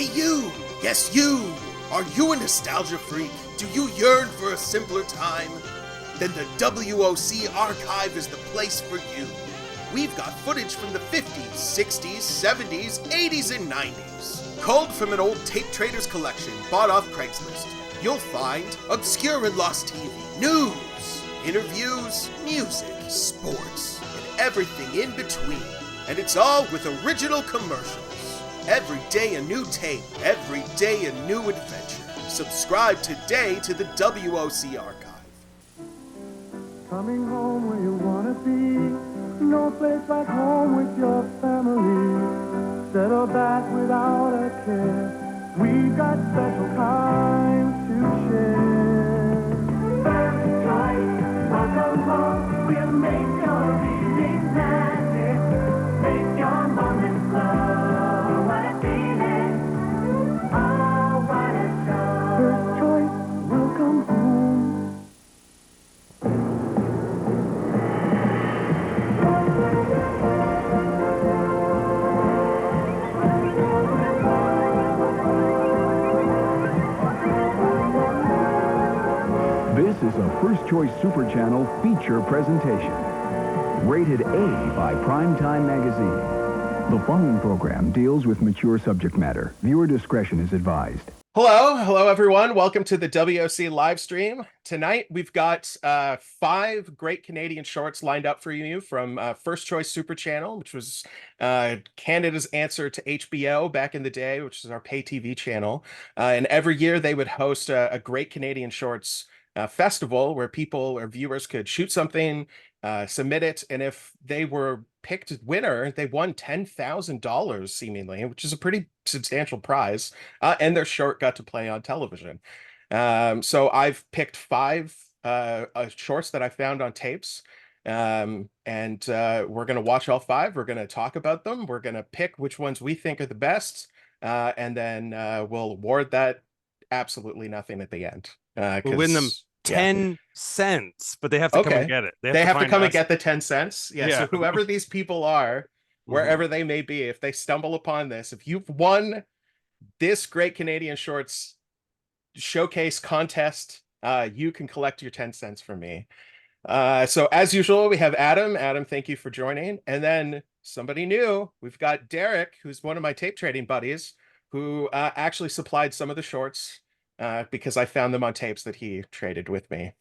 Hey you! Yes you! Are you a nostalgia freak? Do you yearn for a simpler time? Then the WOC Archive is the place for you. We've got footage from the 50s, 60s, 70s, 80s, and 90s. Culled from an old tape trader's collection bought off Craigslist. You'll find obscure and lost TV, news, interviews, music, sports, and everything in between. And it's all with original commercials. Every day a new tape, every day a new adventure. Subscribe today to the WOC Archive. Coming home where you wanna be, no place like home with your family. Settle back without a care, we've got special times to share. First Choice, welcome home, we'll make your evenings magic, make your moments glow, what a feeling, oh what a show. First Choice, welcome home. This is a First Choice Superchannel feature presentation. Rated A by Primetime Magazine. The following program deals with mature subject matter. Viewer discretion is advised. Hello everyone. Welcome to the WOC live stream. Tonight we've got 5 great Canadian shorts lined up for you from First Choice Superchannel, which was Canada's answer to HBO back in the day, which is our pay TV channel. And every year they would host a great Canadian shorts festival where people or viewers could shoot something, submit it, and if they were picked winner, they won $10,000 seemingly, which is a pretty substantial prize, and their short got to play on television. So I've picked 5 shorts that I found on tapes, and we're going to watch all 5. We're going to talk about them. We're going to pick which ones we think are the best, and then we'll award that absolutely nothing at the end. We'll win them 10 cents, but they have to come and get it. They have to come and get the 10 cents. Yeah. So whoever these people are, wherever they may be, if they stumble upon this, if you've won this great Canadian shorts showcase contest, you can collect your 10 cents from me. So as usual, we have Adam. Adam, thank you for joining. And then somebody new, we've got Derek, who's one of my tape trading buddies, who actually supplied some of the shorts because I found them on tapes that he traded with me.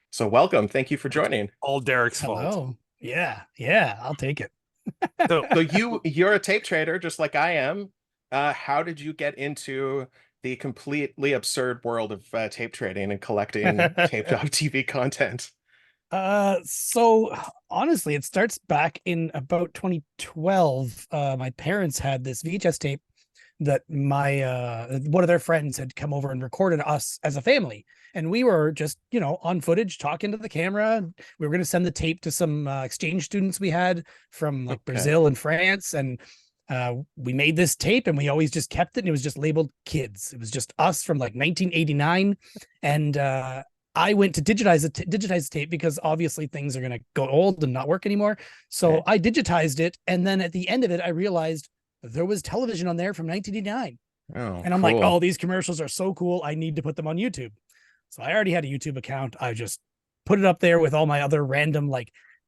So welcome. Thank you for joining. All Derek's fault. Hello. Yeah, I'll take it. So you're a tape trader just like I am. How did you get into the completely absurd world of tape trading and collecting taped off TV content? So honestly, it starts back in about 2012. My parents had this VHS tape that my one of their friends had come over and recorded us as a family, and we were just on footage talking to the camera. We were going to send the tape to some exchange students we had from Brazil and France, and we made this tape and we always just kept it, and it was just labeled kids. It was just us from 1989, and I went to digitize the tape because obviously things are going to go old and not work anymore. So I digitized it, and then at the end of it I realized there was television on there from 1989. And I'm like, oh, these commercials are so cool, I need to put them on YouTube. So I already had a YouTube account. I just put it up there with all my other random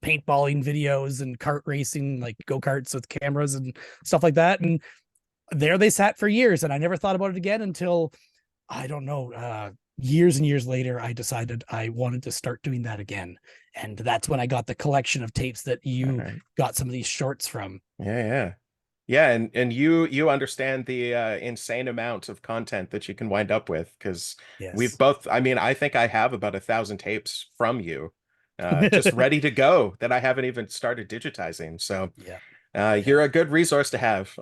paintballing videos and kart racing, go-karts with cameras and stuff like that. And there they sat for years, and I never thought about it again until, I don't know, years and years later, I decided I wanted to start doing that again. And that's when I got the collection of tapes that you got some of these shorts from. Yeah, and you understand the insane amount of content that you can wind up with, because we've both, I think I have about 1,000 tapes from you just ready to go that I haven't even started digitizing. So you're a good resource to have.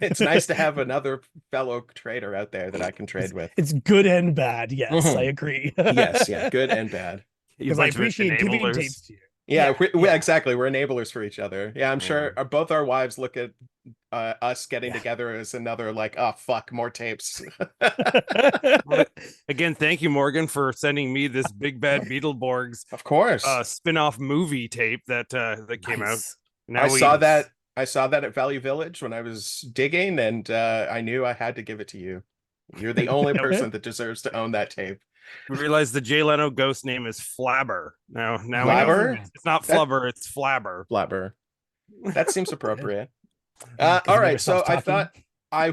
It's nice to have another fellow trader out there that I can trade with. It's good and bad. Yes, I agree. Yes, good and bad. Because I appreciate giving tapes to you. Yeah, exactly. We're enablers for each other. Yeah, I'm sure both our wives look at us getting together as another oh fuck, more tapes. Again, thank you, Morgan, for sending me this Big Bad Beetleborgs of course spin-off movie tape that came out. Now I I saw that at Value Village when I was digging, and I knew I had to give it to you. You're the only person that deserves to own that tape. We realized the Jay Leno ghost name is Flabber. Now we know Flabber? it's not That- Flubber, it's Flabber. Flabber. That seems appropriate. 'Cause he All never right, so stops I talking. thought I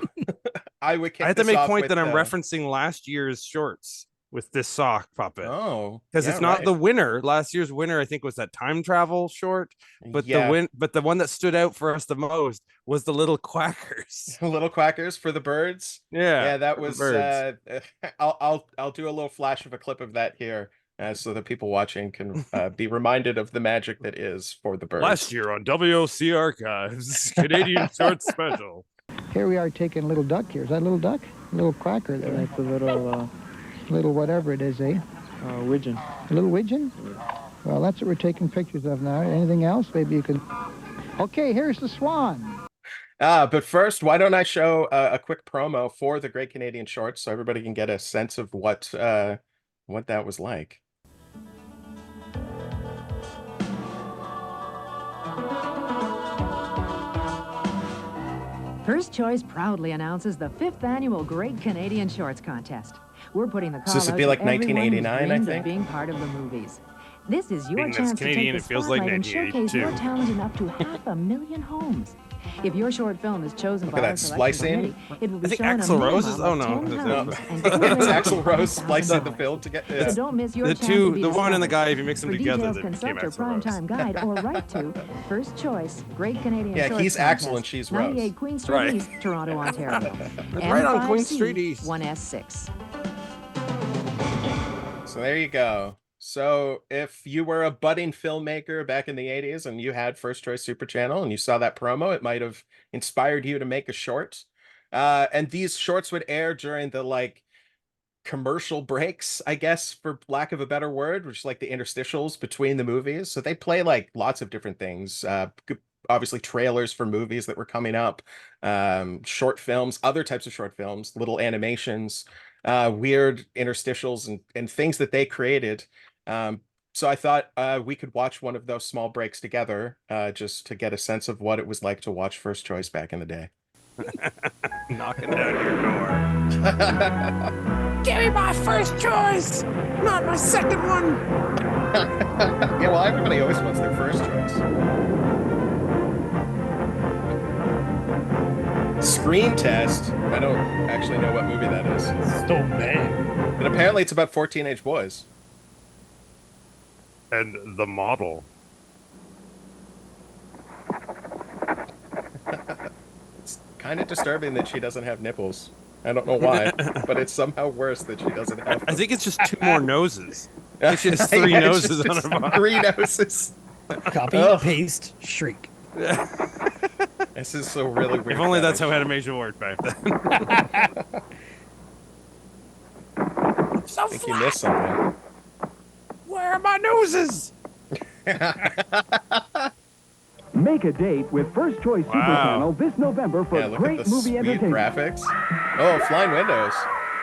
I would kick I have to this make off point with that I'm referencing last year's shorts with this sock puppet. Oh, Because yeah, it's not right. the winner. Last year's winner, I think, was that time travel short. But Yeah. the one that stood out for us the most was the little quackers. Little quackers for the birds. Yeah, that for the was birds. I'll do a little flash of a clip of that here so that people watching can be reminded of the magic that is for the birds. Last year on WOC Archives, Canadian Short Special. Here we are taking a little duck here. Is that a little duck? A little quacker there. That's a little Little whatever it is, eh? widgeon. A little widgeon? Well, that's what we're taking pictures of now. Anything else? Maybe you can... Okay, here's the swan. But first, why don't I show a quick promo for the Great Canadian Shorts so everybody can get a sense of what that was like. First Choice proudly announces the 5th annual Great Canadian Shorts Contest. We're putting the call So this would out be to like everyone who's 1989, I dreamed of think? being part of the movies. This is your Being that's chance to Canadian, take the it feels like spotlight and showcase your 1982. talent in up to 500,000 homes. If your short film is chosen Look by at our that selection splicing. committee, it will be I think shown Axl a Rose minimum is- oh, of no, 10 it's times not. and It's Axl cumulative Rose 5,000 splicing the dollars. film to get So don't miss your The chance to be the woman and the discovered. guy, if you mix them For together, details, they became consult our Axl Rose. primetime guide or write to First Choice Great Canadian Yeah, Shorts he's Contest, Axl and she's Rose. 98 Queen Street Right. East, Toronto, Ontario. Right on Queen M5C Street East. 1S6. So there you go. So if you were a budding filmmaker back in the 80s and you had First Choice Super Channel and you saw that promo, it might have inspired you to make a short. And these shorts would air during the like commercial breaks, I guess, for lack of a better word, which is like the interstitials between the movies. So they play like lots of different things. Obviously trailers for movies that were coming up, short films, other types of short films, little animations, weird interstitials and things that they created. So I thought we could watch one of those small breaks together just to get a sense of what it was like to watch First Choice back in the day. Knocking down your door. Give me my first choice, not my second one. Yeah, well, everybody always wants their first choice. Screen Test. I don't actually know what movie that is. So bad. But apparently it's about 4 teenage boys. And the model. It's kind of disturbing that she doesn't have nipples. I don't know why, but it's somehow worse that she doesn't have I them. think it's just 2 more noses. I think she has 3 Yeah, it's noses just on her body. 3 noses. Copy, Ugh. paste, shriek. This is so really weird. If only that's how animation worked back then. So I think you missed something. Where are my noses? Make a date with First Choice Super Wow. Channel this November for Yeah, look great at the movie sweet entertainment. graphics. Oh, flying windows.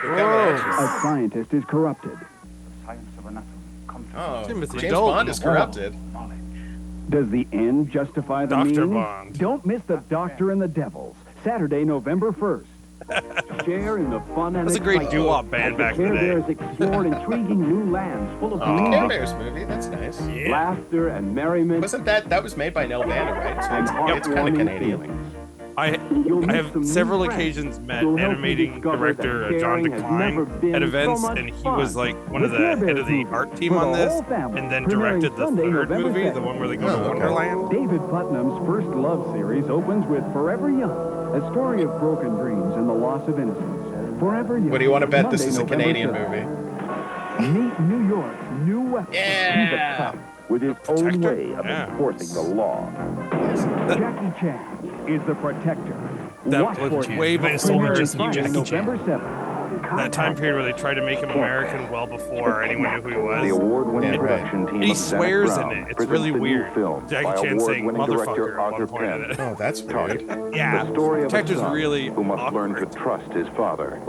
They're coming at you. A scientist is corrupted. Oh, Timothy James Dalton. Bond is corrupted. Does the end justify the Dr. means? Bond. Don't miss The Doctor and the Devils, Saturday, November 1st. Share in the fun and That's a great excitement doo-wop band as back the in the Care day. Bears explored intriguing new lands full of Oh. Care music, Bears movie. That's nice. laughter, and merriment. Wasn't that was made by Nelvana, right? So and it's kind of heartwarming Canadian. feelings. I You'll meet have some new several friends occasions met who'll help you animating discover director that John caring has never Decline been at so events, much and he fun. was like one of The the Care head Bears of the movie art team for on the this, whole family, and then premiering directed the Sunday, 3rd November movie, the 2nd. one where they go to Oh, okay. Wonderland. David Putnam's first love series opens with Forever Young, a story of broken dreams and the loss of innocence. Forever Young. What do you want to bet this Monday, is a November Canadian 7th. movie? Meet New York's new weapon. Yeah. He's a cop with his own Protector? way of Yeah. enforcing the law. Jackie Chan is the protector. That Watch was for it. way before Premiering just Friday, Jackie Chan. November 7th. that time period where they tried to make him American well before anyone knew who he was. The award-winning Yeah, right. production team He of Zac swears Brown in it. It's presents really a new weird. film Jackie by Chan saying award-winning motherfucker director at one Arthur point in Penn. it. Oh, that's Target. weird. Yeah, The story of a Protector's son really who must learn to awkward. trust his father.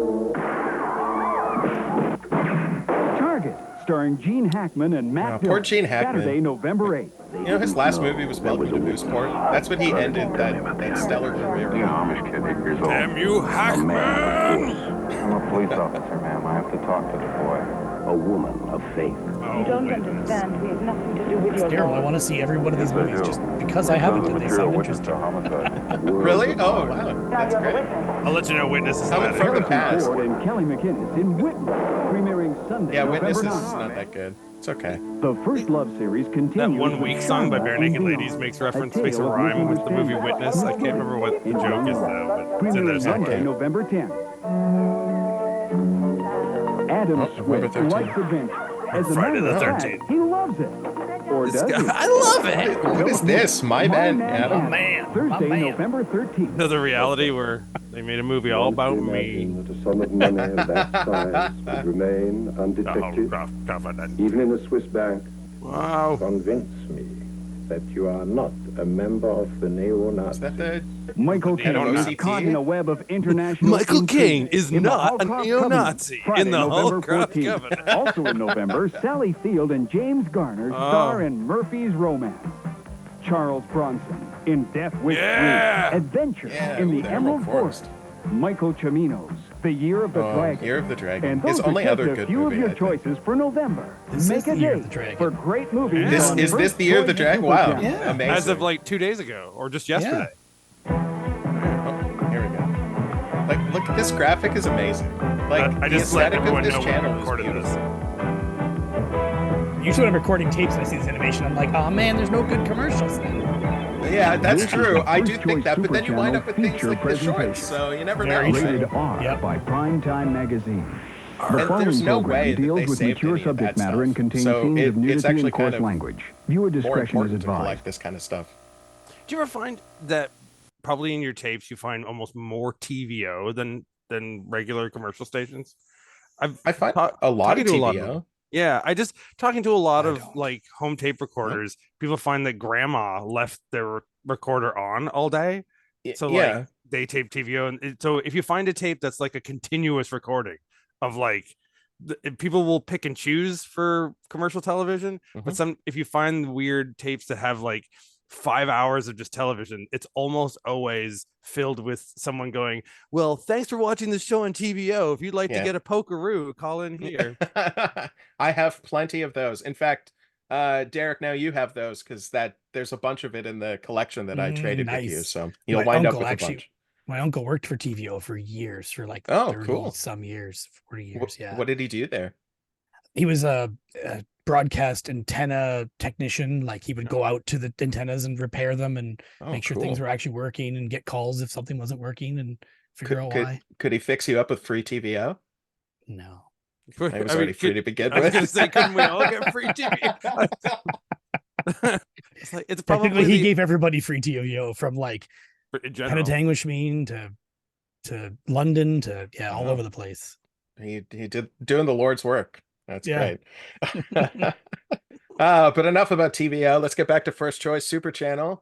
Target, starring Gene Hackman and Matt poor Dillon. Gene Hackman. Saturday, November 8th. You know, his last movie was Welcome to Mooseport. That's what he ended that stellar career You know, on. Amish kid, 8 years old. Damn you, Hackman! I'm a police officer, ma'am. I have to talk to the boy. A woman of faith. Oh, You don't witness. understand. We have nothing to do with It's your terrible. I law. want to see every one of these Yes, I movies do. just because I haven't. They Material sound witness interesting. to homicide. Really? Oh, wow. Now That's you're the great. witness. I'll let you know Witness is Coming not from the it. past. Ford and Kelly McInnes in Witness, premiering Sunday, Yeah, November Witness is 9th. not that good. It's okay. The First Love series continues. That One with Week song by Sharma Bare Naked and Ladies Beyond. makes A a tale of rhyme with the movie misunderstanding. Witness. I can't remember what the joke is though, but it's in there Premiering somewhere. Monday, November 10th. Adam November Swift 13th. likes adventure. As a Friday matter the of fact, 13th. he loves it. Or does he? I love it. What is this? My man, Adam? Man, Thursday, my man. November 13th. Another reality where they made a movie all about me. That a sum of money of that size would remain undetected, even in a Swiss bank. Wow. Convince me that you are not a member of the neo-Nazis. Is that the... Michael King Adam is OCT? caught in a web of international Michael intrigue King is in the not a Holocaust neo-Nazi Covenant, in the Friday, November Holocaust 14th. Covenant. Also in November, Sally Field and James Garner star in Murphy's Romance. Charles Bronson in Death Wish Yeah. 3. Adventure Yeah, in the the Emerald Emerald Forest. Michael Cimino's The Year of the Dragon. Year of the Dragon. And His those only are other just a good few movie, of your I think. choices for November. This Make is a the Year of date the Dragon. for great movies. This on is this First the Year of the Choice Dragon? Wow. Superchannel. Yeah. Amazing. As of like 2 days ago, or just yesterday. Oh, here we go. Like, look at this graphic is amazing. Like, I the just let aesthetic of everyone this know we channel is recorded beautiful. this. Usually when I'm recording tapes and I see this animation, I'm like, oh man, there's no good commercials then. Yeah, that's This is true. the I First do think Choice that, but then you wind Superchannel up with things feature like the shorts, presentation. so you never know. Very true. Rated R Yep. by Primetime Magazine. The And following there's no program way that deals they with saved mature any of subject that matter stuff. and contains So scenes of it's nudity actually and coarse kind of language. Viewer More discretion is important to advised. collect this kind of stuff. Do you ever find that probably in your tapes you find almost more TVO than regular commercial stations? I find ta- a lot of talking to a lot of TVO. them. Yeah, I just talking to a lot I of don't. like home tape recorders. People find that grandma left their recorder on all day, so yeah. like they tape TVO, and so if you find a tape that's like a continuous recording of like people will pick and choose for commercial television, but if you find weird tapes that have like 5 hours of just television, it's almost always filled with someone going, well, thanks for watching this show on TVO. If you'd like to Yeah. get a pokeroo, call in here. I have plenty of those. In fact, Derek, now you have those because there's a bunch of it in the collection that I traded with you. Nice. So you'll My wind up uncle with a actually- bunch. My uncle worked for TVO for years, for like Oh, 30 cool. some years, 40 years. Yeah. What did he do there? He was a broadcast antenna technician. Like he would go out to the antennas and repair them and Oh, make sure cool. things were actually working and get calls if something wasn't working and figure out why. Could he fix you up with free TVO? No. It was already free to begin I was with. going to say, couldn't we all get free TV? It's probably Technically, he gave everybody free TVO from like in general. Pentanguishmeen to London to all Oh. over the place. He did doing the Lord's work. That's Yeah. great. But enough about TVO. Let's get back to First Choice Superchannel,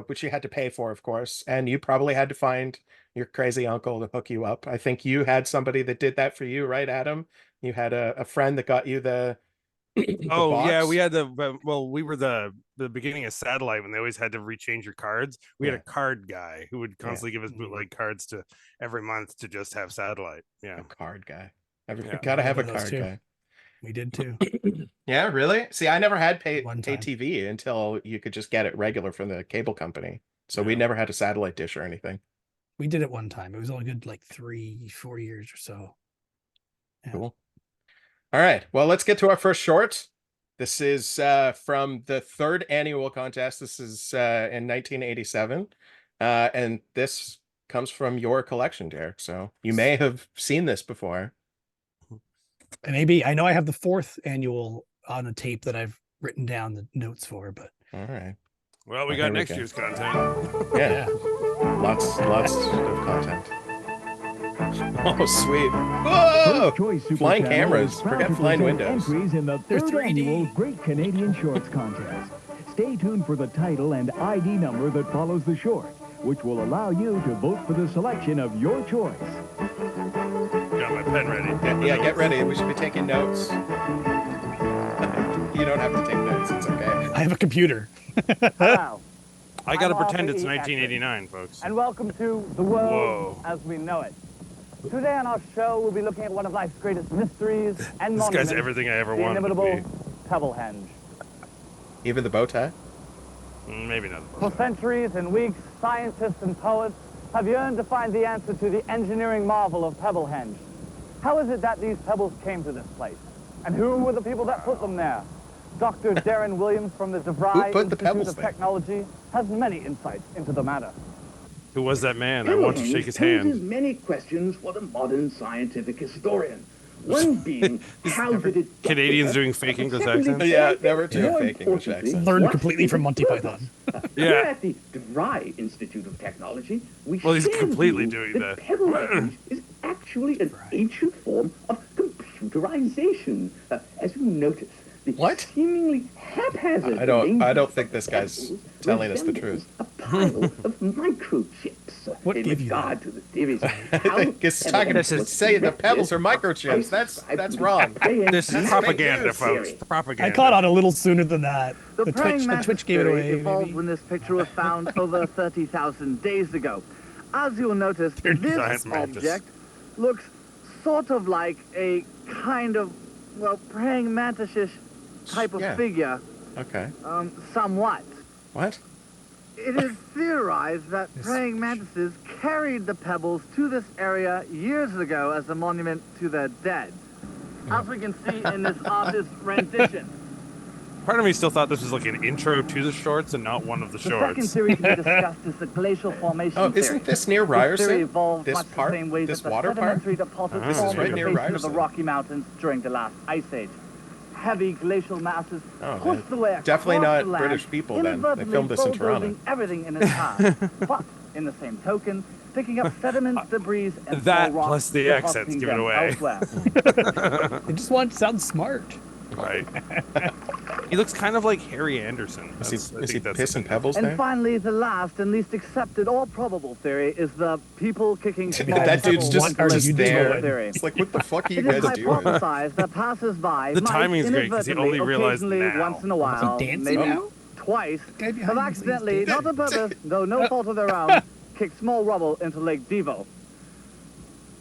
which you had to pay for, of course, and you probably had to find your crazy uncle to hook you up. I think you had somebody that did that for you, right, Adam? You had a friend that got you the Oh yeah, box? we had we were the beginning of satellite when they always had to rechange your cards. We had Yeah. a card guy who would constantly give us bootleg cards to every month to just have satellite. Yeah. A card guy. Yeah. Gotta have a One of those card too. guy. We did too. Yeah, really? See, I never had pay One time. TV until you could just get it regular from the cable company. So we Yeah. never had a satellite dish or anything. We did it one time. It was only good like 3-4 years or so. Yeah. Cool. All right. Well, let's get to our first short. This is from the third annual contest. This is in 1987. And this comes from your collection, Derek. So you may have seen this before. And maybe I know I have the 4th annual on a tape that I've written down the notes for, but All right. Well, we Here got we next go. year's content. Yeah. Lots of content. Oh, sweet. Whoa! First Choice Superchannel Flying is cameras. proud Forget to flying present windows. Entries in the They're third 3D. annual Great Canadian Shorts Contest. Stay tuned for the title and ID number that follows the short, which will allow you to vote for the selection of your choice. Got my pen ready. Yeah, get ready. We should be taking notes. You don't have to take notes. It's okay. I have a computer. Hello. I gotta I'm pretend it's Arthur E. 1989, folks. And welcome to The World Whoa. as We Know It. Today on our show, we'll be looking at one of life's greatest mysteries and This monuments, guy's everything I ever the wanted to inimitable be. Pebblehenge. Even the bow tie? Maybe not. For centuries and weeks, scientists and poets have yearned to find the answer to the engineering marvel of Pebblehenge. How is it that these pebbles came to this place? And who were the people that put them there? Dr. Darren Williams from the DeVry put the Institute pebbles of there? Technology has many insights into the matter. Who was that man? I want to shake his poses hand. many questions for the modern scientific historian. One being, how did it get Canadians there? doing fake English Secondly, accents? Yeah, I think never do a more fake English importantly, accent. Learned what completely is from its Monty purpose? Python. Yeah. Here at the DeVry Institute of Technology, we Well, he's share the completely view doing that. Pebblehenge is actually an ancient form of computerization. As you notice, the What? seemingly haphazard I don't arrangement think of this the guy's pebbles telling us the resembles truth. A pile of microchips. What in gave you regard to the theories of I how think he's talking Pebblehenge to was say the pebbles are erected. microchips. I That's subscribe to the wrong. This is AAC propaganda, news. folks. theory. Propaganda. I caught on a little sooner than that. The praying The mantis Twitch gave it theory away. evolved Maybe. when this picture was found over 30,000 days ago. As you'll notice, this Giant mantis. object looks sort of like a kind of, well, praying mantis-ish type of Yeah. figure, Okay. somewhat. What? It is theorized that praying mantises carried the pebbles to this area years ago as a monument to their dead. As we can see in this artist's rendition. Part of me still thought this was like an intro to the shorts and not one of the The second shorts. theory to be discussed is the glacial formation Oh, theory. isn't this near This theory Ryerson? evolved This much part? the same way This that the water part? sedimentary deposits This is formed right in the near basin of Ryerson. the Rocky Mountains during the last ice age. Heavy glacial masses Oh, pushed man. the way across Definitely not the land, British people then. They inadvertently filmed this in bulldozing Toronto. everything in its path. But in the same token, picking up sediment, debris, and That small rocks, plus the accents depositing give it them away. elsewhere. They just want to sound smart. Right. He looks kind of like Harry Anderson. Is That's- I he think that's pissing the- pebbles And there? finally, the last and least accepted or probable theory is the people kicking small That dude's pebbles just, onto Lake just Devo there. theory. It's like, what the fuck are you It is guys doing? hypothesized that passers-by The might timing's great 'cause he inadvertently, only realized occasionally, now. once in a while, dancing maybe now? twice, Guy behind have the accidentally, scenes not on purpose, though no fault of their own, kicked small rubble into Lake Devo.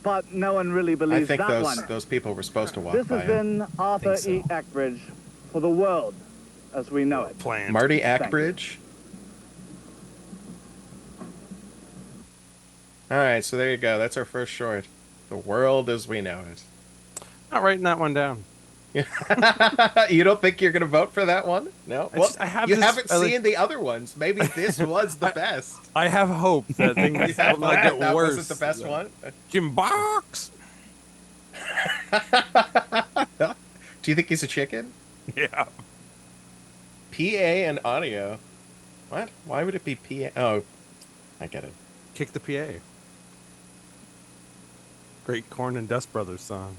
But no one really I believes think that one. those people were supposed to walk This by has him. been Arthur so. E. Eckbridge for the world as we know it. Planned. Marty Thank you. Ackbridge. All right, so there you go. That's our first short. The world as we know it. Not writing that one down. You don't think you're going to vote for that one? No. Well, I have you this- haven't I like- seen the other ones. Maybe this was the best. I have hope that things Yeah, will not get that worse. wasn't the best one. Jim Box. Do you think he's a chicken? Yeah. PA and audio. What? Why would it be PA? Oh, I get it. Kick the PA. Great Corn and Dust Brothers song.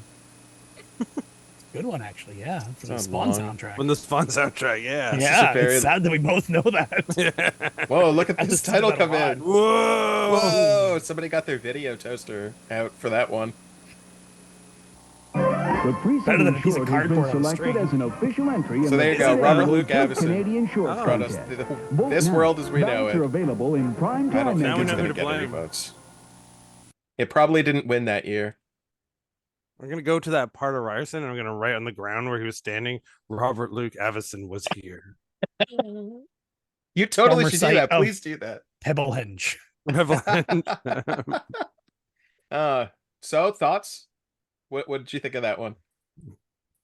Good one, actually. Yeah, for the Sound Spawn long. soundtrack. When the Spawn soundtrack, yeah. Yeah, very- it's sad that we both know that. Whoa, look at I this listened to title that a come lot. in. Whoa. Whoa, somebody got their video toaster out for that one. The Better than preceding a piece of short has been cardboard on a selected string. as an official entry in So there the you go, Robert annual Luke Great Avison Canadian Shorts brought us Contest. the- Vote this now. world as we know Ballots are it. available in prime I time don't think Now we it's know going who to to get any blame. votes. It probably didn't win that year. We're gonna go to that part of Ryerson and we're gonna write on the ground where he was standing. Robert Luke Avison was here. You totally Former should do site that. of- Please do that. Pebblehenge. So thoughts? What did you think of that one?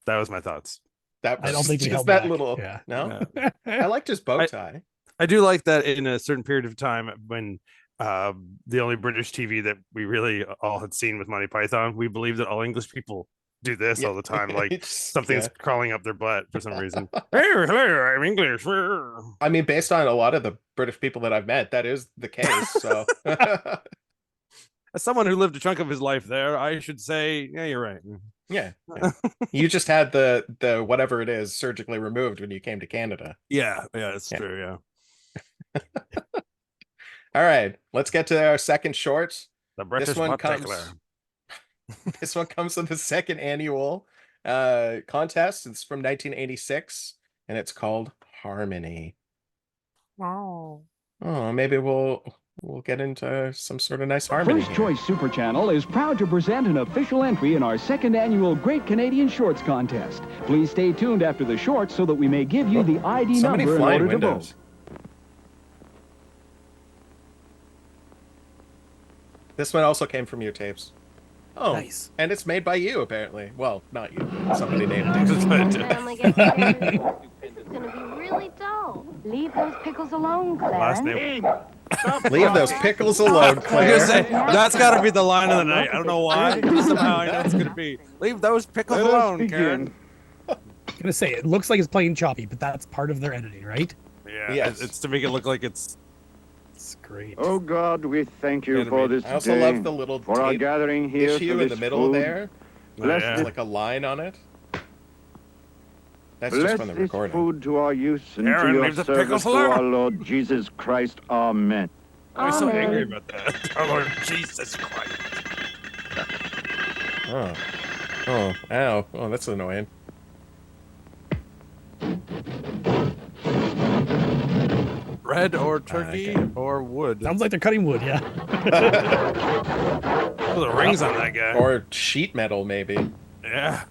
That was my thoughts. That I don't was think we just held that back. little. Yeah. No, I liked his bow tie. I do like that in a certain period of time when the only British TV that we really all had seen with Monty Python, we believe that all English people do this Yeah. all the time, like It's- something's yeah. crawling up their butt for some reason. Hey, hello, I'm English. I mean, based on a lot of the British people that I've met, that is the case. So As someone who lived a chunk of his life there, I should say, yeah, you're right. yeah, you just had the whatever it is surgically removed when you came to Canada. Yeah, it's Yeah. true. Yeah, All right, let's get to our second short. the British one particular. comes- This one comes from the second annual contest. It's from 1986. and it's called Harmony. Wow. Oh, maybe we'll get into some sort of nice harmony. First Choice Superchannel is proud to present an official entry in our second annual Great Canadian Shorts Contest. Please stay tuned after the shorts so that we may give you the ID So many number in flying order to windows. vote. This one also came from your tapes. Oh, Nice. And it's made by you, apparently. Well, not you. Somebody named it. Family gets together. It's gonna be really dull. Leave those pickles alone, Last Clarence. name. Leave those pickles alone, I was Claire. gonna say, that's got to be the line of the night. I don't know why. Somehow I know it's gonna be. Leave those pickles alone, Karen. I'm gonna say it looks like it's playing choppy, but that's part of their editing, right? Yeah, Yes. it's to make it look like it's. It's great. Oh God, we thank you for Animated. this I also day, love the little for our tape gathering here issue for in this the middle food. there. Bless Yeah. There's like a line on it. That's just Bless from the this recording. food to our use and Aaron, to your leave the service pickles to alone. our Lord Jesus Christ. Amen. I'm so Amen. angry about that. Oh Lord Jesus Christ. Oh. Oh, ow. Oh, that's annoying. Bread or turkey or wood. Sounds like they're cutting wood, yeah. Oh, the rings on that guy. Or sheet metal, maybe. Yeah.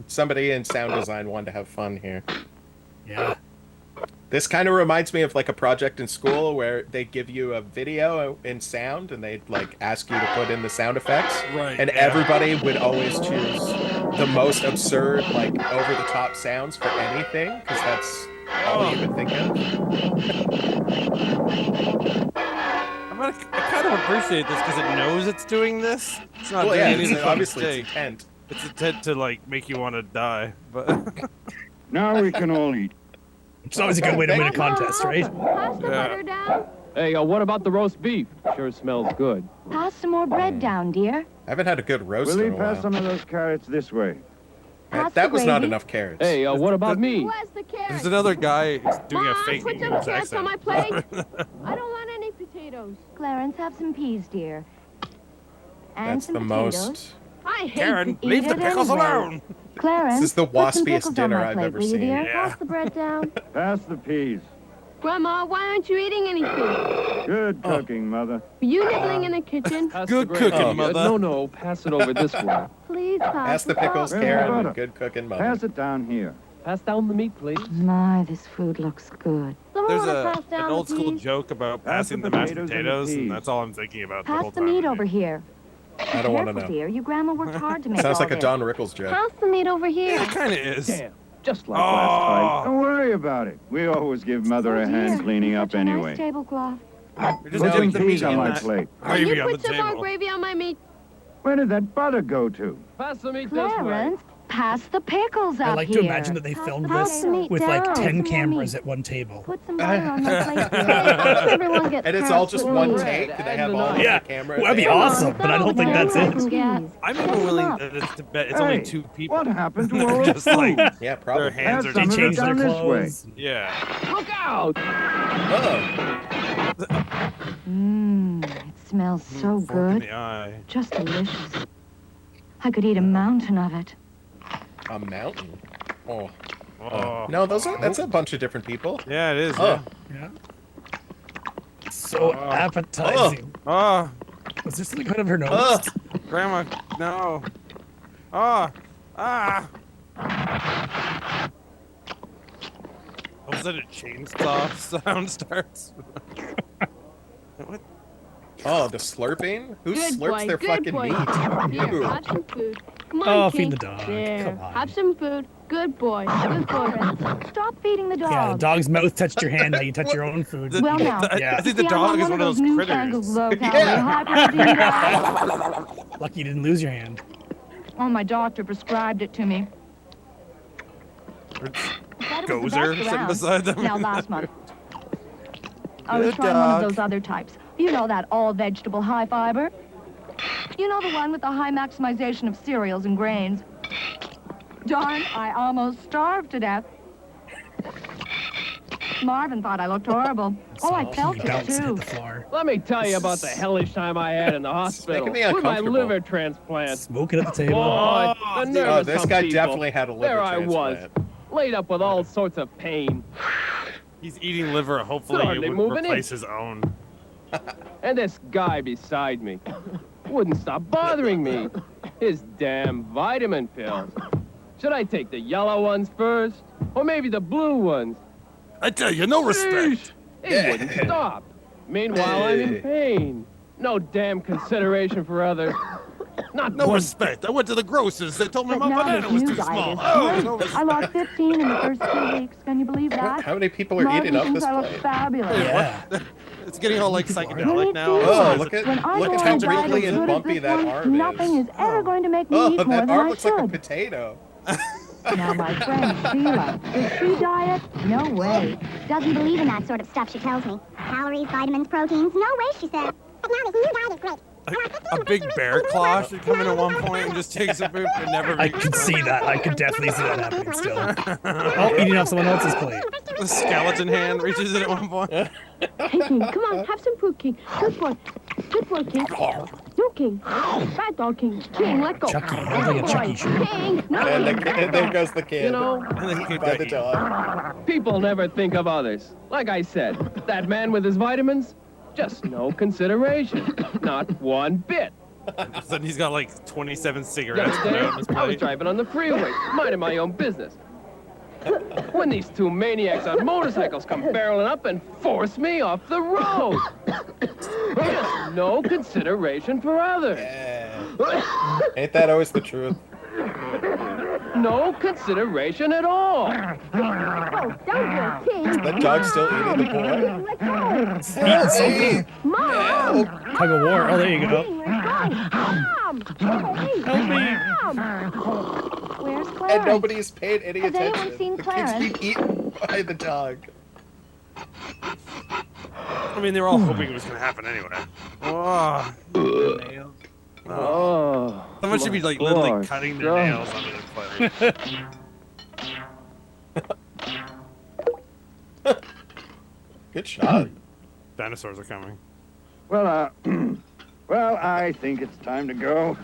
Somebody in sound design wanted to have fun here. Yeah. This kind of reminds me of like a project in school where they give you a video in sound and they'd like ask you to put in the sound effects. Right. And yeah. everybody would always choose the most absurd, like over the top sounds for anything, because that's all you would think of. I kind of appreciate this because it knows it's doing this. It's not Well, doing yeah, anything by obviously it's mistake. intent. It's intent to like make you want to die, but Now we can all eat. It's always a good way to win a contest, right? Pass the butter down. Hey, what about the roast beef? Sure smells good. Pass some more bread down, dear. I haven't had a good roast Will in you a while. pass some of those carrots this way? Pass That the was not gravy. enough carrots. Hey, what about me? Who has the carrots? there's another guy who's doing Mom, a fake put some English carrots on accent. my plate. I don't want any potatoes. Clarence, have some peas, dear. And That's some the potatoes. most. I hate Karen, Eat leave the it pickles anyway. alone. Clarence, This is the put some waspiest pickles on dinner my I've plate, ever will you, seen. dear? Yeah. Pass the bread down. Pass the peas. Grandma, why aren't you eating anything? Good cooking, Mother. Were you nibbling in the kitchen? Pass Good the gravy. cooking, Mother. No, pass it over this way. Please Pass the pickles, Where's Karen, the and butter? good cooking mother. Pass it down here. Pass down the meat, please. My, this food looks good. Someone There's wanna pass an down old the school peas? joke about Pass passing the the mashed potatoes and the potatoes, and peas. that's all I'm thinking about the whole Pass the time. meat over here. I don't want to Careful, know. dear. Your grandma worked hard to make Sounds all like a this. Don Rickles joke. Pass the meat over here. It kind of is. Damn, just like last time. Don't worry about it. We always give Mother Oh, a dear. hand cleaning up Such a nice anyway. tablecloth. You're just Put some getting the peas meat on in my that plate. gravy You on the put some more table. gravy on my meat. Where did that butter go to? Pass the meat this way. Clarence, pass the pickles up I like here. to imagine that they Pass filmed the this potatoes. with like Down. 10 Some more cameras meat. at one table. Put some butter on my plate. Everyone gets And it's all carrots just with one me. take? Do they have and all the the Yeah, camera? well, that'd be there? awesome, but I don't think that's it. I'm even willing that it's to bet it's only two people. What happened to They're all the just like food? Yeah, their probably. hands Have are some They of it changed their down this way. clothes. yeah. Look out! Oh, It smells so Fork in good. the eye. Just delicious. I could eat a mountain of it. a mountain. Oh. Oh. No, that's a bunch of different people. Yeah, it is. Oh. Yeah. So appetizing. Oh, Was there something out of her nose? Oh. Grandma, no. Oh, ah. All of a sudden, a chainsaw sound starts. What? Oh, the slurping? Who Good slurps boy, their good fucking boy. meat? Here, Ew. have some food. Come on, Oh, King. feed the dog. There. Come on. Have some food. Good boy. Good boy. Stop feeding the dog. Yeah, the dog's mouth touched your hand. Now you touch your own food. Well, now, Yeah. I think the see, I'm dog on is one one of those newfangled critters. low-calorie, high-protein diets. Lucky you didn't lose your hand. Oh, my doctor prescribed it to me. Said it was the Gozer best sitting around. beside them. Now, last month, I was Good trying one of dog. those other types. You know, that all-vegetable high fiber. You know, the one with the high maximization of cereals and grains. Darn, I almost starved to death. Marvin thought I looked horrible. Oh, I felt it Bounced hit too. the floor. Let me tell you about the hellish time I had in the hospital making me with my uncomfortable. liver transplant. Smoking at the table. Boy, the nerve Oh, of this some guy people. definitely had a liver There I was, transplant. laid up with all sorts of pain. He's eating liver. Hopefully, Hardly it would moving replace in. his own. And this guy beside me wouldn't stop bothering me. His damn vitamin pills. Should I take the yellow ones first? Or maybe the blue ones? I tell you, no respect. It wouldn't stop. Meanwhile, I'm in pain. No damn consideration for others. Not No one respect. I went to the grocers. They told me But my now banana this was new too diet small. is Oh, great. no I respect. lost 15 in the first 2 weeks. Can you believe that? How many people are Marvin eating up thinks this I look plate? fabulous. Yeah. It's getting all like You psychedelic need now. to Oh, realize look at when I look go at on how a diet wrinkly as and good as bumpy this that one, arm nothing is. is ever going to make me Oh, eat more that than arm I looks like a should. potato. Now, my friend Sheila, does she diet? No way. Doesn't believe in that sort of stuff, she tells me. Calories, vitamins, proteins, no way, she says. But now this new diet is great. A big bear claw should come in at one point and just takes a poop and never. I could see that. I could definitely see that happening still. Oh, eating off someone else's plate. The skeleton hand reaches in at one point. Hey, King, come on, have some food, King. Good boy. Good boy, King. No, King. Bad dog, King. King, let go. Chucky. That's like a Chucky shirt. King, no. And there goes the kid. You know, Eaten by the dog. people never think of others. Like I said, that man with his vitamins, just no consideration. Not one bit. Then he's got like 27 The cigarettes other put day, out on his I was plate. driving on the freeway, minding my own business. When these two maniacs on motorcycles come barreling up and force me off the road. Just no consideration for others. Yeah. Ain't that always the truth? No consideration at all. Oh, down here, King. Is that dog still eating the boy? Let go. Eating something. Mom. Tug of war. Oh, there you go. King, let go. Mom. Hey, Help me. Mom. Where's Clarence? And nobody's paid any Has attention. anyone seen the Clarence? kid's being eaten by the dog. I mean, they were all hoping it was going to happen anyway. Oh. Oh. Someone should be like literally cutting their nails onto the plate. Good shot. Dinosaurs are coming. Well, well, I think it's time to go.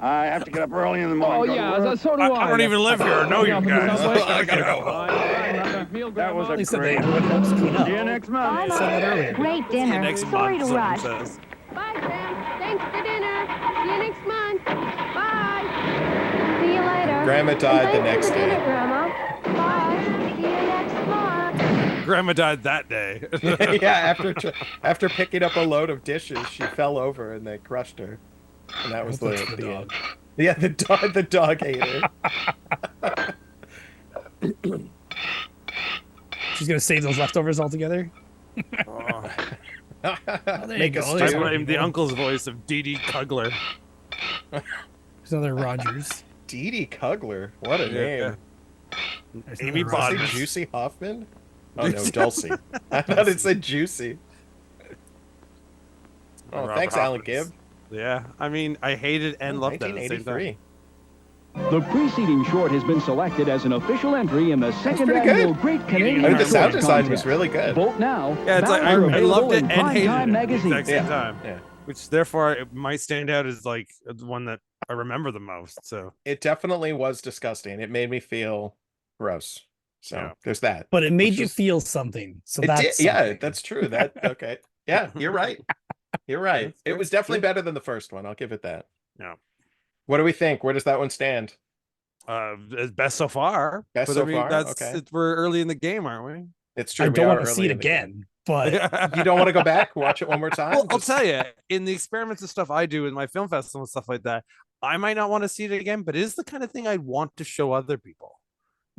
I have to get up early in the morning. Oh, go to yeah, work. so do I. I don't even live here or know you guys. I gotta go. That was At a least they great. would help clean up. See you next Bye, month. said that Mom. earlier. Great See you dinner. next Sorry month, to someone rush. says. Bye, Sam. Thanks for dinner. See you next month. Bye. See you later. Grandma died the next Thanks for the dinner, day. Grandma. Bye. See you next month. Grandma died that day. Yeah, after picking up a load of dishes, she fell over and they crushed her. And that was the end. Yeah, the dog ate her. She's gonna save those leftovers altogether. Oh. Oh, there you Make go. a There's stew. one. I'm the uncle's voice of Dee Dee Kugler. There's another Rogers. Dee Dee Kugler. What a name. There's Amy another Did I say Rogers. Juicy Hoffman? Oh no, Dulcie. I thought it said Juicy. Oh, Robert thanks, Alan Hopkins. Gibb. Yeah, I mean, I hated and loved that at the same 1983. time. The preceding short has been selected as an official entry in the second pretty annual good. Great Canadian I mean, the Shorts sound design Contest. was really good. Vote now. Yeah, it's like Ballots are I loved available it in and hated Primetime it at the Magazine. exact same Yeah, time. yeah. Which therefore it might stand out as like the one that I remember the most. So It definitely was disgusting. It made me feel gross. So Yeah. there's that. But it made Which you is- feel something. So It that's did, yeah, something. that's true. That okay. Yeah, you're right. You're right. That's It fair. was definitely better than the first one. I'll give it that. yeah, What do we think? Where does that one stand? as best so far. Best but so I mean, far? That's Okay. we're early in the game, aren't It's true. I we don't are want to early see it in the game. again. But we? You don't want to go back, watch it one more time? Well, I'll Just- tell you, in the experiments and stuff I do in my film festival and stuff like that, I might not want to see it again, but it is the kind of thing I'd want to show other people.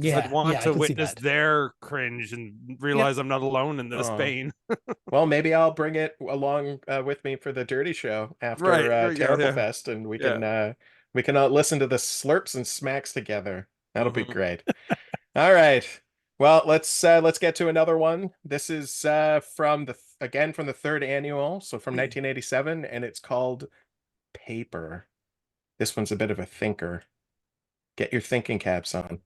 'Cause yeah, I'd want I to can see witness that. their cringe and realize I'm not alone in this Oh. pain. Well, maybe I'll bring it along with me for the Dirty Show after Right, there you go, Terrible yeah. Fest, and we Yeah. can listen to the slurps and smacks together. That'll be Mhm. great. All right. Well, let's get to another one. This is from the third annual, so from 1987, and it's called Paper. This one's a bit of a thinker. Get your thinking caps on.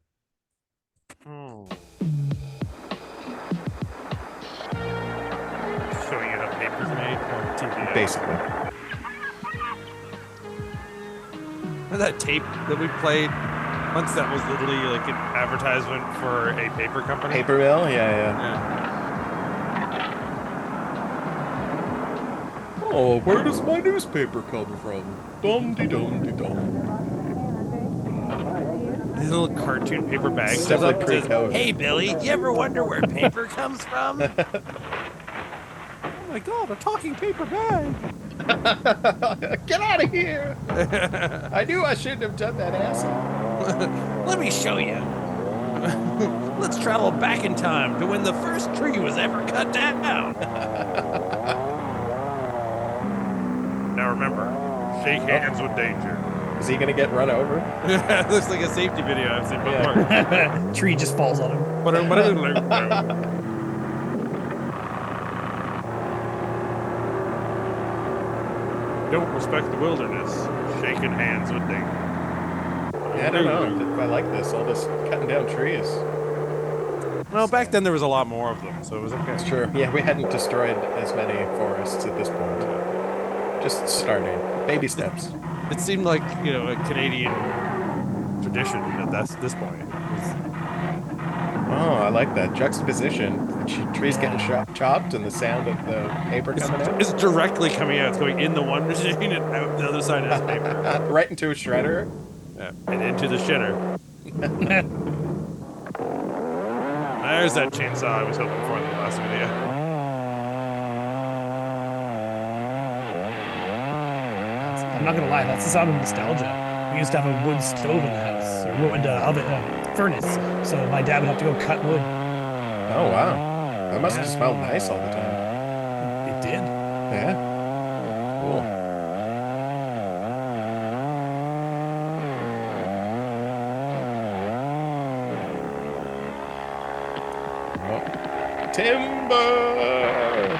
Oh. basically. Remember that tape that we played once that was literally like an advertisement for a paper company? Paper mill? Yeah. Oh, where does my newspaper come from? Dum-de-dum-de-dum. These little cartoon paper bags. Stuff like says, pre-COVID. hey, Billy, you ever wonder where paper comes from? Oh my god, a talking paper bag! Get out of here! I knew I shouldn't have done that, asshole. Let me show you. Let's travel back in time to when the first tree was ever cut down. Now remember, shake hands with danger. Is he gonna get run over? It looks like a safety video I've seen before. Tree just falls on him. Don't respect the wilderness. Shaking hands with danger. Yeah, I don't know if I like this. All this cutting down trees. Well, back then there was a lot more of them, so it was okay. That's true. Yeah, we hadn't destroyed as many forests at this point. Just starting. Baby steps. It seemed like, you know, a Canadian tradition at this point. Oh, I like that juxtaposition. Trees getting chopped and the sound of the paper coming out. It's directly coming out. It's going in the one machine and out the other side is paper. Right into a shredder. Yeah, and into the shitter. There's that chainsaw I was hoping for in the last video. I'm not gonna lie, that's the sound of nostalgia. We used to have a wood stove in the house, or wood oven, furnace. So my dad would have to go cut wood. Oh wow, that must have smelled nice all the time. It did. Yeah. Cool. Timber!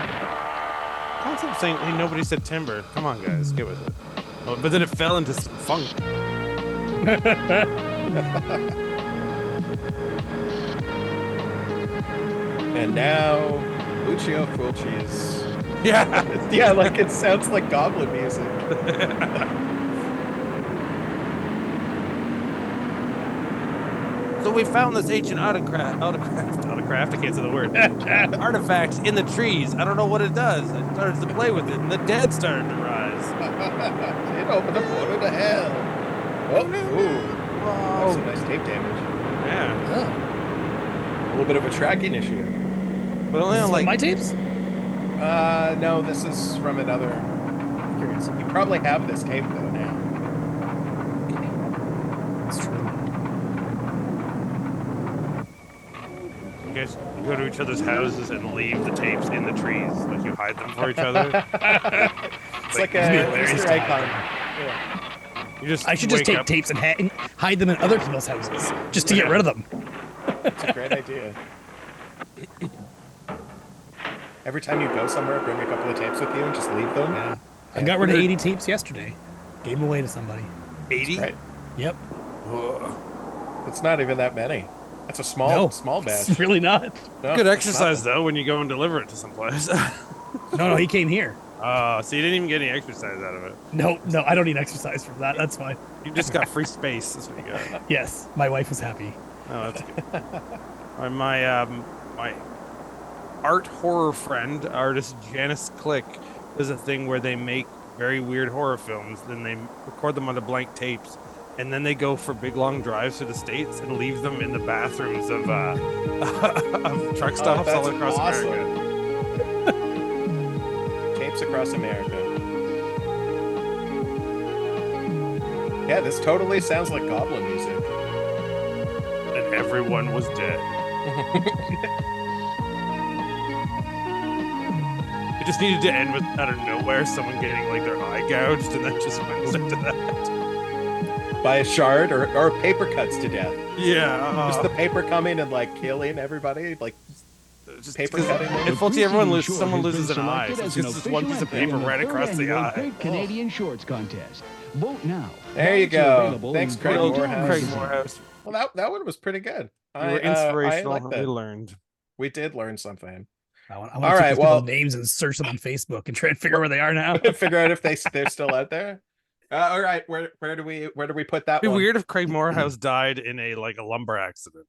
Concept saying, hey, nobody said timber. Come on, guys, get with it. Oh, but then it fell into some funk. And now, Lucio Fulci's. Yeah! Yeah, like it sounds like goblin music. So we found this ancient autocraft, I can't say the word, artifacts in the trees. I don't know what it does. I started to play with it, and the dead started to rise. It opened a portal to hell. Oh, ooh. That's some nice tape damage. Yeah. A little bit of a tracking issue. But only on like my tapes? No, this is from another. You probably have this tape though now. It's true. You guys go to each other's houses and leave the tapes in the trees, like you hide them for each other. It's like a Easter egg hunt. Yeah. I should just take tapes and hide them in other people's houses, just to get rid of them. That's a great idea. Every time you go somewhere, bring a couple of tapes with you and just leave them. Yeah. I got rid of 80 tapes yesterday. Gave them away to somebody. 80? Right. Yep. It's not even that many. That's a small batch. It's really not. No, good exercise though when you go and deliver it to someplace. No, he came here. So you didn't even get any exercise out of it. No, I don't need exercise from that. That's fine. You just got free space. That's what you got. Yes, my wife was happy. Oh, that's good. My art horror friend, artist Janice Click, does a thing where they make very weird horror films, then they record them onto blank tapes, and then they go for big long drives to the States and leave them in the bathrooms of truck stops all across America. Tapes across America. Yeah, this totally sounds like goblin music. And everyone was dead. It just needed to end with, out of nowhere, someone getting like their eye gouged, and then just went into that. By a shard or paper cuts to death. Yeah. Just the paper coming and like killing everybody, like just paper cutting. If someone loses an eye, so it's just one piece of paper right across the eye. Great Canadian Shorts Contest. Vote now. There you go. Thanks, Craig Morehouse. Morehouse. Well, that one was pretty good. You were inspirational. I like that. We learned. We did learn something. I want All to right, take these well- people's names and search them on Facebook and try and figure out where they are now. Figure out if they're still out there. All right, where do we put that It'd be one? weird if Craig Morehouse died in a lumber accident.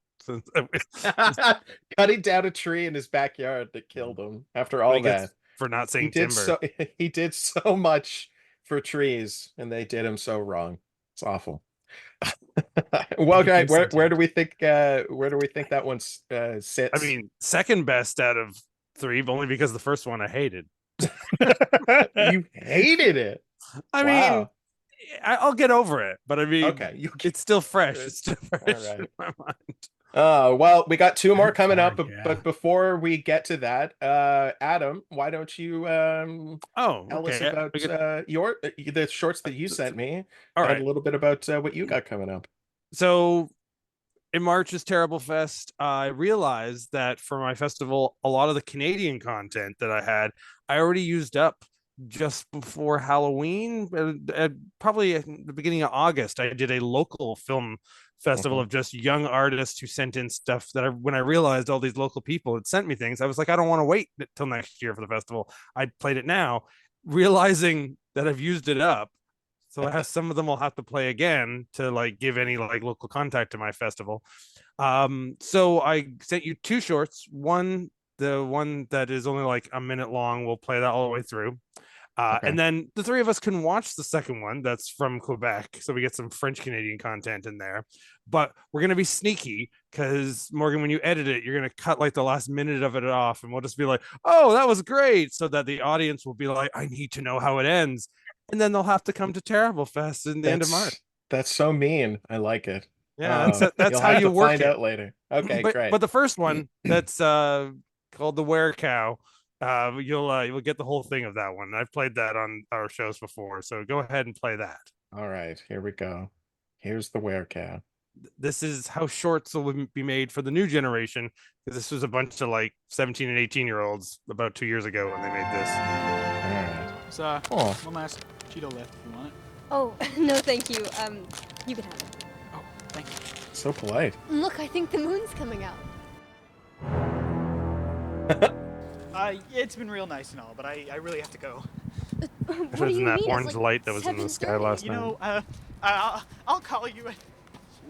Cutting down a tree in his backyard that killed him after all that. For not saying He did timber. he did so much for trees, and they did him so wrong. It's awful. Well, guys, where do we think that one sits? I mean, second best out of 3, only because the first one I hated. You hated it. I Wow. mean, I'll get over it, but I mean, Okay, it's still fresh. It's still fresh right. in my mind. Well, we got 2 more coming up, Yeah. but before we get to that, Adam, why don't you tell us okay. about the shorts that you sent me, All and right. a little bit about what you got coming up. So in March's Terrible Fest, I realized that for my festival, a lot of the Canadian content that I had, I already used up just before Halloween. Probably at the beginning of August, I did a local film festival of just young artists who sent in stuff that when I realized all these local people had sent me things, I was like, I don't want to wait till next year for the festival. I played it now, realizing that I've used it up. So I have some of them I'll have to play again to give any local contact to my festival. So I sent you 2 shorts. One, the one that is only a minute long, we'll play that all the way through. And then the 3 of us can watch the second one that's from Quebec. So we get some French Canadian content in there. But we're going to be sneaky because, Morgan, when you edit it, you're going to cut the last minute of it off. And we'll just be like, oh, that was great. So that the audience will be like, I need to know how it ends. And then they'll have to come to Terrible Fest in the end of March. That's so mean. I like it. Yeah, that's how you work find it out later. Okay, great. But the first one that's called the Were Cow, you'll get the whole thing of that one. I've played that on our shows before, so go ahead and play that. All right, here we go. Here's the Were Cow. This is how shorts will be made for the new generation, because this was a bunch of 17 and 18-year-olds about 2 years ago when they made this. All right. It's one last Cheeto left if you want it. Oh, no thank you. You can have it. Oh, thank you. So polite. Look, I think the moon's coming out. It's been real nice and all, but I really have to go. It was that orange light that was in the sky last night. I'll call you.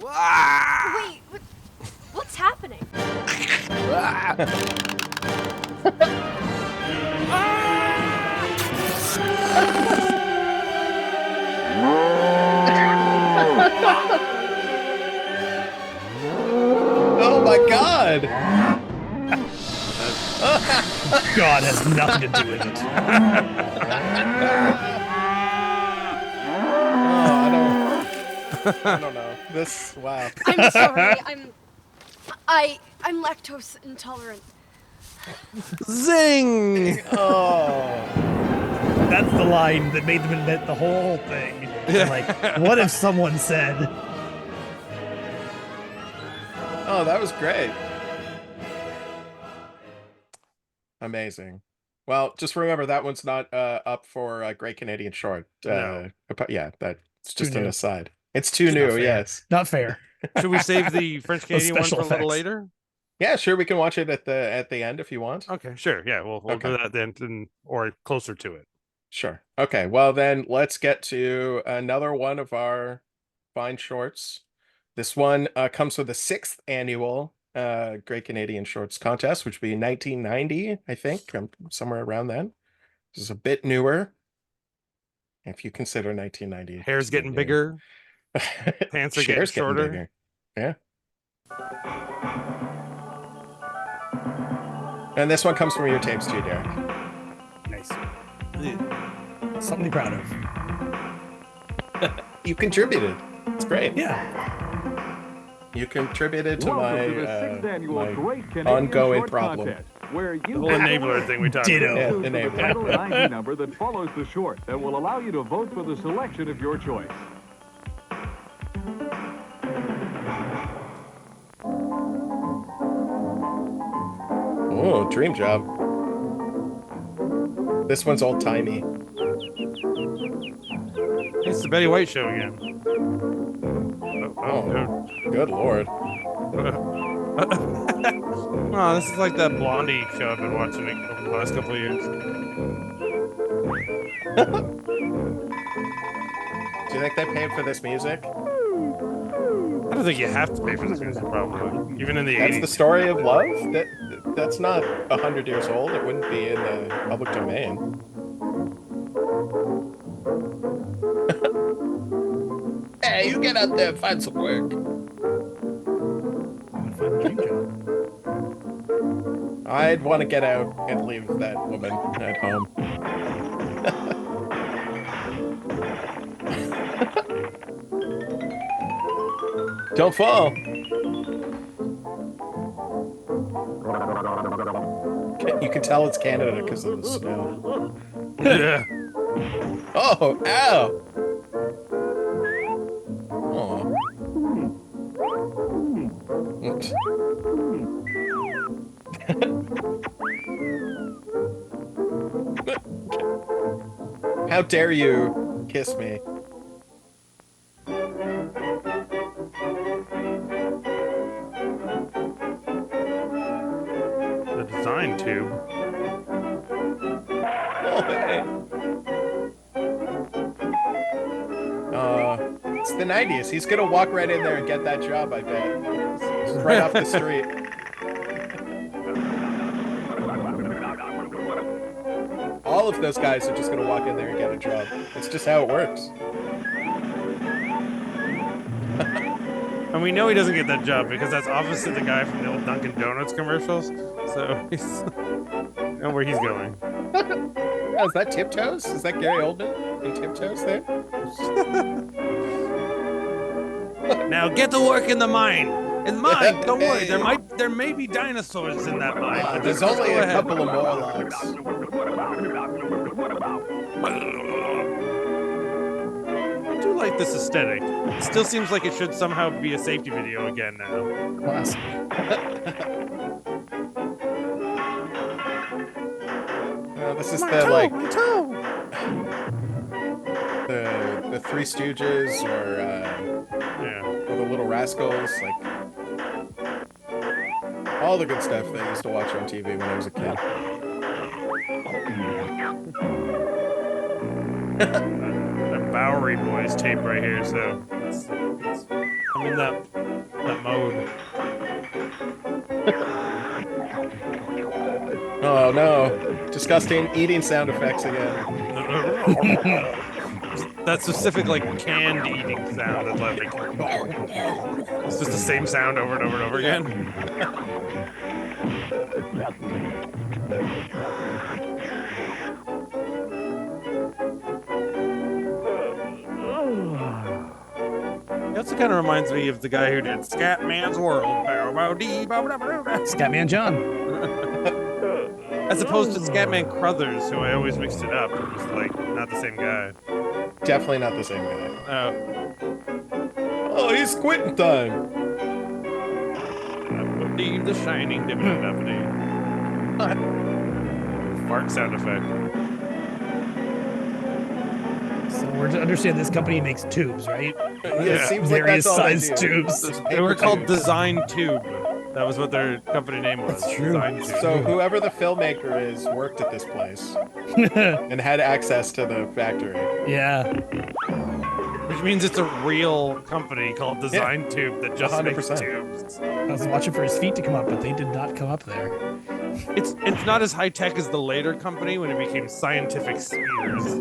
Wait, what's happening? Oh my God! God has nothing to do with it. I don't know. This, wow. I'm sorry. I'm lactose intolerant. Zing! Oh. That's the line that made them invent the whole thing. What if someone said, Oh, that was great. Amazing. Well, just remember that one's not up for Great Canadian Short. No. Yeah, that's just Too an new. aside. It's too new, fair. yes. Not fair. Should we save the French Canadian one for special a little effects. later? Yeah, sure. We can watch it at the end if you want. Okay, sure. Yeah, we'll Okay. do that then, or closer to it. Sure. Okay. Well, then let's get to another one of our fine shorts. This one comes with the 6th annual Great Canadian Shorts Contest, which would be 1990, I think, somewhere around then. This is a bit newer, if you consider 1990. Hair's getting bigger. Pants are getting Shares shorter. bigger. Yeah. And this one comes from your tapes too, Derek. nice. Something to be proud of. You contributed. It's great. Yeah. You contributed to Welcome my, to the 6th annual my Great Canadian ongoing Short problem. Contest, where you The whole enabler thing we talked Ditto. about. Yeah, choose the enabler. title and ID number that follows the short that will allow you to vote for the selection of your choice. Oh, dream job. This one's old timey. It's the Betty White show again. Oh, good lord. Oh, this is like that Blondie show I've been watching over the last couple of years. Do you think they paid for this music? I don't think you have to pay for this music, probably. Even in the 80s. That's the story of love? That's not 100 years old. It wouldn't be in the public domain. Hey, you get out there and find some work. I'd want to get out and leave that woman at home. Don't fall. You can tell it's Canada because of the snow. Yeah. Oh, ow. Oh. How dare you kiss me? The design tube. Oh, hey. It's the 90s. He's gonna walk right in there and get that job, I bet. It's right off the street. All of those guys are just gonna walk in there and get a job. It's just how it works. And we know he doesn't get that job because that's obviously the guy from the old Dunkin' Donuts commercials. So he's know where he's going. Oh, is that Tiptoes? Is that Gary Oldman in Tiptoes there? Now get to work in the mine. In mine, don't worry. There may be dinosaurs in that mine. There's only a couple of Morlocks. I do like this aesthetic. It still seems like it should somehow be a safety video again now. Classic. This is the like the Three Stooges or the Little Rascals, like all the good stuff that I used to watch on TV when I was a kid. That Bowery Boys tape right here, so I'm in that mode. Oh no, disgusting eating sound effects again. That specific like canned eating sound is like it's just the same sound over and over and over again. It also kind of reminds me of the guy who did Scatman's World. Scatman John. As opposed to Scatman Crothers, who I always mixed it up. It was like not the same guy. Definitely not the same guy. Oh, he's quitting time. I believe the shining dippity. Fart sound effect. So we're to understand this company makes tubes, right? Yeah, it seems like various that's all they size do. tubes. They were called Design Tube. That was what their company name was. That's true. Design Tube. So whoever the filmmaker is worked at this place and had access to the factory. Yeah. Which means it's a real company called Design Tube that just 100%. makes tubes. I was watching for his feet to come up, but they did not come up there. It's not as high tech as the later company when it became Scientific Spheres.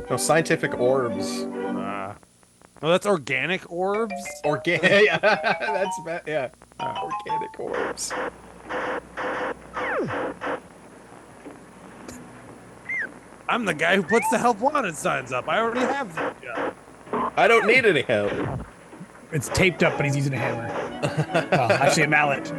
No, scientific orbs. No, that's organic orbs. Organic. Yeah, that's yeah. Organic orbs. I'm the guy who puts the help wanted signs up. I already have that job. I don't need any help. It's taped up, but he's using a hammer. Well, actually a mallet.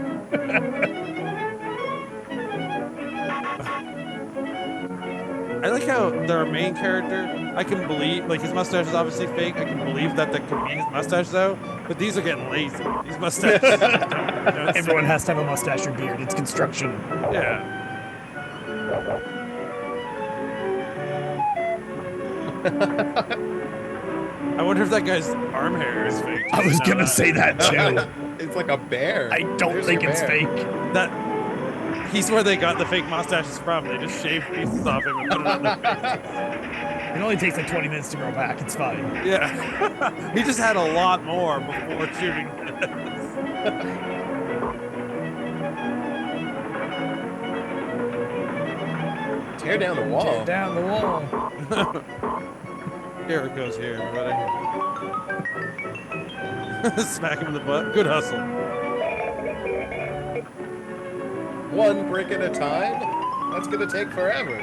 I like how their main character, I can believe, like his mustache is obviously fake. I can believe that could be his mustache though, but these are getting lazy. These mustaches. Everyone has to have a mustache or beard. It's construction. Yeah. I wonder if that guy's arm hair is fake. I was gonna say that too. It's like a bear. I don't There's think your it's bear. fake. That he's where they got the fake mustaches from. They just shaved pieces off him and put it on the face. It only takes like 20 minutes to grow back. It's fine. Yeah. He just had a lot more before shooting this. Tear down the wall. Tear down the wall. Here it goes here, everybody. Smack him in the butt. Good hustle. One brick at a time? That's gonna take forever.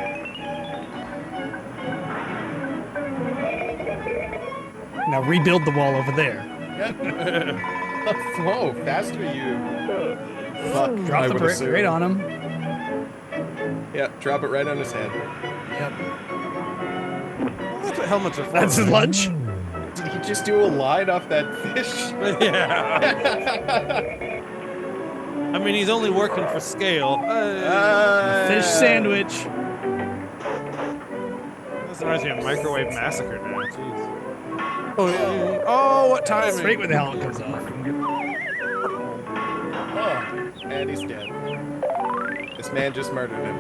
Now rebuild the wall over there. Yeah. Whoa, faster you. Fuck, Drop the brick right on him. Yeah, drop it right on his head. Yep. That's what helmets are for. That's his lunch. Did he just do a line off that fish? Yeah. I mean, he's only working for scale. Fish sandwich. This reminds me of Microwave Massacre now. Jeez. Oh, what timing? Straight when the helmet comes off. Oh, and he's dead. This man just murdered him.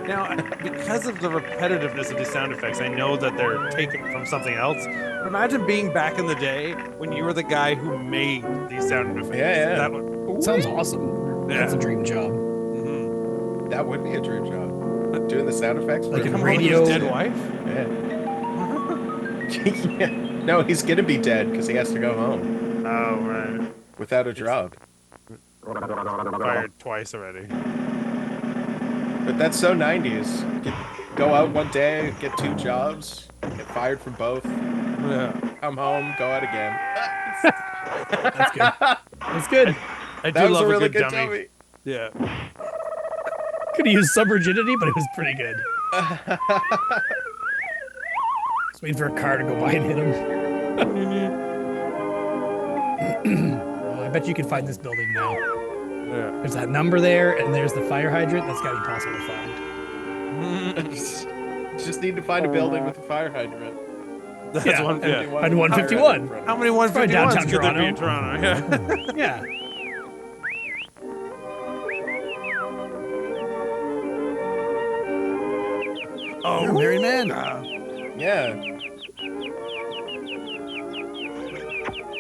Now, because of the repetitiveness of these sound effects, I know that they're taken from something else. But imagine being back in the day when you were the guy who made these sound effects. Yeah. That would, sounds awesome. Yeah. That's a dream job. Mm-hmm. That would be a dream job. Doing the sound effects for Like a Come radio. home to his dead wife? Yeah. Yeah. No, he's gonna be dead because he has to go home Oh, right. without a job. Fired twice already. But that's so 90s. Go out one day, get 2 jobs, get fired from both, Yeah. come home, go out again. That's good. That's good. I do That was love a really good good dummy. dummy. Yeah. Could have used some rigidity, but it was pretty good. Just waiting for a car to go by and hit him. Oh, I bet you can find this building now. Yeah. There's that number there, and there's the fire hydrant. That's got to be possible to find. Just need to find a building with a fire hydrant. That's Yeah. one. Yeah. And 151. How many Probably 151s downtown could there be in Toronto? Yeah. Yeah. Oh, You're a married man. Yeah.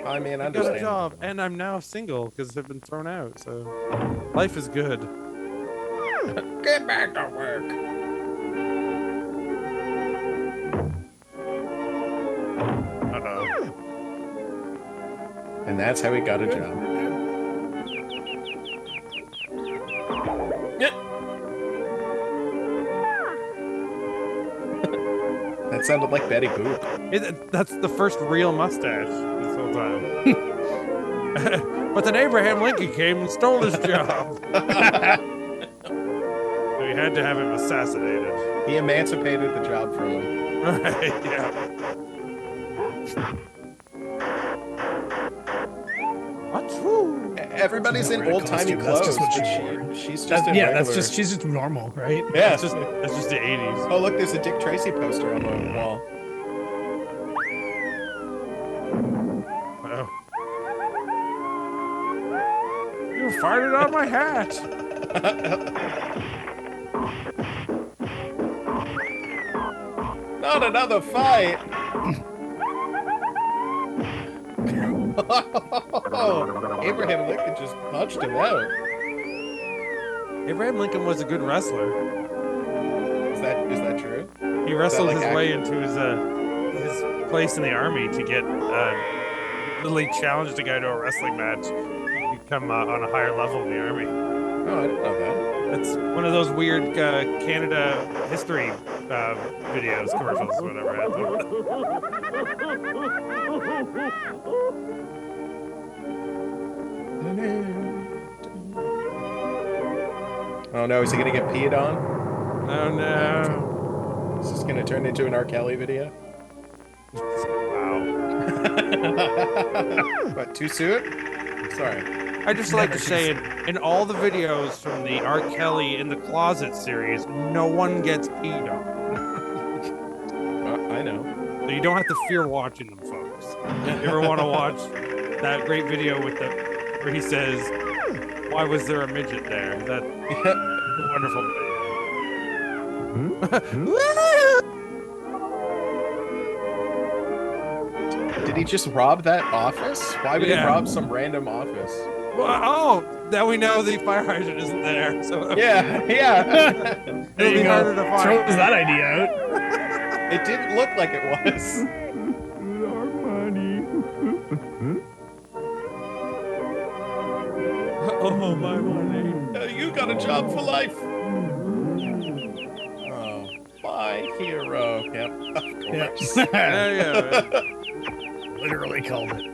I mean, I I got a understand. job, and I'm now single because I've been thrown out. So life is good. Get back to work. Uh-oh. And that's how he got a job. Yep. That sounded like Betty Boop. That's the first real mustache this whole time. But then Abraham Lincoln came and stole his job. So he had to have him assassinated. He emancipated the job from him. Right, yeah. Everybody's in old-timey clothes. That's just what She's just in yeah, regular... she's just normal, right? Yeah. That's just the 80s. Oh, look, there's a Dick Tracy poster on the wall. Oh. You farted on my hat. Not another fight. Abraham Lincoln just punched him out. Abraham Lincoln was a good wrestler. Is that true? He wrestled like his way into his place in the army to get literally challenged a guy to a wrestling match to become on a higher level in the army. Oh, I didn't know that. That's one of those weird Canada history videos, commercials, whatever. Oh no, is he gonna get peed on? Oh no. Is this gonna turn into an R. Kelly video? Wow. What, too soon? Sorry. I just like to say in all the videos from the R. Kelly in the Closet series, no one gets peed on. I know. So you don't have to fear watching them, folks. If you ever want to watch that great video with where he says, "Why was there a midget there?" That's a wonderful video. Did he just rob that office? Why would he rob some random office? Well, now we know the fire hydrant isn't there. So yeah. It'll be harder to find. Throws that idea out. It didn't look like it was. Our money. Oh, my money. You got a job for life. Oh, my hero. Yep, of course. Yeah. Literally called it.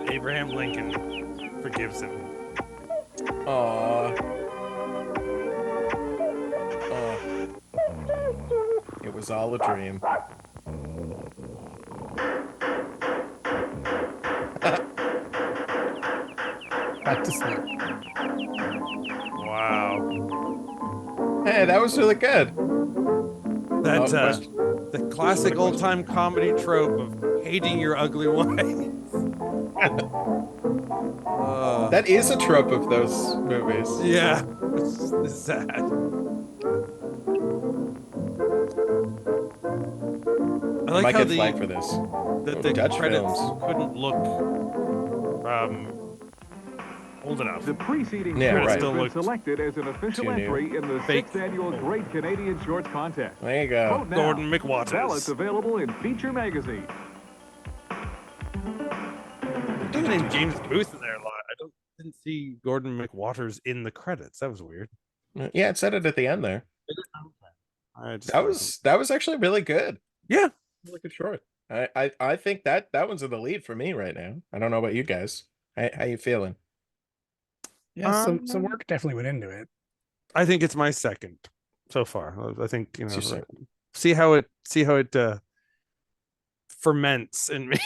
Abraham Lincoln forgives him. It was all a dream. Back to sleep. Wow. Hey, that was really good. That's the classic old-time comedy trope of hating your ugly wife. That is a trope of those movies. Yeah, it's sad. I like how flag for this. The Dutch credits films couldn't look old enough. The preceding Yeah, short right. has been selected as an official Too new. entry in the Fake. 6th annual Great Canadian Shorts Contest. There you go. Vote now. Gordon McWaters. Ballots available in Feature Magazine. Named James Booth in there a lot. I didn't see Gordon McWaters in the credits. That was weird. Yeah, it said it at the end there. That was actually really good. Yeah, really good short. I think that one's in the lead for me right now. I don't know about you guys. How you feeling? Yeah, some work definitely went into it. I think it's my second so far. I think It's your second. see how it ferments in me.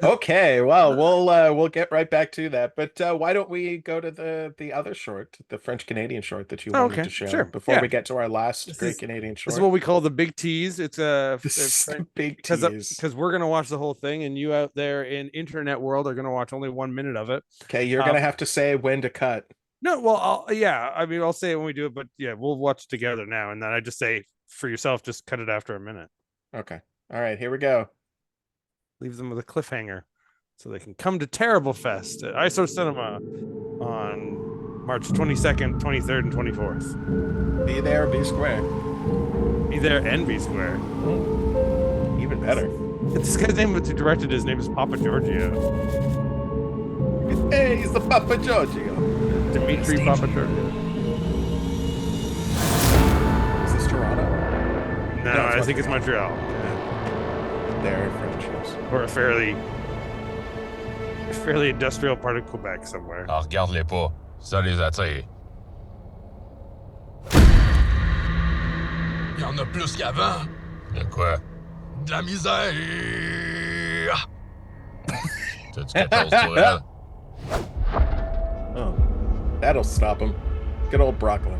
Okay, well, we'll get right back to that. But why don't we go to the other short, the French Canadian short that you wanted to show before we get to our last great Canadian short? This is what we call the big tease. It's a big tease because we're gonna watch the whole thing, and you out there in internet world are gonna watch only 1 minute of it. Okay, you're gonna have to say when to cut. No, well, I'll say it when we do it, but yeah, we'll watch together now, and then I just say for yourself, just cut it after a minute. Okay, all right, here we go. Leaves them with a cliffhanger so they can come to Terrible Fest at ISO Cinema on March 22nd, 23rd, and 24th. Be there, be square. Be there and be square. Even better. This guy's name, who directed his name is Papa Giorgio. Hey, he's the Papa Giorgio. Dimitri Papa Giorgio. Is this Toronto? No, I think it's Montreal. They're French. Or a fairly industrial part of Quebec somewhere. Alors regarde-les pas, ça les attire. Il y en a plus qu'avant. De quoi? De la misère. T'as-tu quelque chose pour elle? Oh, that'll stop him. Good old broccoli.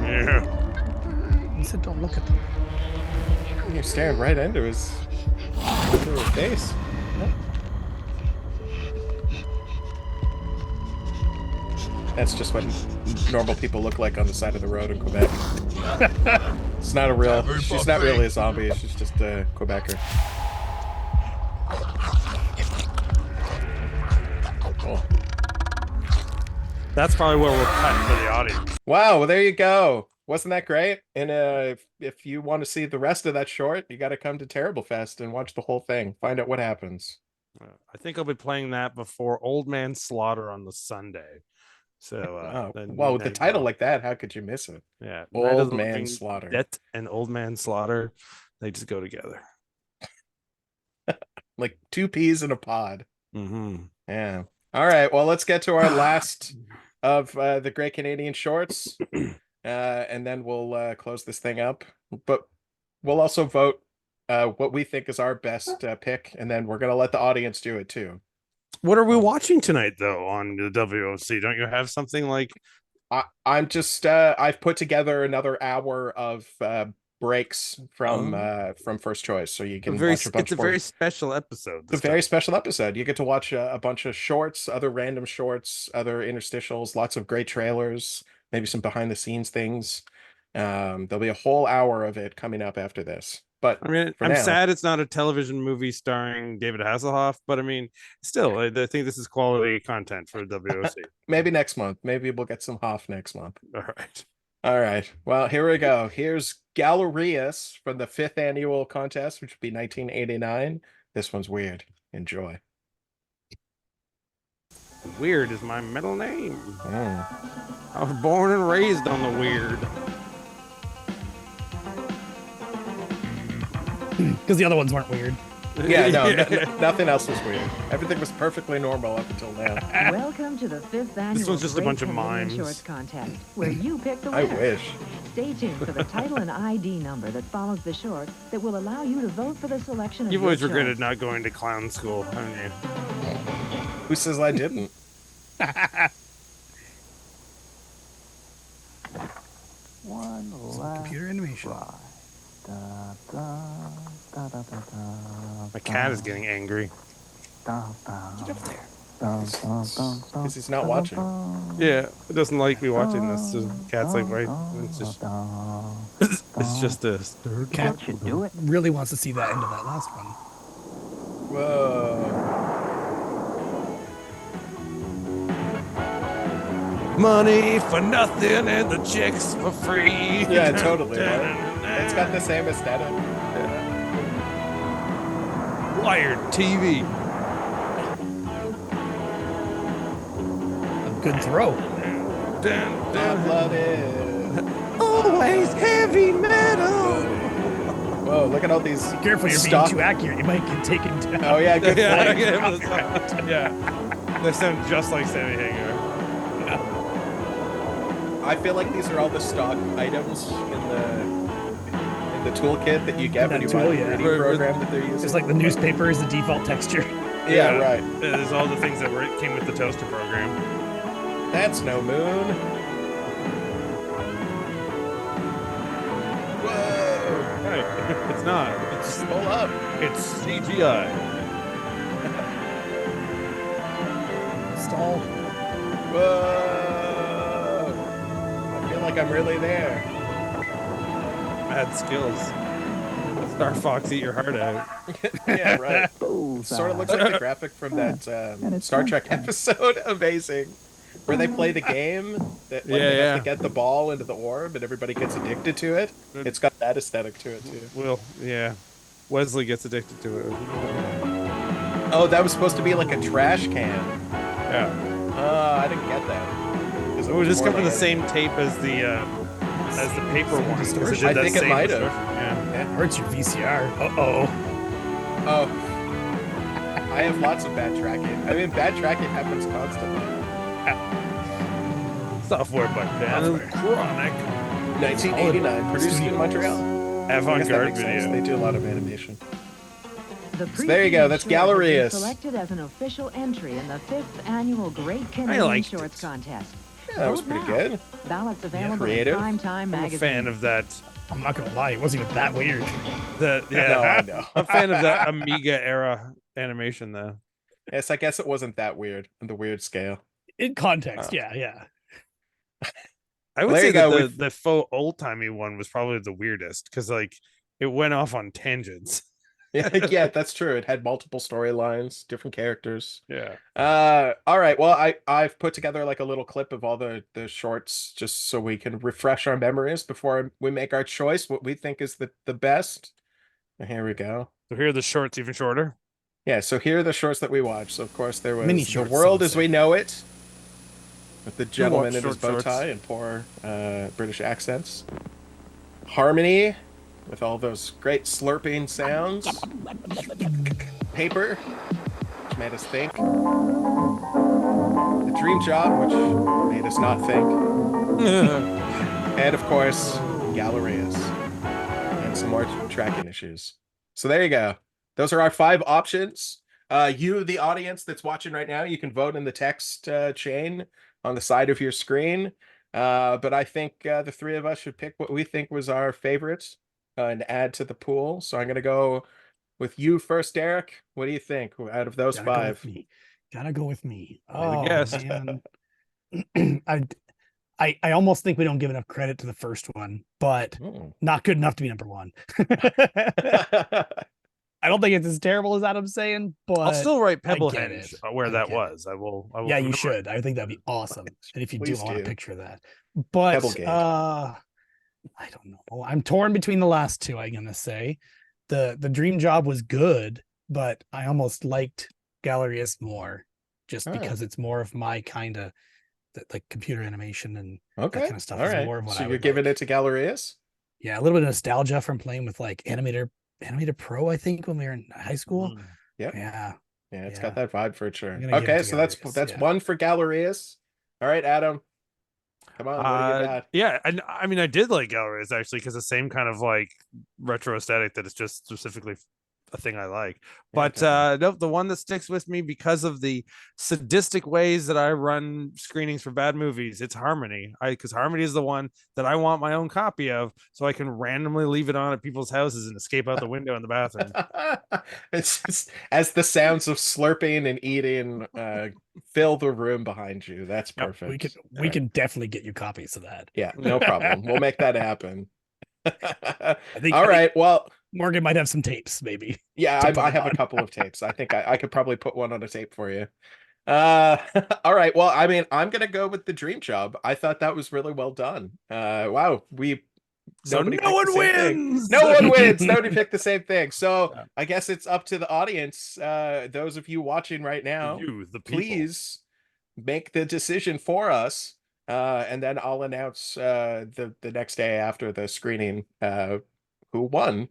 Yeah. He said don't look at them. You're staring right into his face. That's just what normal people look like on the side of the road in Quebec. It's not a real. She's not really a zombie. She's just a Quebecer. Oh. That's probably where we're cut for the audience. Wow, well there you go. Wasn't that great? And if you want to see the rest of that short, you got to come to Terrible Fest and watch the whole thing. Find out what happens. I think I'll be playing that before Old Man Slaughter on the Sunday. So, well, with the title like that, how could you miss it? Yeah, Old Man Slaughter. Death and Old Man Slaughter, they just go together. Like two peas in a pod. Mm-hmm. Yeah. All right. Well, let's get to our last of the Great Canadian Shorts, and then we'll close this thing up. But we'll also vote what we think is our best pick, and then we're gonna let the audience do it too. What are we watching tonight, though, on the WOC? Don't you have something like? I'm just I've put together another hour of breaks from First Choice, so you can watch a bunch. It's a very special episode. It's a very special episode. You get to watch a bunch of shorts, other random shorts, other interstitials, lots of great trailers, maybe some behind the scenes things. There'll be a whole hour of it coming up after this. But I mean, I'm sad it's not a television movie starring David Hasselhoff, but I mean, still, I think this is quality content for WOC. Maybe next month. Maybe we'll get some Hoff next month. All right. All right. Well, here we go. Here's Galerius from the 5th annual contest, which would be 1989. This one's weird. Enjoy. Weird is my middle name. I was born and raised on the weird. Because the other ones weren't weird. Yeah, no, nothing else was weird. Everything was perfectly normal up until now. Welcome to the 5th annual This one's just a bunch of mimes. Shorts contest, where you pick the I winner. wish. Stay tuned for the title and ID number that follows the short that will allow you to vote for the selection of You've your always regretted choice. not going to clown school, haven't you? Who says I didn't? One last computer animation. My cat is getting angry. Get up there. Because he's not watching. Yeah, it doesn't like me watching this. The cat's like, right? It's just this. Cat should do it. Really wants to see that end of that last one. Whoa. Money for nothing and the checks for free. Yeah, totally. Right? It's got the same aesthetic. Wired TV. A good throw. Blooded. Always heavy metal. Whoa, look at all these. Be careful, you're being too accurate. You might get taken down. Oh, yeah, good point. Yeah. They sound just like Sammy Hagar. I feel like these are all the stock items in the toolkit that you get when you buy the 3D program that they're using. It's like the newspaper is the default texture. Yeah, right. There's all the things that came with the toaster program. That's no moon. Whoa! Right. It's not. It's pull up. It's CGI. Stall. Whoa! I feel like I'm really there. Bad skills. Star Fox, eat your heart out. Yeah, right. Sort of looks like the graphic from that Star Trek episode. Amazing. Where they play the game that when they have to get the ball into the orb and everybody gets addicted to it. It's got that aesthetic to it too. Well, yeah. Wesley gets addicted to it. Oh, that was supposed to be like a trash can. Yeah. I didn't get that. It would just come from the same tape as the paper one. I think it might have. Yeah. It hurts your VCR. Uh-oh. Oh. I have lots of bad tracking. I mean, bad tracking happens constantly. Software by Ben Chronic. 1989, produced in Montreal. Avant-garde video. They do a lot of animation. The So there you go. That's short has been Galerius. Selected as an official entry in the 5th annual Great Canadian Shorts Contest. Yeah, that was Vote pretty now. good. Ballots available creative. in Primetime I'm a Magazine. fan of that. I'm not gonna lie, it wasn't even that weird. No, I know. I'm a fan of that Amiga era animation, though. Yes, I guess it wasn't that weird on the weird scale. In context, yeah. I would There say you go. that the faux old timey one was probably the weirdest because like it went off on tangents. Yeah, that's true. It had multiple storylines, different characters. Yeah. All right. Well, I've put together like a little clip of all the shorts just so we can refresh our memories before we make our choice, what we think is the best. And here we go. So here are the shorts even shorter. Yeah, so here are the shorts that we watched. So of course there was Mini The shorts, World some as say. We Know It, with the gentleman watched in his short bow shorts? tie and poor British accents. Harmony, with all those great slurping sounds. Paper, which made us think. The Dream Job, which made us not think. And of course, Galerius. And some more tracking issues. So there you go. Those are our 5 options. You, the audience that's watching right now, you can vote in the text chain on the side of your screen. But I think the three of us should pick what we think was our favorites and add to the pool. So I'm going to go with you first, Derek. What do you think out of those five? Gotta go with me. the Oh guest. man. I almost think we don't give enough credit to the first one, but not good enough to be number one. I don't think it's as terrible as Adam's saying, but I'll still write I Pebble get Henge it. where I that get was. I will Yeah, you remember it. should. I think that'd be awesome. And if you do, Please I want a do. picture of that. But Pebblegate. I don't know. I'm torn between the last two, I'm gonna say. The dream job was good, but I almost liked Galleryist more just because it's more of my kind of like computer animation and that kind of stuff. All Is right. more of what So I you're would giving like. it to Galleryist? Yeah, a little bit of nostalgia from playing with like Animator Pro, I think, when we were in high school. Yep. Yeah. Yeah, it's got that vibe for sure. gonna give it Okay, to so that's Galleryist, one for Galleryist. All right, Adam. Come on, what do you got? Yeah, I mean, I did like Galleries actually because the same kind of like retro aesthetic that it's just specifically a thing I like. But no, the one that sticks with me because of the sadistic ways that I run screenings for bad movies, it's Harmony. Because Harmony is the one that I want my own copy of, so I can randomly leave it on at people's houses and escape out the window in the bathroom. It's just as the sounds of slurping and eating fill the room behind you. That's perfect. We can definitely get you copies of that. Yeah, no problem. We'll make that happen. I think well, Morgan might have some tapes, maybe. Yeah, I have a couple of tapes. I think I could probably put one on a tape for you. All right. Well, I mean, I'm gonna go with the dream job. I thought that was really well done. Wow, so nobody no one wins. No one wins. Nobody picked the same thing. So I guess it's up to the audience. Those of you watching right now, the please make the decision for us. And then I'll announce the next day after the screening who won.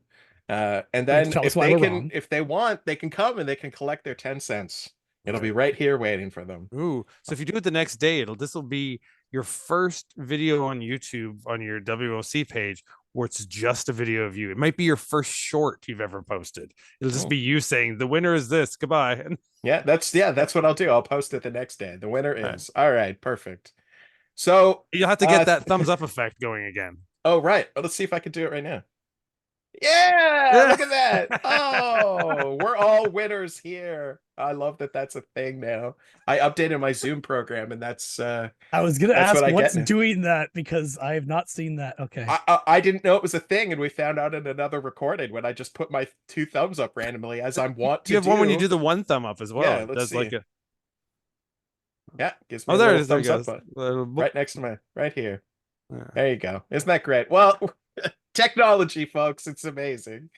And then if they want, they can come and they can collect their 10 cents. It'll be right here waiting for them. Ooh, so if you do it the next day, this will be your first video on YouTube on your WOC page where it's just a video of you. It might be your first short you've ever posted. It'll just be you saying the winner is this. Goodbye. Yeah, that's what I'll do. I'll post it the next day. The winner is. All right, perfect. So you'll have to get that thumbs up effect going again. Oh, right. Well, let's see if I can do it right now. Yeah, look at that. Oh, we're all winners here. I love that that's a thing now. I updated my Zoom program and that's I was gonna ask what's doing that because I have not seen that. Okay. I didn't know it was a thing, and we found out in another recording when I just put my 2 thumbs up randomly as I want to. You have one when you do the 1 thumb up as well. Yeah, let's see. Yeah, gives me there it is. Thumbs up button. Right next to my right here. There you go. Isn't that great? Well, technology, folks, it's amazing.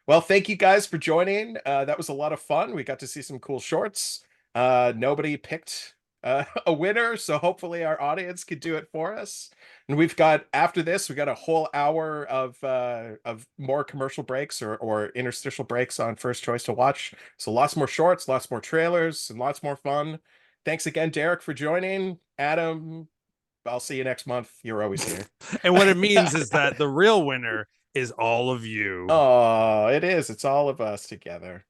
Well, thank you guys for joining. That was a lot of fun. We got to see some cool shorts. Nobody picked a winner, so hopefully our audience could do it for us. And we've got, after this, we got a whole hour of more commercial breaks or interstitial breaks on First Choice to watch. So lots more shorts, lots more trailers, and lots more fun. Thanks again, Derek, for joining. Adam, I'll see you next month. You're always here. And what it means is that the real winner is all of you. Oh, it is. It's all of us together.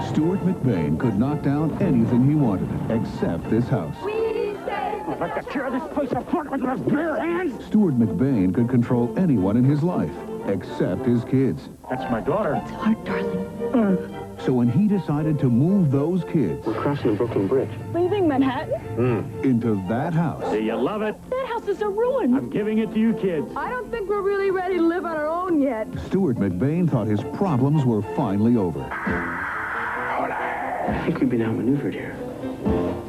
Stuart McBain could knock down anything he wanted, except this house. I'd like to tear this place apart with my bare hands. Stuart McBain could control anyone in his life, except his kids. That's my daughter. It's hard, darling. So when he decided to move those kids... We're crossing Brooklyn Bridge. Leaving Manhattan? ...into that house... Do you love it? That house is a ruin. I'm giving it to you kids. I don't think we're really ready to live on our own yet. Stuart McBain thought his problems were finally over. I think we've been outmaneuvered here.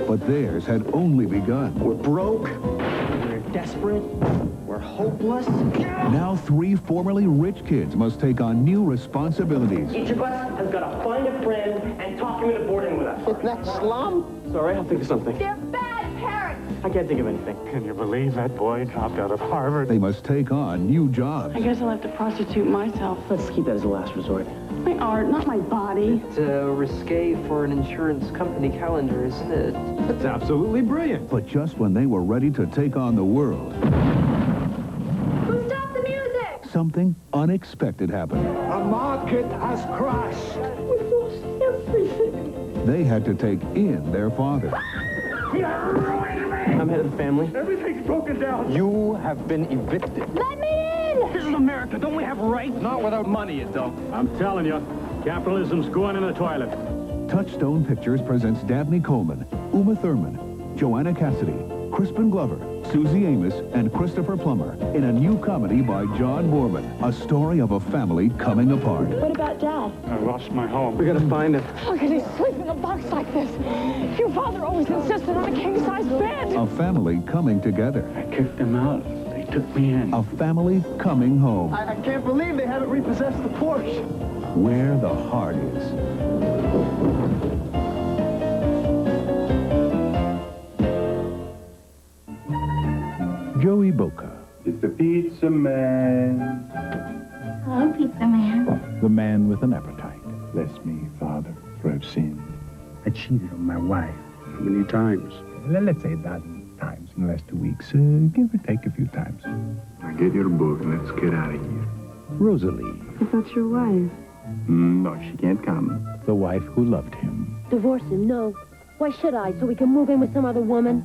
But theirs had only begun. We're broke. We're in desperate. We're hopeless. Now 3 formerly rich kids must take on new responsibilities. Each of us has got to find a friend and talk him into boarding with us. Isn't that slum? Sorry, I'll think of something. They're bad parents. I can't think of anything. Can you believe that boy dropped out of Harvard? They must take on new jobs. I guess I'll have to prostitute myself. Let's keep that as a last resort. My art, not my body. It's risque for an insurance company calendar, isn't it? That's absolutely brilliant. But just when they were ready to take on the world, Who stopped the music? something unexpected happened. The market has crashed. We lost everything. They had to take in their father. I'm head of the family. Everything's broken down. You have been evicted. Let me in! This is America. Don't we have rights? Not without money, you don't. I'm telling you, capitalism's going in the toilet. Touchstone Pictures presents Dabney Coleman, Uma Thurman, Joanna Cassidy, Crispin Glover, Susie Amos, and Christopher Plummer in a new comedy by John Boorman, a story of a family coming apart. What about Dad? I lost my home. We gotta find him. How can he sleep in a box like this? Your father always insisted on a king-size bed. A family coming together. I kicked them out. They took me in. A family coming home. I can't believe they haven't repossessed the Porsche. Where the heart is. Joey Boca, It's the pizza man. Hello, pizza man. the man with an appetite. Bless me, Father, for I've sinned. I cheated on my wife. How many times? Let's say a dozen times in the last 2 weeks. Give or take a few times. Now get your book and let's get out of here. Rosalie, I thought your wife. No, she can't come. the wife who loved him. Divorce him, no. Why should I? So we can move in with some other woman?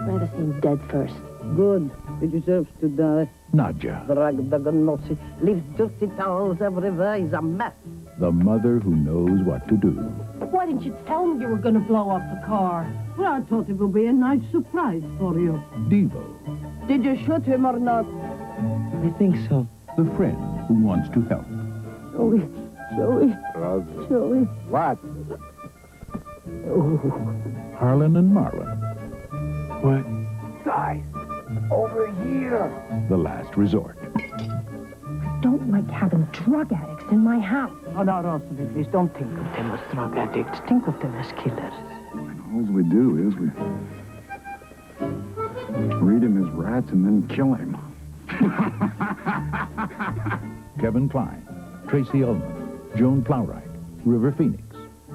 I'd rather see him dead first. Good. He deserves to die. Nadja, Drag-the-Nazi. Leaves dirty towels everywhere. He's a mess. the mother who knows what to do. Why didn't you tell me you were going to blow up the car? Well, I thought it would be a nice surprise for you. Devo, Did you shoot him or not? I think so. the friend who wants to help. Joey. What? Harlan and Marlon, What? Guys, over here. the last resort. I don't like having drug addicts in my house. Oh, no, Rosalie, please don't think of them as drug addicts. Think of them as killers. All we do is we read him as rats and then kill him. Kevin Kline, Tracy Ullman, Joan Plowright, River Phoenix,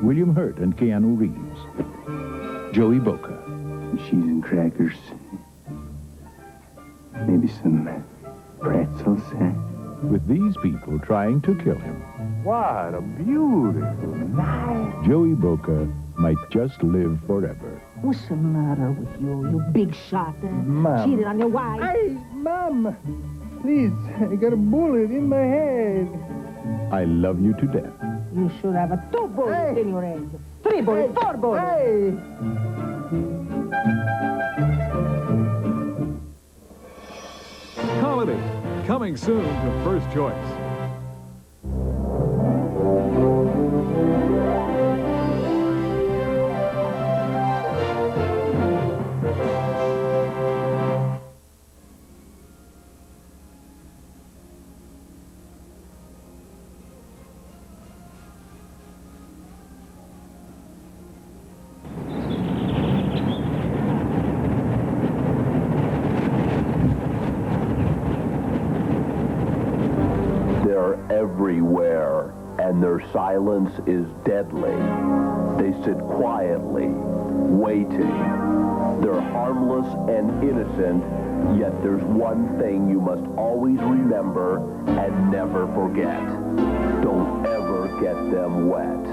William Hurt and Keanu Reeves. Joey Boca, Cheese and crackers. Maybe some pretzels, huh? with these people trying to kill him. What a beautiful night. Joey Boca might just live forever. What's the matter with you, you big shot? Mom. Cheated on your wife. Hey, Mom! Please, I got a bullet in my head. I love you to death. You should have 2 bullets in your head. 3 bullets, 4 bullets. Hey! Comedy, coming soon to First Choice. They're everywhere, and their silence is deadly. They sit quietly, waiting. They're harmless and innocent, yet there's one thing you must always remember and never forget. Don't ever get them wet.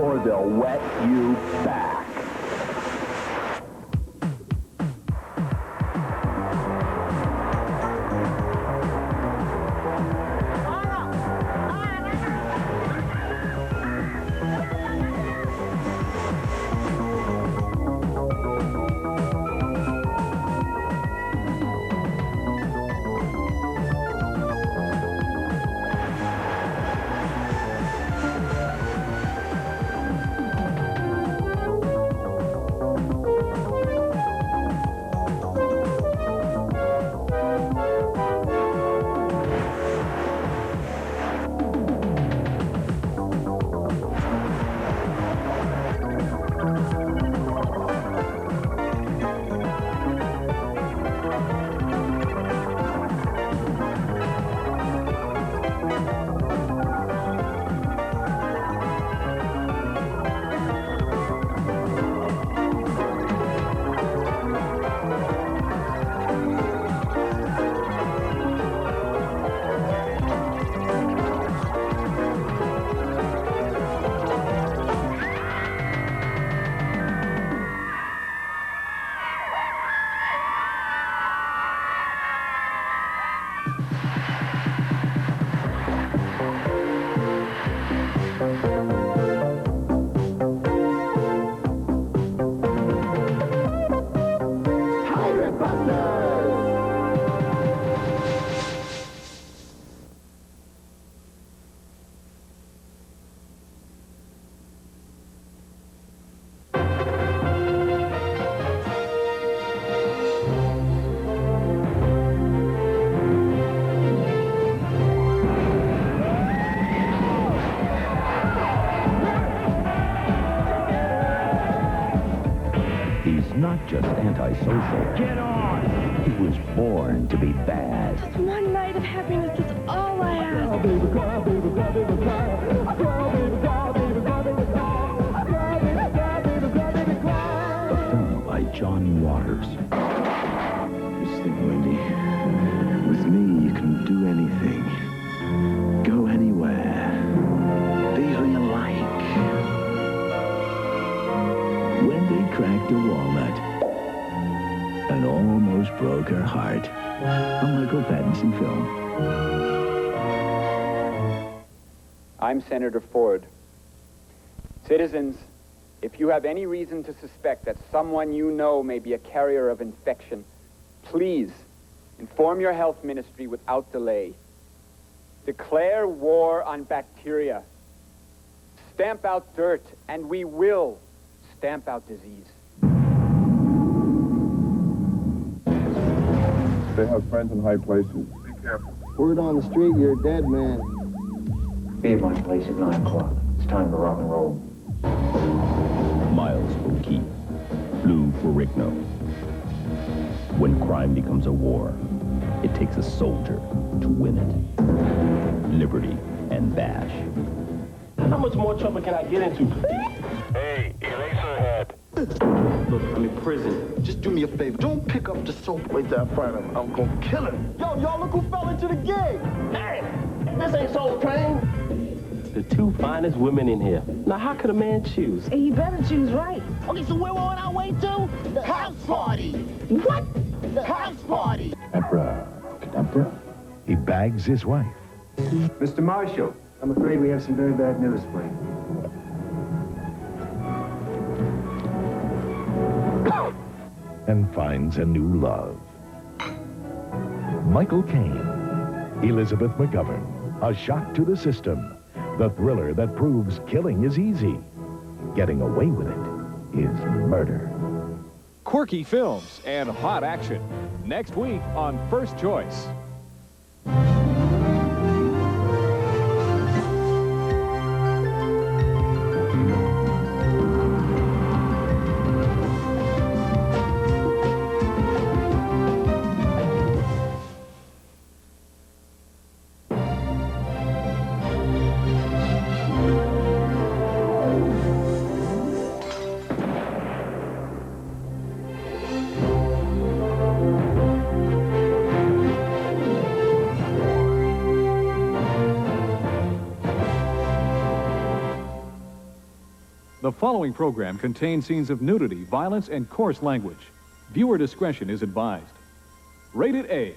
Or they'll wet you back. He's not just antisocial. Get on! He was born to be bad. Just one night of happiness, that's all I ask. A film by John Waters. Just think, Wendy, with me you can do anything. Go anywhere. Be who you like. Wendy cracked a walnut and almost broke her heart. A Michael Pattinson film. I'm Senator Ford. Citizens, if you have any reason to suspect that someone you know may be a carrier of infection, please inform your health ministry without delay. Declare war on bacteria. Stamp out dirt, and we will stamp out disease. They have friends in high places. Be careful. Word on the street, you're a dead man. Be at my place at 9 o'clock. It's time to rock and roll. Miles O'Keefe, Lou Ferrigno. When crime becomes a war, it takes a soldier to win it. Liberty and Bash. How much more trouble can I get into? Hey, Eraserhead. Look, I'm in prison. Just do me a favor. Don't pick up the soap. Wait till I find him. I'm gonna kill him. Yo, y'all look who fell into the gig. Hey, this ain't Soul Train. The two finest women in here. Now, how could a man choose? Hey, you better choose right. Okay, so where we're on our way to? The house party. What? The house party. Emperor. He bags his wife. Mr. Marshall, I'm afraid we have some very bad news for you. And finds a new love. Michael Caine. Elizabeth McGovern. A shock to the system. The thriller that proves killing is easy. Getting away with it is murder. Quirky films and hot action. Next week on First Choice. The following program contains scenes of nudity, violence, and coarse language. Viewer discretion is advised. Rated A.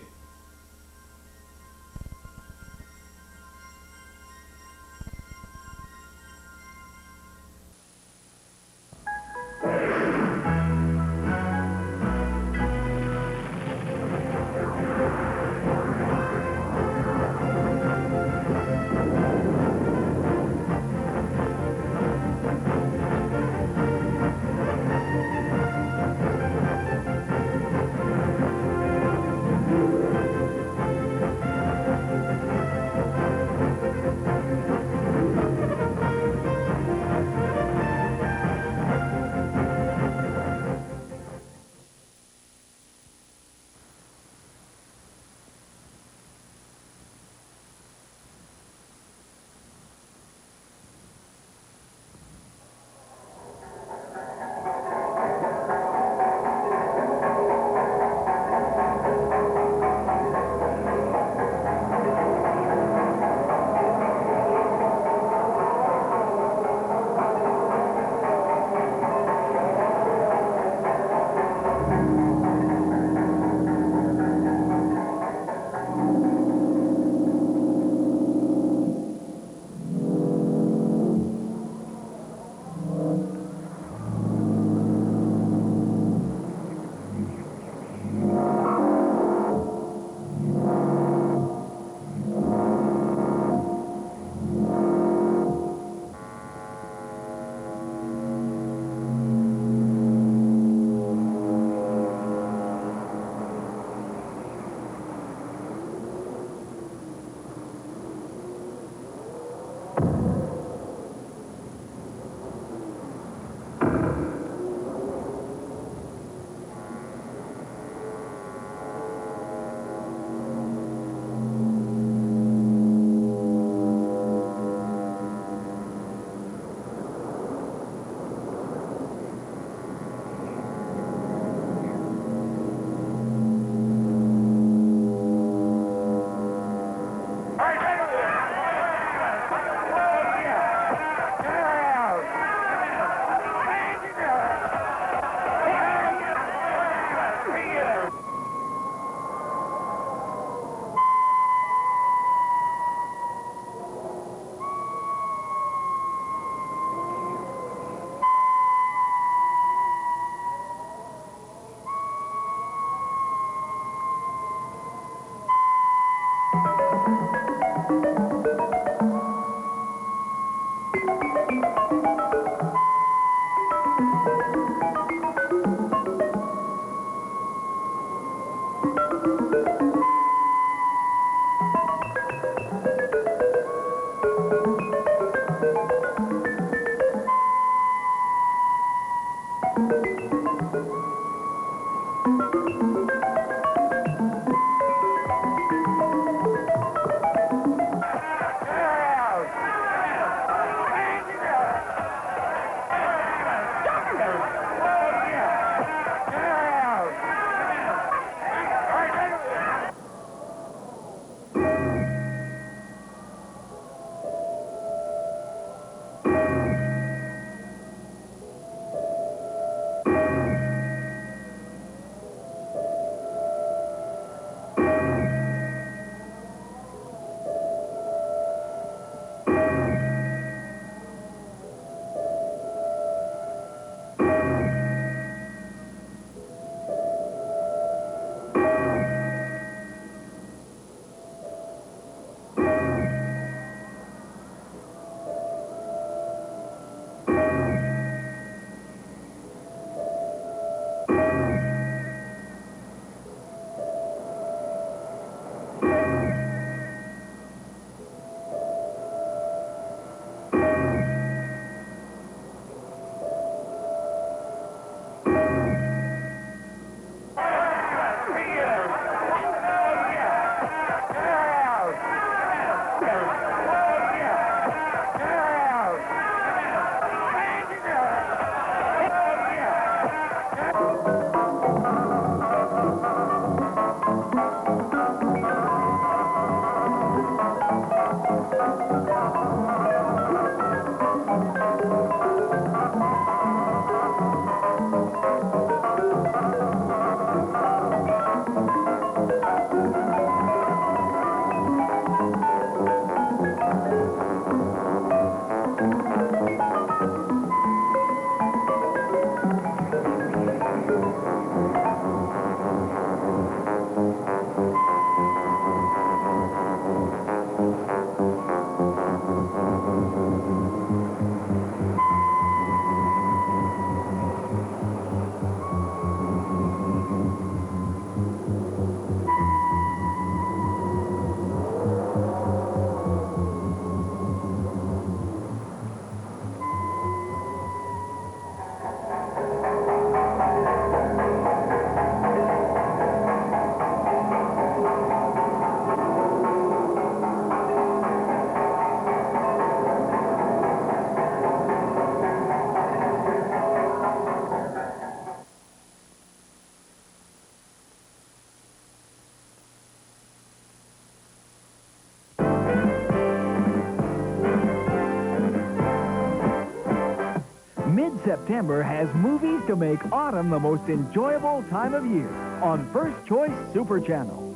Mid-September has movies to make autumn the most enjoyable time of year on First Choice Superchannel.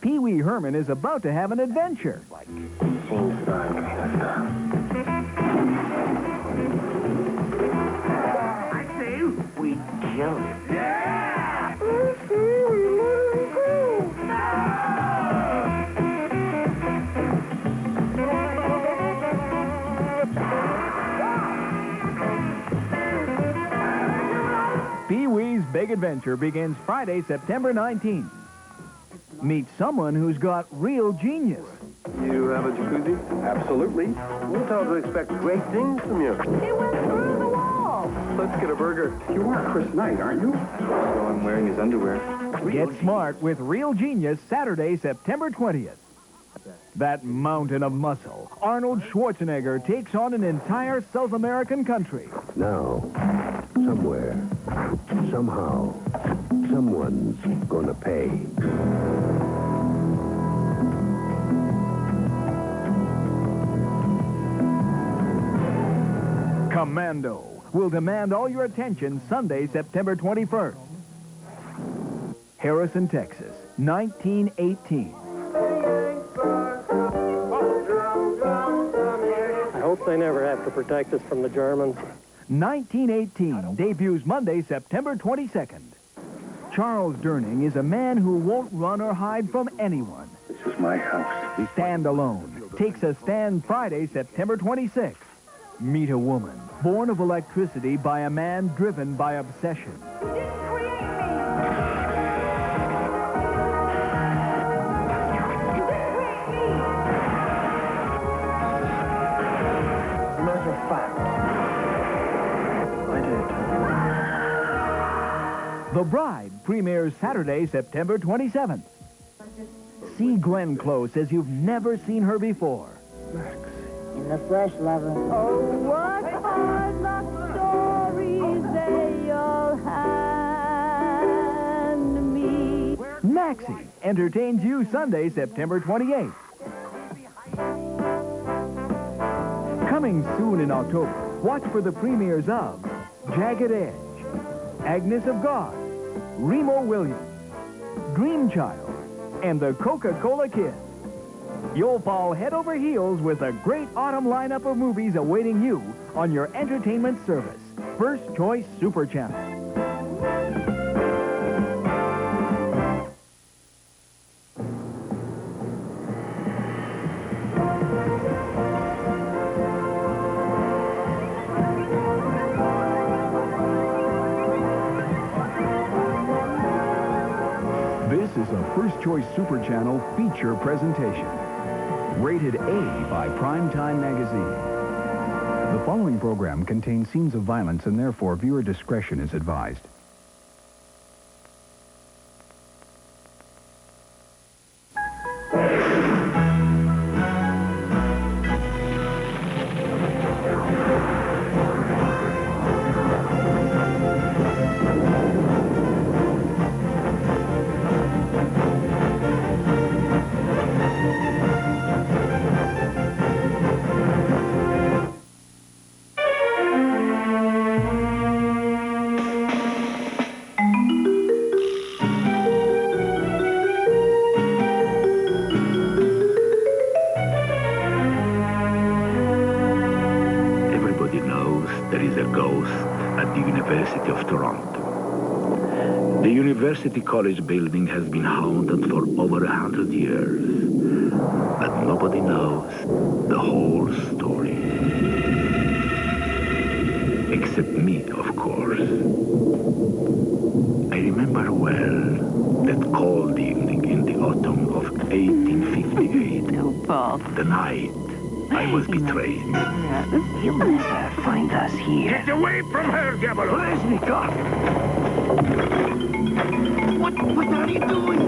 Pee Wee Herman is about to have an adventure. I say, we killed it. Yeah! Pee-wee's Big Adventure begins Friday, September 19th. Meet someone who's got real genius. You have a jacuzzi? Absolutely. We're told to expect great things from you. It went through the wall. Let's get a burger. You are Chris Knight, aren't you? So I'm wearing his underwear. Get smart with Real Genius Saturday, September 20th. That mountain of muscle, Arnold Schwarzenegger takes on an entire South American country. Now, somewhere, somehow, someone's gonna pay. Commando will demand all your attention Sunday, September 21st. Harrison, Texas, 1918. I hope they never have to protect us from the Germans. 1918 debuts Monday, September 22nd. Charles Durning is a man who won't run or hide from anyone. This is my house. Stand Alone takes a stand Friday, September 26th. Meet a woman born of electricity by a man driven by obsession. Matter of fact, I did. The Bride premieres Saturday, September 27th. See Glenn Close as you've never seen her before. In the flesh, lover. Oh, what are the stories they all hand me? Maxie entertains you Sunday, September 28th. Coming soon in October, watch for the premieres of Jagged Edge, Agnes of God, Remo Williams, Dream Child, and the Coca-Cola Kid. You'll fall head over heels with a great autumn lineup of movies awaiting you on your entertainment service, First Choice Superchannel. This is a First Choice Superchannel feature presentation. Rated A by Primetime Magazine. The following program contains scenes of violence and therefore viewer discretion is advised. There is a ghost at the University of Toronto. The University College building has been haunted for over 100 years, but nobody knows the whole story. Except me, of course. I remember well that cold evening in the autumn of 1858. Oh, Paul. The night I was betrayed. You'll never find us here. Get away from her, Diablo! Reznikov! What are you doing?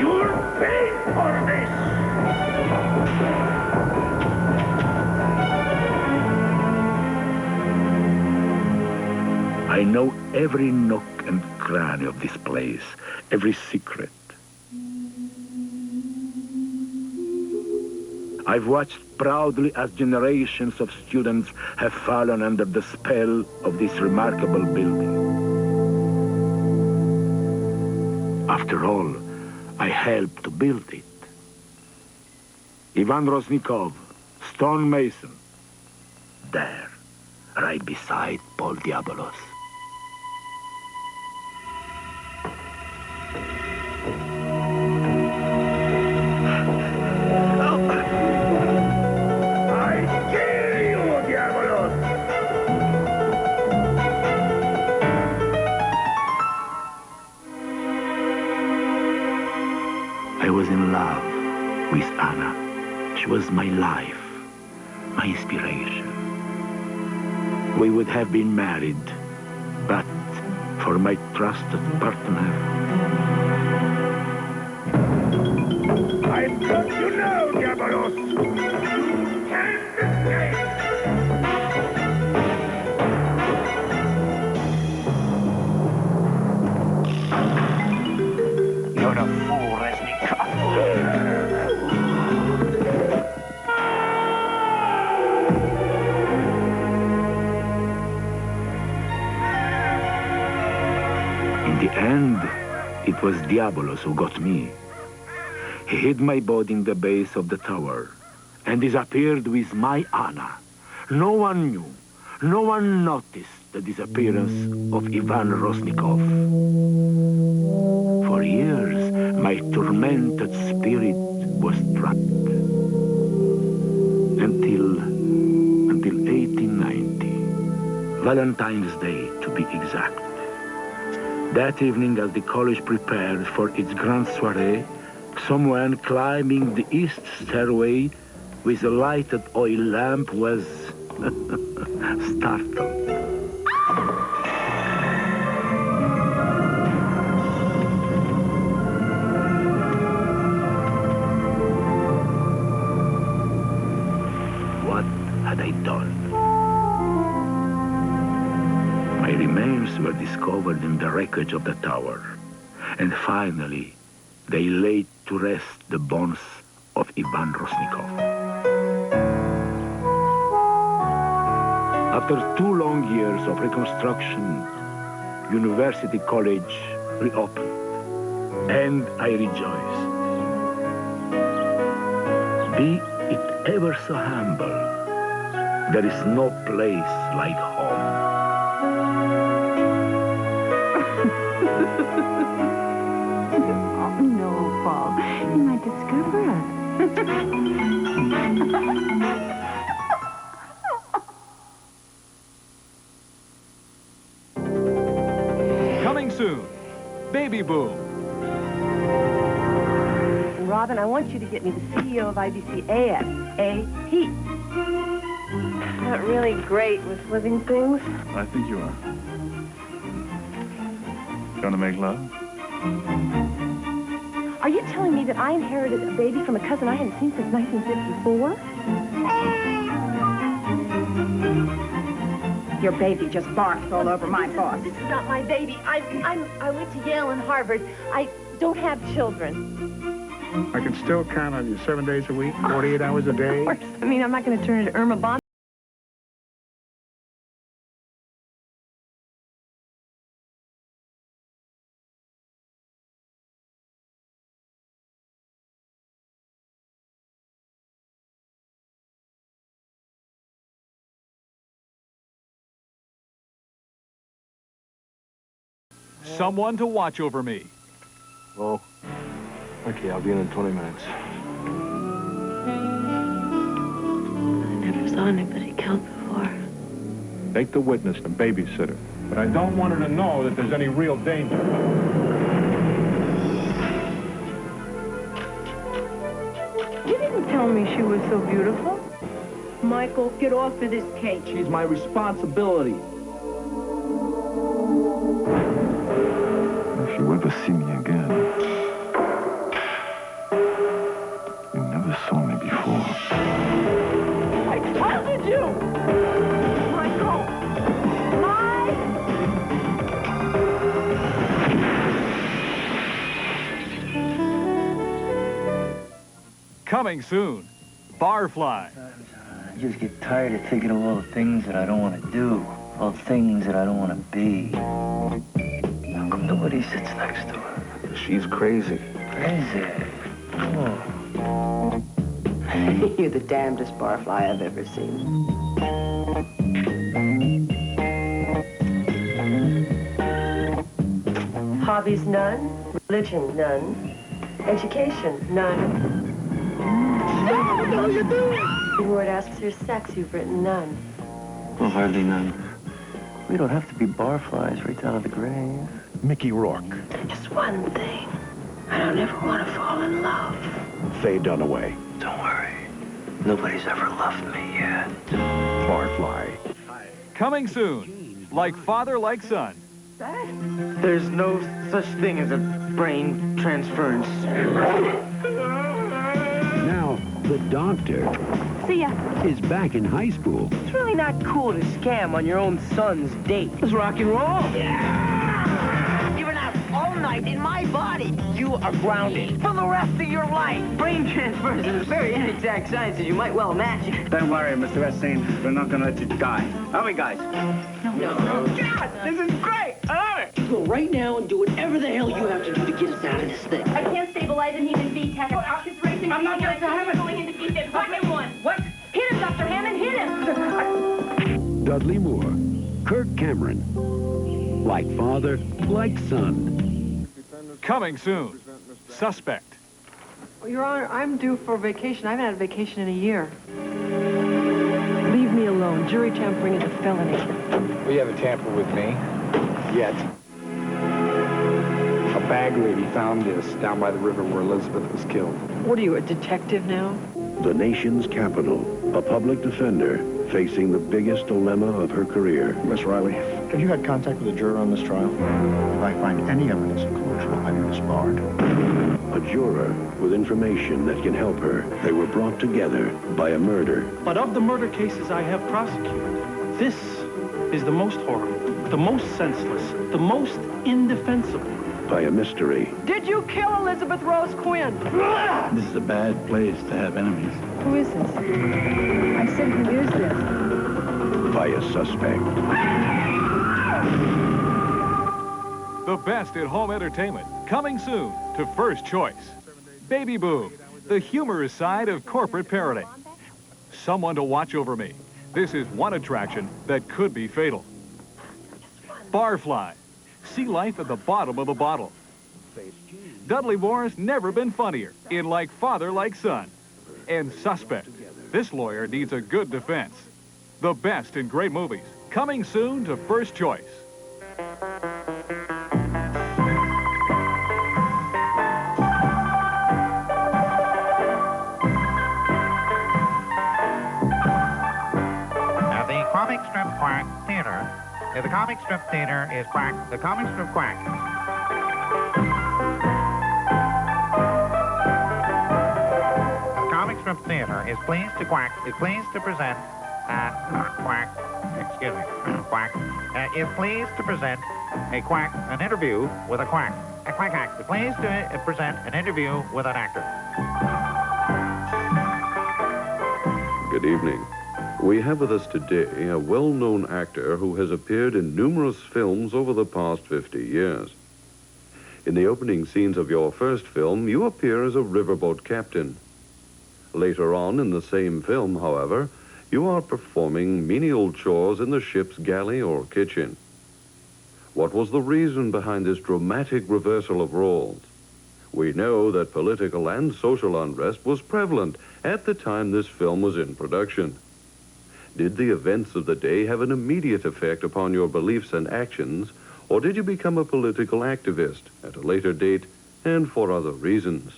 You'll pay for this! I know every nook and cranny of this place, every secret. I've watched proudly as generations of students have fallen under the spell of this remarkable building. After all, I helped to build it. Ivan Reznikov, stonemason. There, right beside Paul Diabolos. I was in love with Anna. She was my life, my inspiration. We would have been married, but for my trusted partner. I've got you now, Diabolos! Can't escape! You're a fool, Reznikov. In the end, it was Diabolos who got me. He hid my body in the base of the tower and disappeared with my Anna. No one knew. no one noticed the disappearance of Ivan Rosnikov. For years, my tormented spirit was trapped. Until 1890. Valentine's Day, to be exact. That evening, as the college prepared for its grand soirée, someone climbing the east stairway with a lighted oil lamp was startled. What had I done? My remains were discovered in the wreckage of the tower, and finally, they laid to rest the bones of Ivan Rosnikov. After 2 long years of reconstruction, University College reopened, and I rejoiced. Be it ever so humble, there is no place like home. Oh, no, Paul. You might discover us. Coming soon, Baby Boom. Robin, I want you to get me the CEO of IBC ASAP. Not really great with living things. I think you are. Gonna make love? Are you telling me that I inherited a baby from a cousin I hadn't seen since 1954? Your baby just barfed all over my boss. This is not my baby. I went to Yale and Harvard. I don't have children. I can still count on you 7 days a week, 48 hours a day. Of course. I mean, I'm not going to turn into Irma Bond. Someone to watch over me. Well, okay, I'll be in 20 minutes. I never saw anybody killed before. Take the witness, the babysitter. But I don't want her to know that there's any real danger. You didn't tell me she was so beautiful. Michael, get off of this cake. She's my responsibility. If you ever see me again, you never saw me before. I told you! Michael! Coming soon, Barfly. I just get tired of thinking of all the things that I don't want to do, all the things that I don't want to be. How come nobody sits next to her? She's crazy. Crazy? Oh. You're the damnedest barfly I've ever seen. Hobbies, none. Religion, none. Education, none. What the hell you doing? The word asks your sex, you've written none. Well, hardly none. We don't have to be barflies right down to the grave. Mickey Rourke. Just one thing. I don't ever want to fall in love. Faye Dunaway. Don't worry. Nobody's ever loved me yet. Barfly. Coming soon, like father, like son. There's no such thing as a brain transference. Now, the doctor See ya. is back in high school. It's really not cool to scam on your own son's date. It's rock and roll. Yeah! You've been out all night in my body. You are grounded for the rest of your life. Brain transfers is a very inexact science, as you might well imagine. Don't worry, Mr. Epstein. We're not gonna let you die. Are we, guys? No. God, this is great. I love it. Go right now and do whatever the hell you have to do to get us out of this thing. I can't stabilize him. He's in V-Tech. It's racing. I'm not Dr. Hammond. Going into V-Tech. What? Hit him, Dr. Hammond. Hit him. Dudley Moore, Kirk Cameron. Like father, like son. Coming soon. Suspect. Well, Your Honor, I'm due for vacation. I haven't had a vacation in a year. Leave me alone. Jury tampering is a felony. We haven't tampered with me. Yet. A bag lady found this down by the river where Elizabeth was killed. What are you, a detective now? The nation's capital, a public defender facing the biggest dilemma of her career. Miss Riley, have you had contact with a juror on this trial? If I find any evidence of collusion, I'm disbarred. A juror with information that can help her. They were brought together by a murder. But of the murder cases I have prosecuted, this is the most horrible, the most senseless, the most indefensible. By a mystery. Did you kill Elizabeth Rose Quinn? This is a bad place to have enemies. Who is this? I said, who is this? By a suspect. The best in home entertainment, coming soon to First Choice. Baby Boom, the humorous side of corporate parenting. Someone to watch over me. This is one attraction that could be fatal. Barfly, see life at the bottom of the bottle. Dudley Moore's never been funnier in Like Father, Like Son. And Suspect, this lawyer needs a good defense. The best in great movies, coming soon to First Choice. Comic Strip Quack Theater. The Comic Strip Theater is Quack. The Comic Strip Quack. The Comic Strip Theater is pleased to quack. Is pleased to present. Quack. Excuse me. Quack. Is pleased to present a quack. An interview with a quack. A quack act. Is pleased to present an interview with an actor. Good evening. We have with us today a well-known actor who has appeared in numerous films over the past 50 years. In the opening scenes of your first film, you appear as a riverboat captain. Later on in the same film, however, you are performing menial chores in the ship's galley or kitchen. What was the reason behind this dramatic reversal of roles? We know that political and social unrest was prevalent at the time this film was in production. Did the events of the day have an immediate effect upon your beliefs and actions, or did you become a political activist at a later date and for other reasons?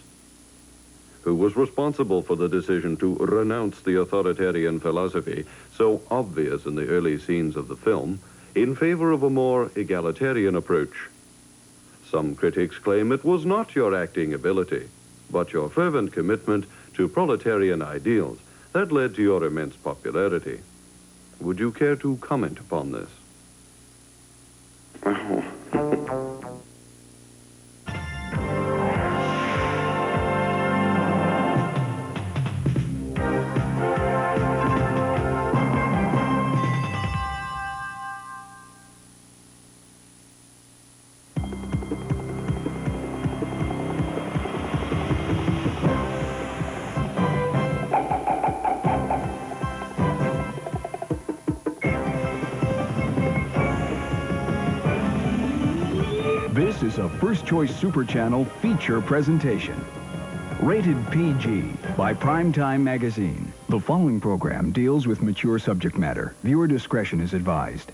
Who was responsible for the decision to renounce the authoritarian philosophy, so obvious in the early scenes of the film, in favor of a more egalitarian approach? Some critics claim it was not your acting ability, but your fervent commitment to proletarian ideals that led to your immense popularity. Would you care to comment upon this? This is a First Choice Superchannel feature presentation. Rated PG by Primetime Magazine. The following program deals with mature subject matter. Viewer discretion is advised.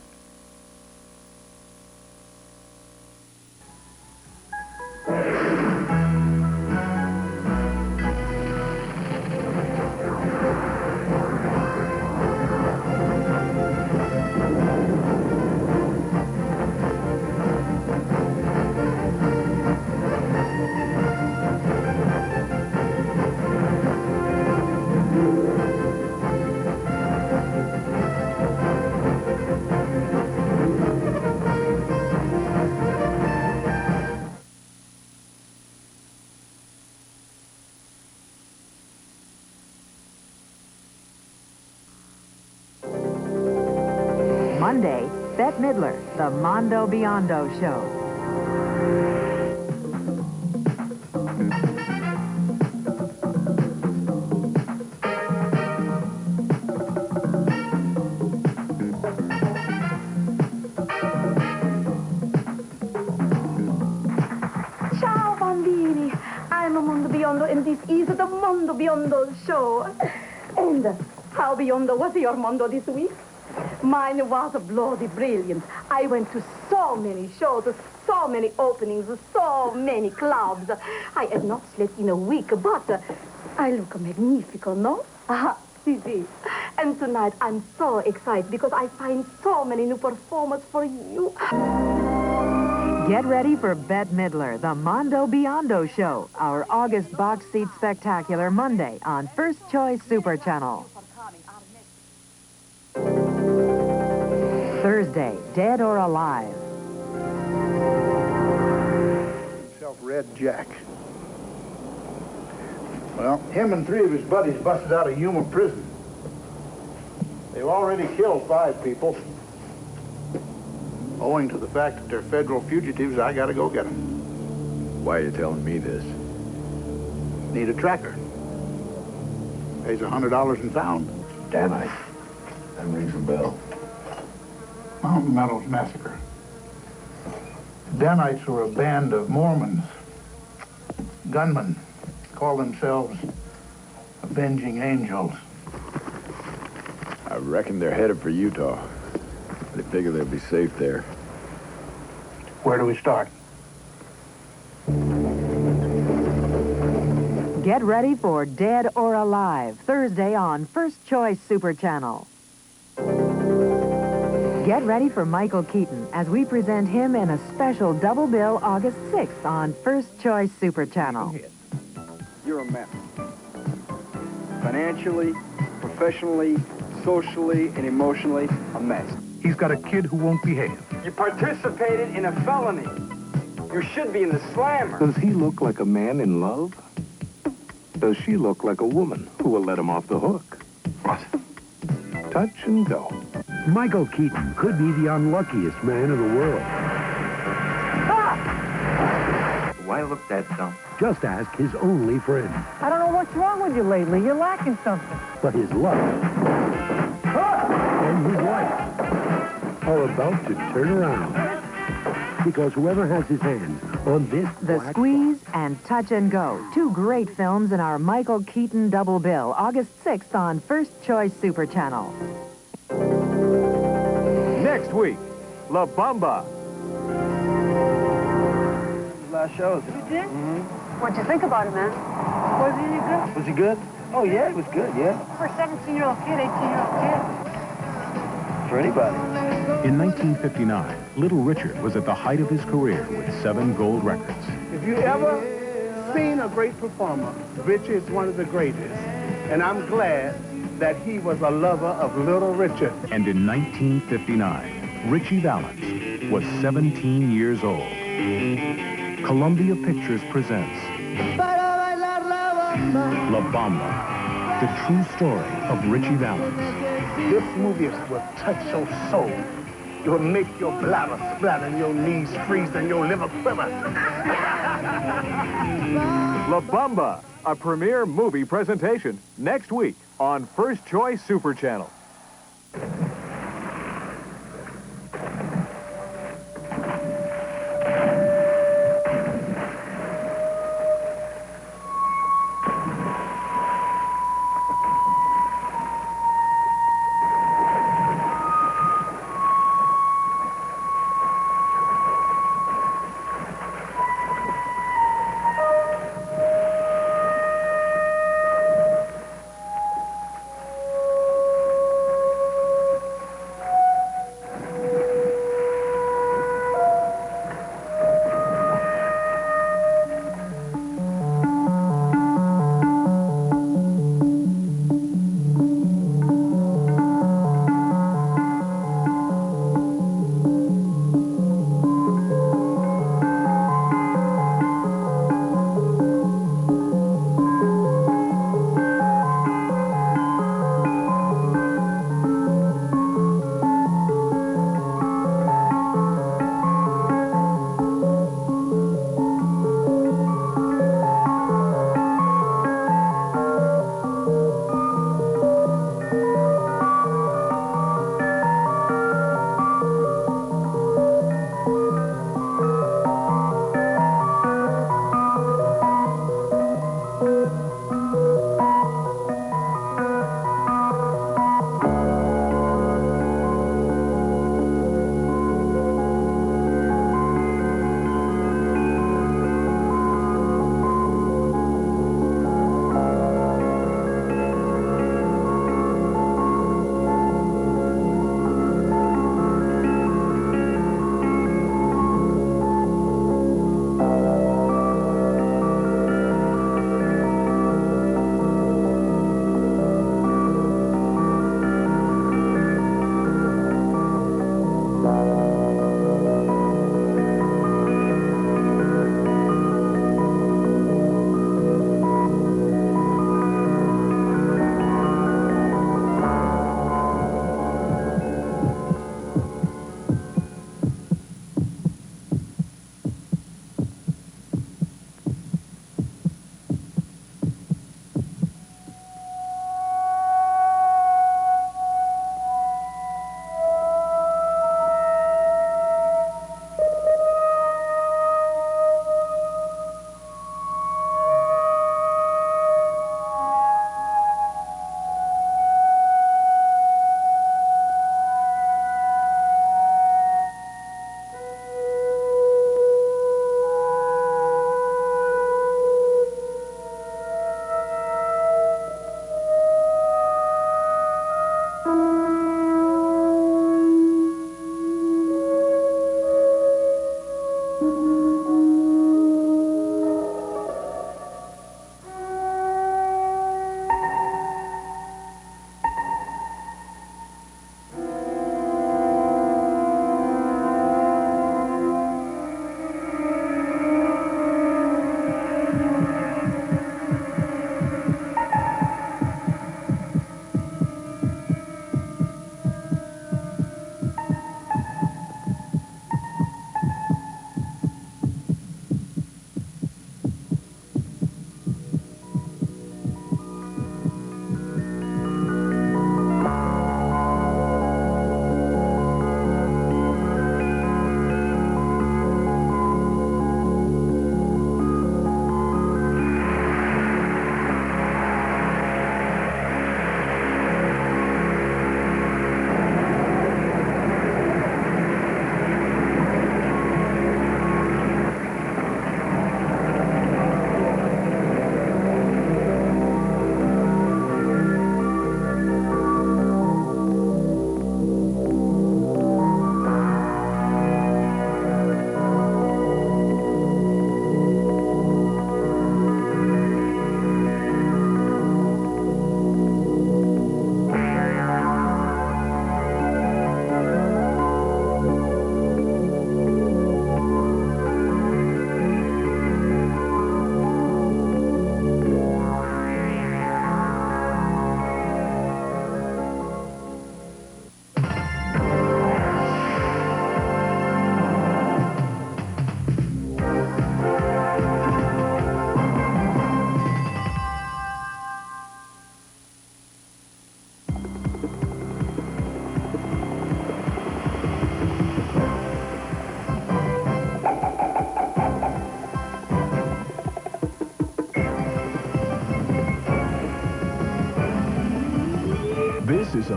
Monday, Bette Midler, The Mondo Biondo Show. Biondo, and this is the Mondo Biondo show. And how, Biondo, was your Mondo this week? Mine was bloody brilliant. I went to so many shows, so many openings, so many clubs. I had not slept in a week, but I look magnificent, no? See. And tonight I'm so excited because I find so many new performers for you. Get ready for Bette Midler, the Mondo Biondo Show, our August box seat spectacular Monday on First Choice Superchannel. Thursday, Dead or Alive. Himself Red Jack. Well, him and 3 of his buddies busted out of Yuma prison. They've already killed 5 people. Owing to the fact that they're federal fugitives, I gotta go get them. Why are you telling me this? Need a tracker. Pays $100 and found. Danite. That rings a bell. Mountain Meadows Massacre. Danites were a band of Mormons. Gunmen. Call themselves Avenging Angels. I reckon they're headed for Utah. They figure they'll be safe there. Where do we start? Get ready for Dead or Alive, Thursday on First Choice Superchannel. Get ready for Michael Keaton as we present him in a special double bill August 6th on First Choice Superchannel. You're a mess. Financially, professionally, socially, and emotionally, a mess. He's got a kid who won't behave. You participated in a felony. You should be in the slammer. Does he look like a man in love? Does she look like a woman who will let him off the hook? What? Touch and go. Michael Keaton could be the unluckiest man in the world. Why look that dumb? Just ask his only friend. I don't know what's wrong with you lately. You're lacking something. But his luck and his wife are about to turn around. Because whoever has his hands on this... The Squeeze and Touch and Go, 2 great films in our Michael Keaton double bill, August 6th on First Choice Superchannel. Next week, La Bamba. Last shows. You did? Mm-hmm. What'd you think about it, man? Was he any good? Was he good? Oh, yeah, he was good, yeah. For a 17-year-old kid, 18-year-old kid. For anybody. In 1959, Little Richard was at the height of his career with 7 gold records. If you ever seen a great performer, Richard is one of the greatest. And I'm glad that he was a lover of Little Richard. And in 1959, Richie Valens was 17 years old. Columbia Pictures presents La Bamba, the true story of Richie Valens. This movie will touch your soul. It will make your bladder splatter and your knees freeze and your liver quiver. La Bamba, a premiere movie presentation next week on First Choice Superchannel.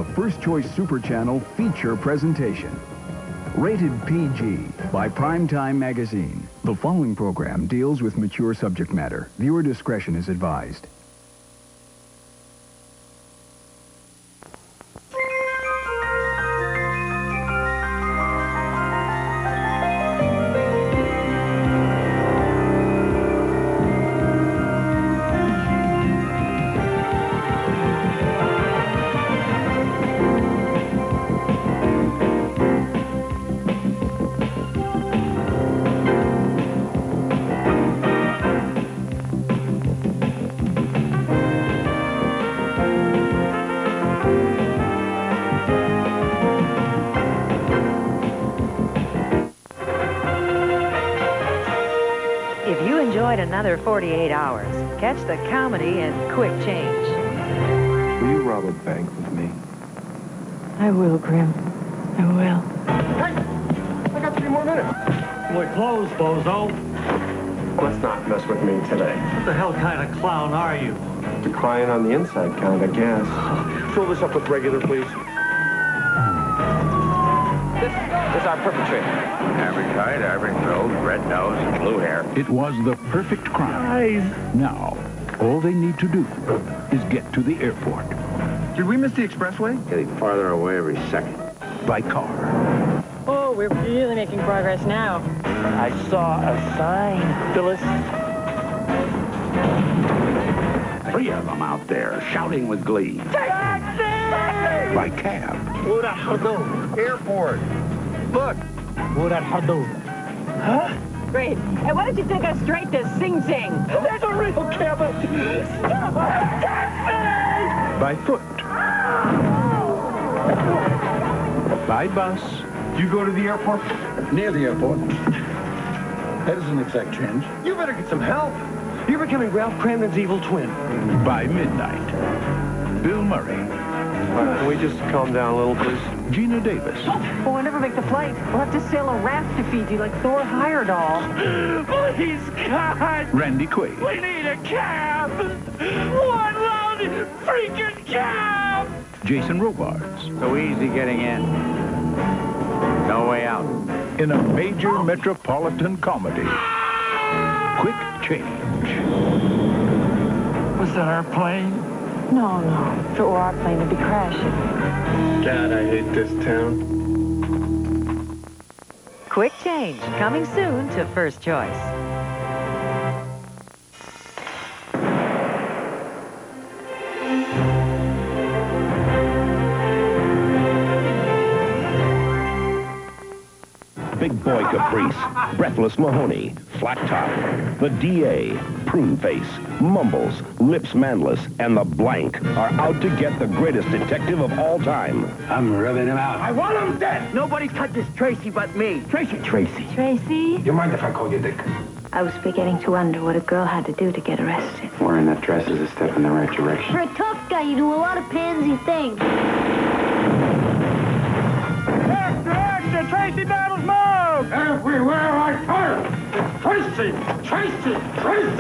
a First Choice Superchannel feature presentation. Rated PG by Primetime Magazine. The following program deals with mature subject matter. Viewer discretion is advised. If you enjoyed another 48 hours, catch the comedy in Quick Change. Will you rob a bank with me? I will, Grim. I will. I got 3 more minutes. We're closed, bozo. Let's not mess with me today. What the hell kind of clown are you? Decline on the inside kind, I guess. Fill this up with regular, please. This is our perpetrator. Average height, average build, red nose, blue hair. It was the perfect crime. Now, all they need to do is get to the airport. Did we miss the expressway? Getting farther away every second. By car. Oh, we're really making progress now. I saw a sign, Phyllis. 3 of them out there shouting with glee. Taxi! By cab. What a hado. Airport. Look. What a hado. Huh? Great. And why don't you take us straight to Sing Sing? There's a real cabin. Stop! Taxi! By foot. By bus. You go to the airport? Near the airport. That is an exact change. You better get some help. You're becoming Ralph Cramden's evil twin. By midnight. Bill Murray. Can we just calm down a little, please? Gina Davis. Oh, I never make the flight. We'll have to sail a raft to Fiji like Thor Heyerdahl. Please, God. Randy Quaid. We need a cab. One loud freaking cab. Jason Robards. So easy getting in. No way out. In a major metropolitan comedy. Quick Change. Was that our plane? No. If it were our plane, it'd be crashing. God, I hate this town. Quick Change, coming soon to First Choice. Big Boy Caprice, Breathless Mahoney, Flat Top, the DA, Prune Face, Mumbles, Lips Manless, and the Blank are out to get the greatest detective of all time. I'm rubbing him out. I want him dead. Nobody touches Tracy but me. Tracy. Tracy? You mind if I call you Dick? I was beginning to wonder what a girl had to do to get arrested. Wearing that dress is a step in the right direction. For a tough guy, you do a lot of pansy things. Action! Tracy battles move! Everywhere I fire! Tracy!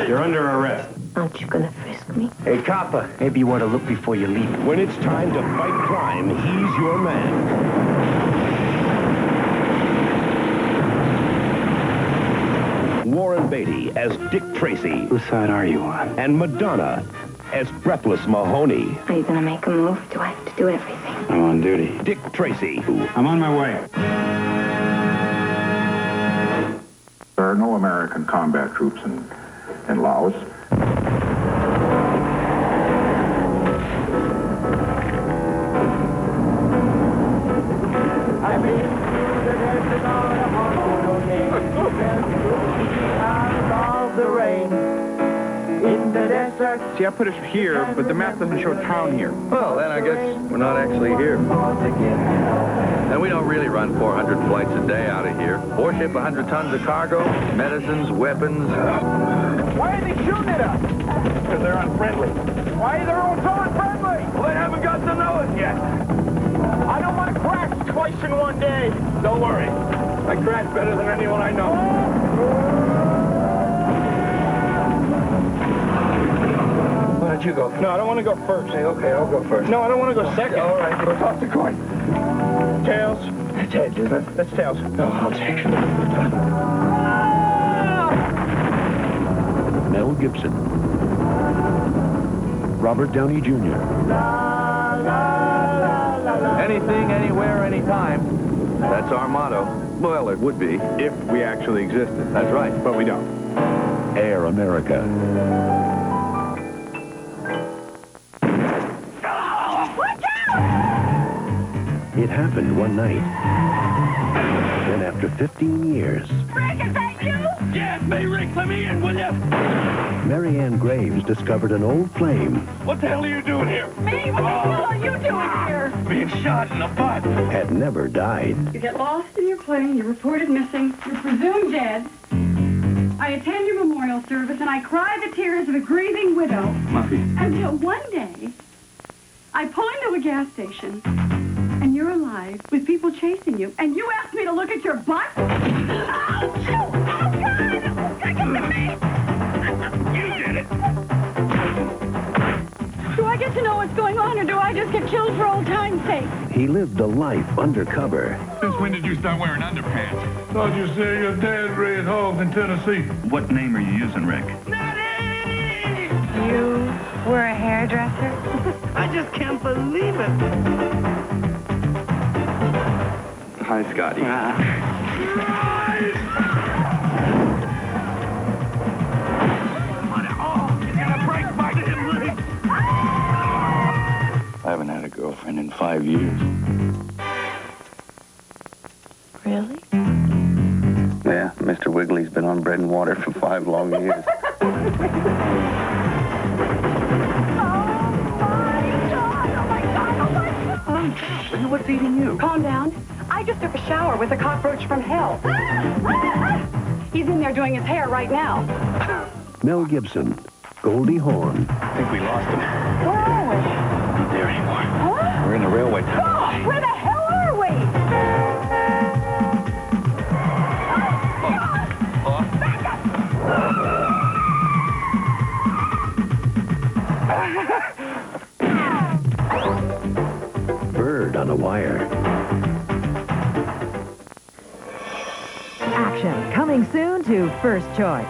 You're under arrest. Aren't you gonna frisk me? Hey, copper, maybe you ought to look before you leave. When it's time to fight crime, he's your man. Warren Beatty as Dick Tracy. Whose side are you on? And Madonna as Breathless Mahoney. Are you gonna make a move? Do I have to do everything? I'm on duty. Dick Tracy. I'm on my way. There are no American combat troops in Laos. See, I put us here, but the map doesn't show town here. Well, then I guess we're not actually here. And we don't really run 400 flights a day out of here. Or ship 100 tons of cargo, medicines, weapons. Why are they shooting at us? Because they're unfriendly. Why are they so unfriendly? Well, they haven't got to know it yet. I don't want to crash twice in one day. Don't worry. I crash better than anyone I know. don't you go first? No, I don't want to go first. Hey, okay, I'll go first. No, I don't want to go second. All right, go toss the coin. Tails. Heads, isn't it? That's tails. No, I'll take it. Mel Gibson. Robert Downey Jr. Anything, anywhere, anytime. That's our motto. Well, it would be if we actually existed. That's right, but we don't. Air America. It happened one night. Then after 15 years... Rick, is that you? Yeah, it's me, Rick. Let me in, will you? Mary Ann Graves discovered an old flame What the hell are you doing here? Me? What the hell are you doing here? Being shot in the butt. had never died. You get lost in your plane, you're reported missing, you're presumed dead. I attend your memorial service, and I cry the tears of a grieving widow. Muffy. Until one day, I pull into a gas station, and you're alive with people chasing you, and you ask me to look at your butt? Oh, shoot! Oh, God! Look at me! You did it. Do I get to know what's going on, or do I just get killed for old time's sake? He lived a life undercover. Since when did you start wearing underpants? Thought you said your dad raised hogs in Tennessee. What name are you using, Rick? You were a hairdresser? I just can't believe it. Hi, Scotty. I haven't had a girlfriend in 5 years. Really? Yeah, Mr. Wiggly's been on bread and water for 5 long years. What's eating you? Calm down. I just took a shower with a cockroach from hell. He's in there doing his hair right now. Mel Gibson, Goldie Hawn. I think we lost him. Where are we? Not there anymore. Huh? We're in the railway tunnel. Oh, where the hell are we? Bird on a wire. Action coming soon to First Choice.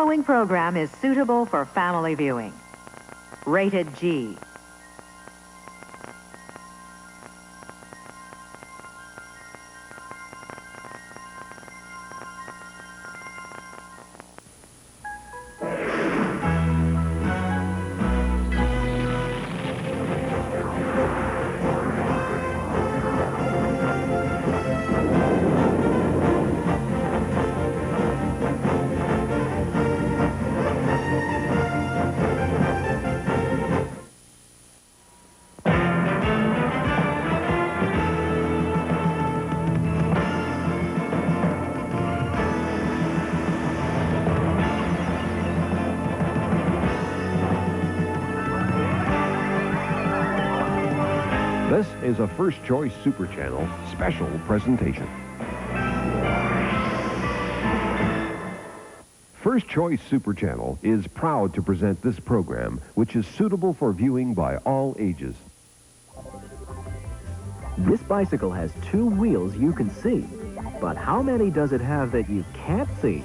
following program is suitable for family viewing. Rated G. This is a First Choice Superchannel special presentation. First Choice Superchannel is proud to present this program, which is suitable for viewing by all ages. This bicycle has 2 wheels you can see, but how many does it have that you can't see?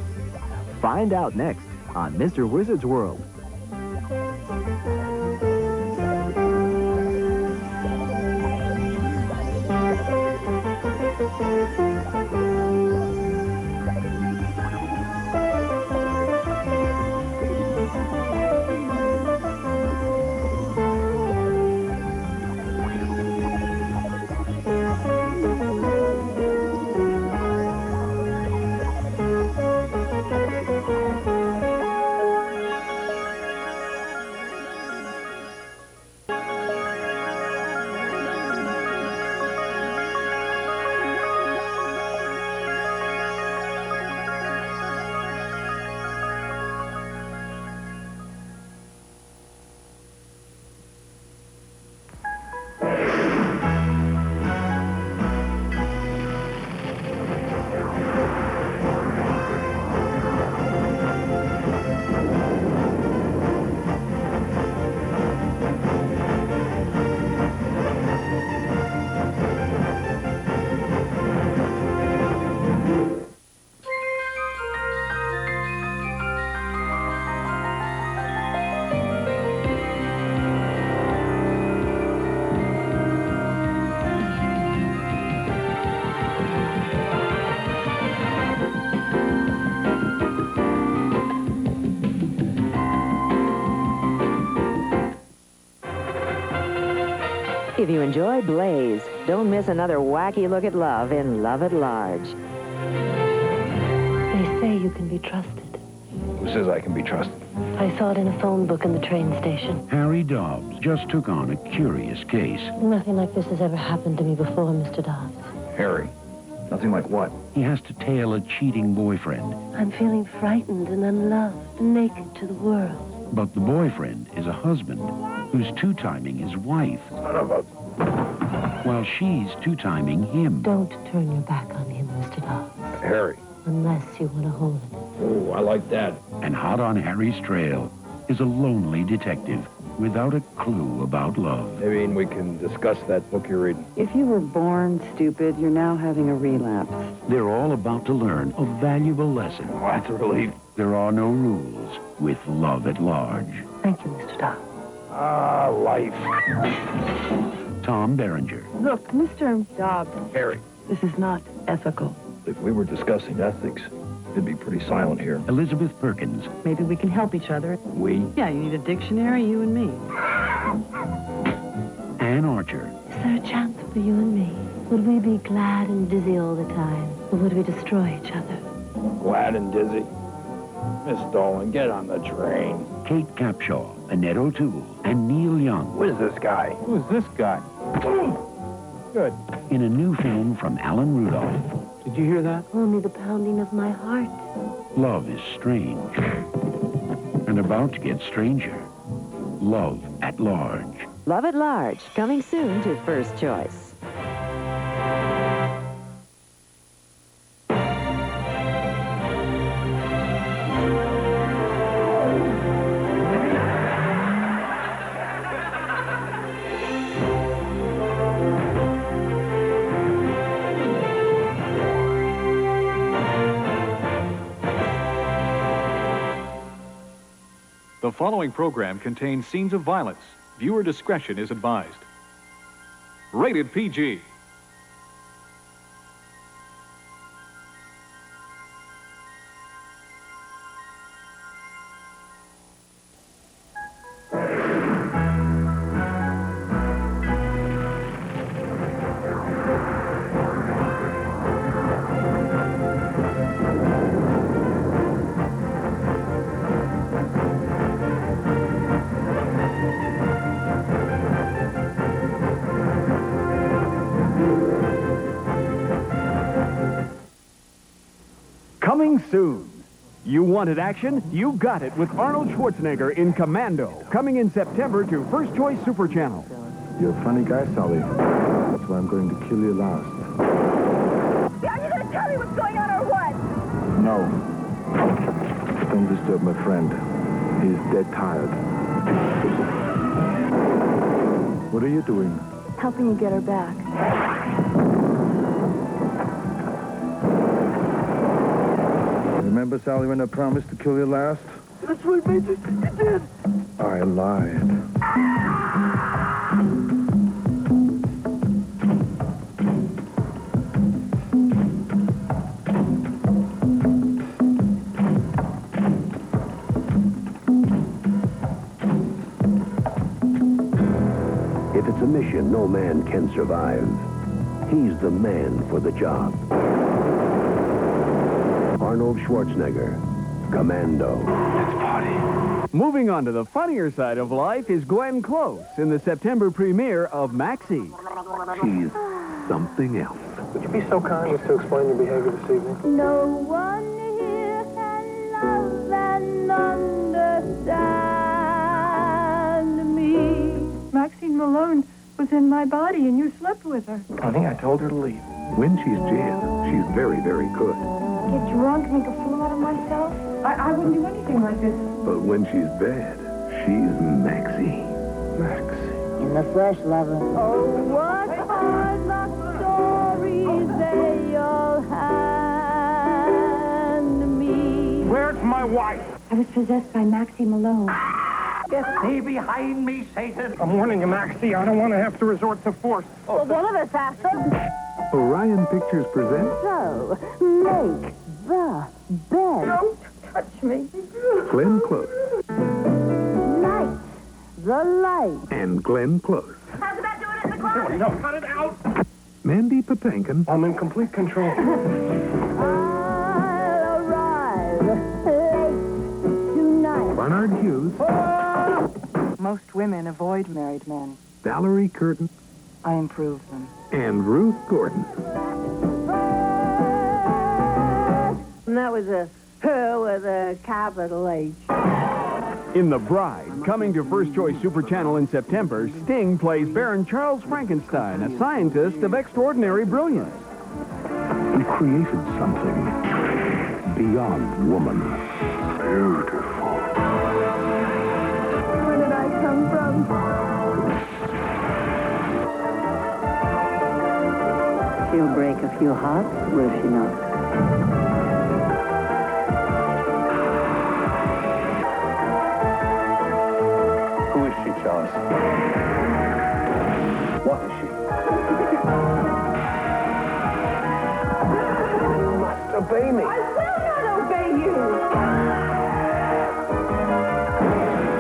Find out next on Mr. Wizard's World. If you enjoy Blaze, don't miss another wacky look at love in Love at Large. They say you can be trusted. Who says I can be trusted? I saw it in a phone book in the train station. Harry Dobbs just took on a curious case. Nothing like this has ever happened to me before, Mr. Dobbs. Harry? Nothing like what? He has to tail a cheating boyfriend. I'm feeling frightened and unloved, naked to the world. But the boyfriend is a husband who's two-timing his wife. Son of a... While she's two-timing him. Don't turn your back on him, Mr. Dobbs. Harry. Unless you want to hold him. Oh, I like that. And hot on Harry's trail is a lonely detective without a clue about love. Maybe we can discuss that book you're reading. If you were born stupid, you're now having a relapse. They're all about to learn a valuable lesson. Oh, that's a relief. There are no rules with Love at Large. Thank you, Mr. Dobbs. Ah, life. Tom Berenger. Look, Mr. Dobbs, Harry. this is not ethical. If we were discussing ethics, it'd be pretty silent here. Elizabeth Perkins. Maybe we can help each other. We? Yeah, you need a dictionary, you and me. Ann Archer. Is there a chance for you and me? Would we be glad and dizzy all the time? Or would we destroy each other? Glad and dizzy. Miss Dolan, get on the train. Kate Capshaw, Annette O'Toole, and Neil Young. Who is this guy? Who's this guy? Good. In a new film from Alan Rudolph. Did you hear that? Only the pounding of my heart. Love is strange. And about to get stranger. Love at Large. Love at Large, coming soon to First Choice. following program contains scenes of violence. Viewer discretion is advised. Rated PG. Coming soon. You wanted action? You got it with Arnold Schwarzenegger in Commando, coming in September to First Choice Superchannel. You're a funny guy, Sully. That's why I'm going to kill you last. Are you going to tell me what's going on or what? No. Don't disturb my friend. He's dead tired. What are you doing? Helping you get her back. Remember, Sally, when I promised to kill you last? That's right, Major. You did. I lied. If it's a mission no man can survive, he's the man for the job. Arnold Schwarzenegger, Commando. Let's party. Moving on to the funnier side of life is Glenn Close in the September premiere of Maxie. She's something else. Would you be so kind as to explain your behavior this evening? No one here can love and understand me. Maxine Malone was in my body and you slept with her. Honey, I told her to leave. When she's Jan, she's very, very good. Get drunk, make a fool out of myself? I wouldn't do anything like this. But when she's bad, she's Maxie. In the flesh, lover. Oh, what are the stories they all hand me? Where's my wife? I was possessed by Maxie Malone. Get thee behind me, Satan. I'm warning you, Maxie. I don't want to have to resort to force. Well, one of us has to. Orion Pictures presents So, make the bed. Don't touch me. Glenn Close Light the light. and Glenn Close. How's about doing it in the closet? No, cut it out. Mandy Patinkin. I'm in complete control. I'll arrive late tonight. Barnard Hughes. Most women avoid married men. Valerie Curtin. I improve them. And Ruth Gordon. And that was a her with a capital H. In The Bride, coming to First Choice Superchannel in September, Sting plays Baron Charles Frankenstein, a scientist of extraordinary brilliance. He created something beyond woman. Beautiful. Where did I come from? She'll break a few hearts, will she not? Who is she, Charles? What is she? You must obey me. I will not obey you!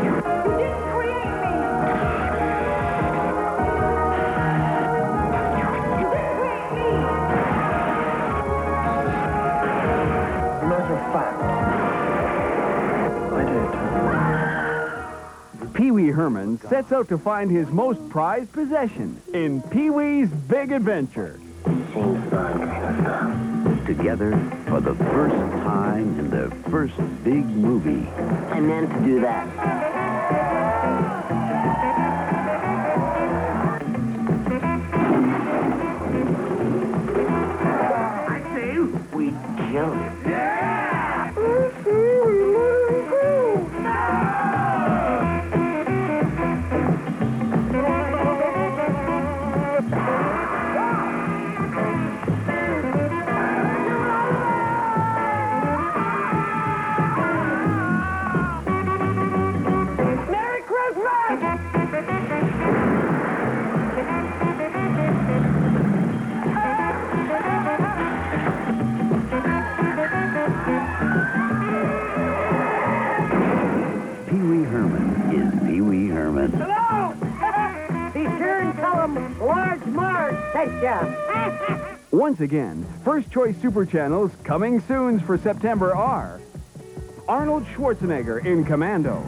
You didn't create me! You didn't create me! As a matter of fact, I did. Pee Wee Herman sets out to find his most prized possession in Pee Wee's Big Adventure. Together for the first time in their first big movie. I meant to do that. I say we killed him. welcome, Large Marge. Thank ya. Once again, First Choice Super Channels coming soon for September are Arnold Schwarzenegger in Commando,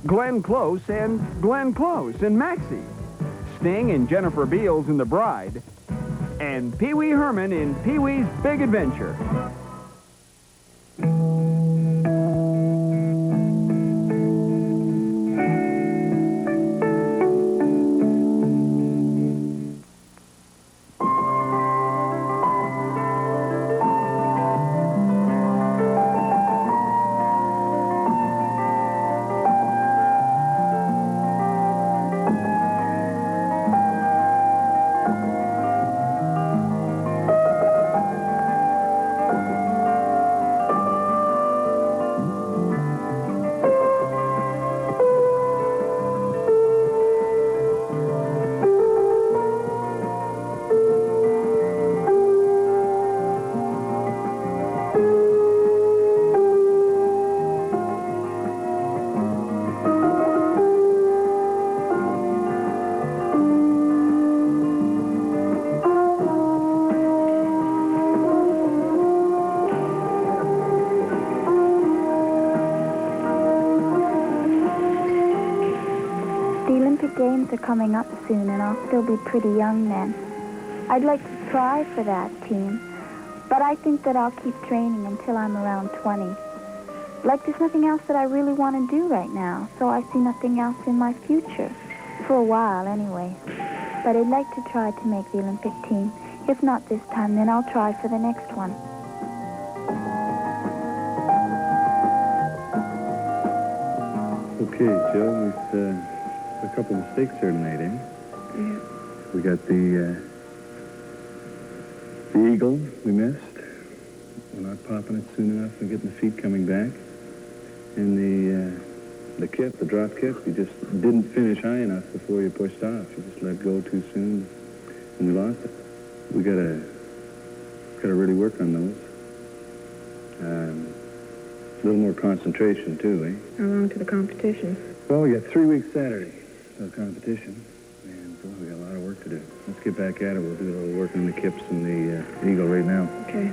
Glenn Close and Glenn Close in Maxie, Sting and Jennifer Beals in The Bride, and Pee Wee Herman in Pee Wee's Big Adventure. Games are coming up soon, and I'll still be pretty young then. I'd like to try for that team, but I think that I'll keep training until I'm around 20. Like, there's nothing else that I really want to do right now, so I see nothing else in my future. For a while, anyway. But I'd like to try to make the Olympic team. If not this time, then I'll try for the next one. Okay, Joe, we've a couple of mistakes here tonight, eh? Yeah. We got the eagle we missed. We're not popping it soon enough and getting the feet coming back. And the kip, the drop kip, you just didn't finish high enough before you pushed off. You just let go too soon and we lost it. We gotta really work on those. A little more concentration too, eh? How long to the competition? Well, we got 3 weeks Saturday. The competition, and boy, we got a lot of work to do. Let's get back at it. We'll do a little work on the kips and the eagle right now. Okay.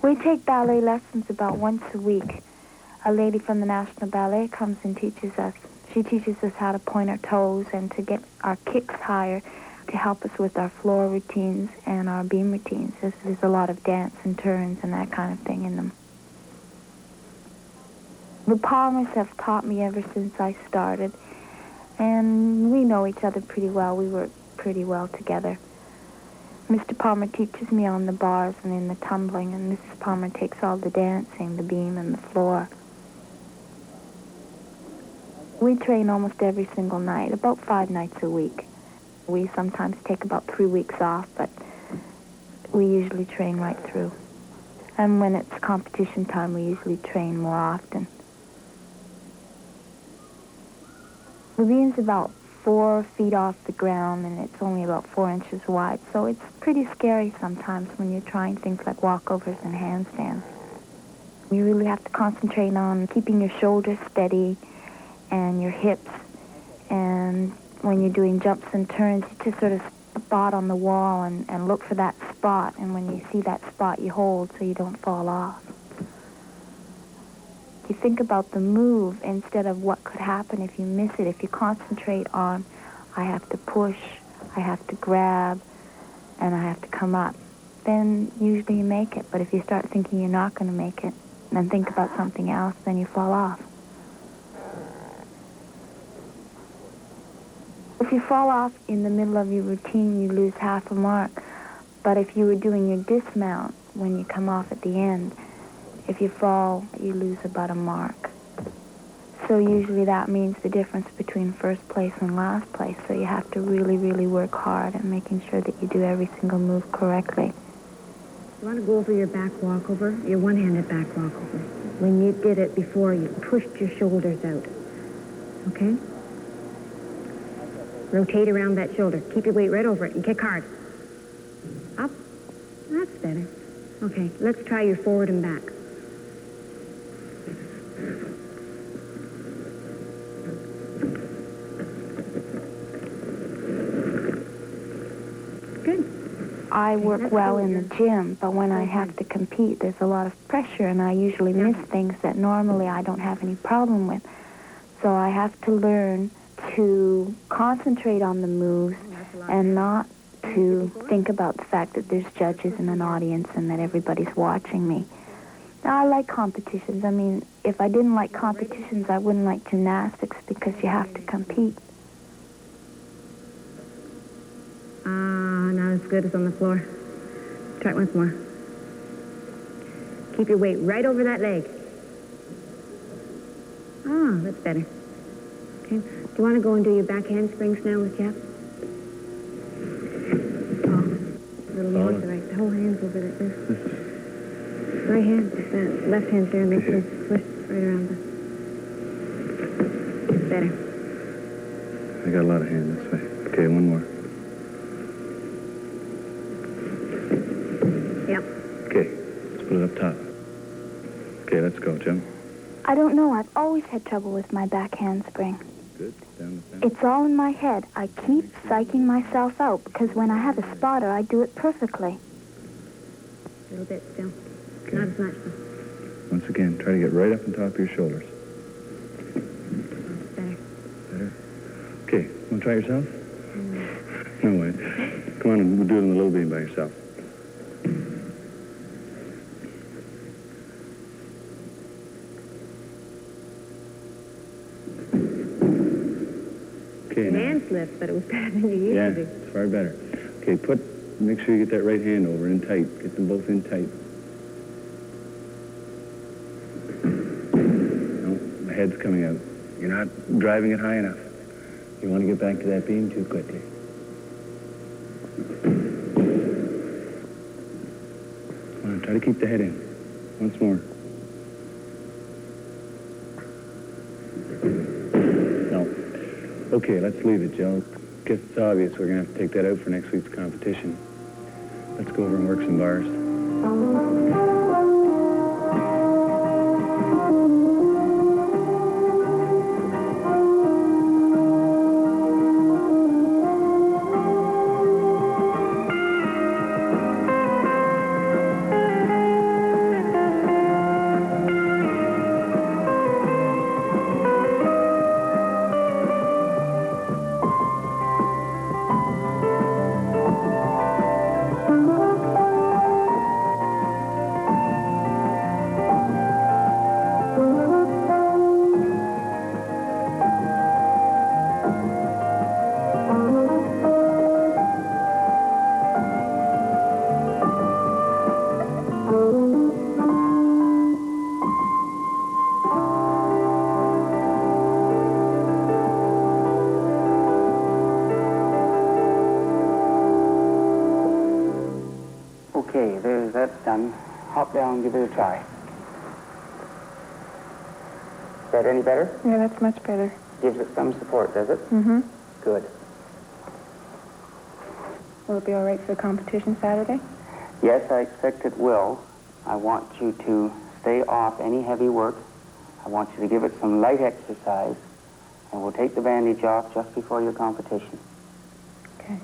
We take ballet lessons about once a week. A lady from the National Ballet comes and teaches us. She teaches us how to point our toes and to get our kicks higher to help us with our floor routines and our beam routines. There's a lot of dance and turns and that kind of thing in them. The Palmers have taught me ever since I started, and we know each other pretty well. We work pretty well together. Mr. Palmer teaches me on the bars and in the tumbling, and Mrs. Palmer takes all the dancing, the beam, and the floor. We train almost every single night, about 5 nights a week. We sometimes take about 3 weeks off, but we usually train right through. And when it's competition time, we usually train more often. The beam's about 4 feet off the ground, and it's only about 4 inches wide, so it's pretty scary sometimes when you're trying things like walkovers and handstands. You really have to concentrate on keeping your shoulders steady and your hips, and when you're doing jumps and turns, you just sort of spot on the wall and look for that spot, and when you see that spot, you hold so you don't fall off. You think about the move instead of what could happen if you miss it. If you concentrate on, I have to push, I have to grab, and I have to come up, then usually you make it. But if you start thinking you're not going to make it, and think about something else, then you fall off. If you fall off in the middle of your routine, you lose half a mark. But if you were doing your dismount when you come off at the end, If you fall, you lose about a mark. So usually that means the difference between first place and last place. So you have to really, really work hard at making sure that you do every single move correctly. You want to go over your back walkover, your one-handed back walkover. When you did it before, you pushed your shoulders out. Okay? Rotate around that shoulder. Keep your weight right over it and kick hard. Up. That's better. Okay, let's try your forward and back. I work well in the gym, but when I have to compete, there's a lot of pressure, and I usually miss things that normally I don't have any problem with. So I have to learn to concentrate on the moves and not to think about the fact that there's judges and an audience and that everybody's watching me. Now, I like competitions. I mean, if I didn't like competitions, I wouldn't like gymnastics because you have to compete. Not as good as on the floor. Try it once more. Keep your weight right over that leg. That's better. Okay. Do you want to go and do your back handsprings now with Jeff? Little more to the right. The whole hand's over there. Right hand. That left hand's there. Make sure it's pushed right around the... Better. I got a lot of hand this way. Okay, one more. Yep. Okay, let's put it up top. Okay, let's go, Jim. I don't know. I've always had trouble with my back handspring. Good. Down the center. It's all in my head. I keep psyching myself out because when I have a spotter, I do it perfectly. A little bit still. Okay. Not as much. Once again, try to get right up on top of your shoulders. Better. Better? Okay, want to try yourself? No way. Come on, and we'll do it in the low beam by yourself. Okay, now. Hand slipped, but it was better than you used to do. It's far better. Okay, make sure you get that right hand over in tight. Get them both in tight. No, my head's coming out. You're not driving it high enough. You want to get back to that beam too quickly. Come on, try to keep the head in. Once more. No. Okay, let's leave it, Joe. Guess it's obvious we're going to have to take that out for next week's competition. Let's go over and work some bars. Okay, that's done. Hop down and give it a try. Is that any better? Yeah, that's much better. Gives it some support, does it? Mm-hmm. Good. Will it be all right for the competition Saturday? Yes, I expect it will. I want you to stay off any heavy work. I want you to give it some light exercise, and we'll take the bandage off just before your competition. Okay.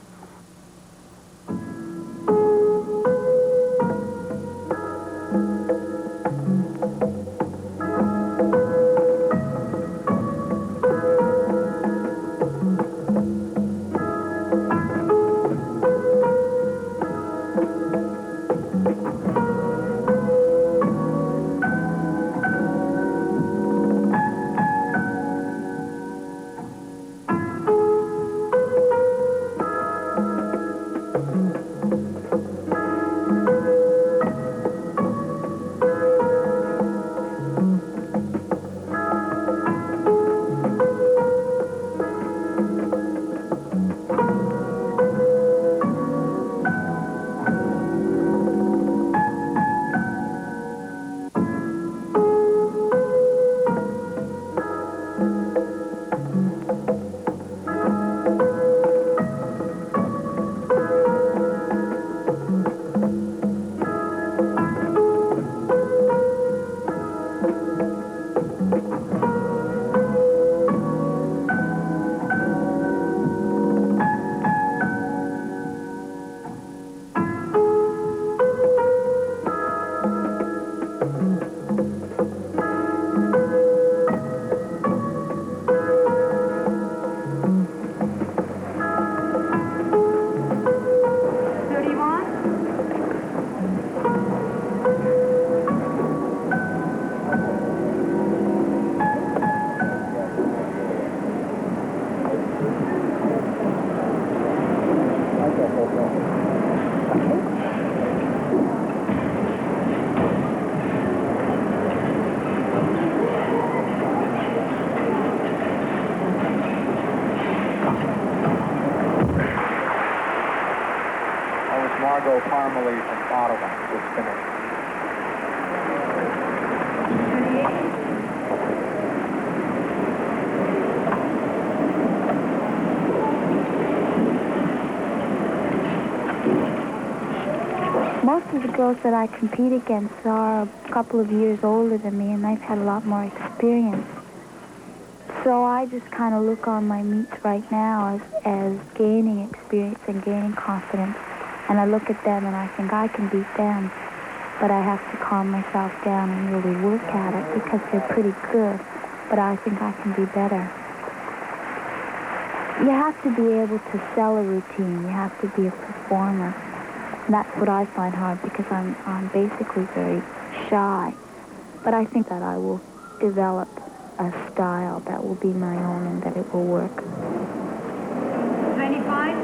girls that I compete against are a couple of years older than me, and they've had a lot more experience. So I just kind of look on my meets right now as gaining experience and gaining confidence. And I look at them and I think I can beat them. But I have to calm myself down and really work at it because they're pretty good. But I think I can be better. You have to be able to sell a routine. You have to be a performer. And that's what I find hard because I'm basically very shy. But I think that I will develop a style that will be my own and that it will work. 25.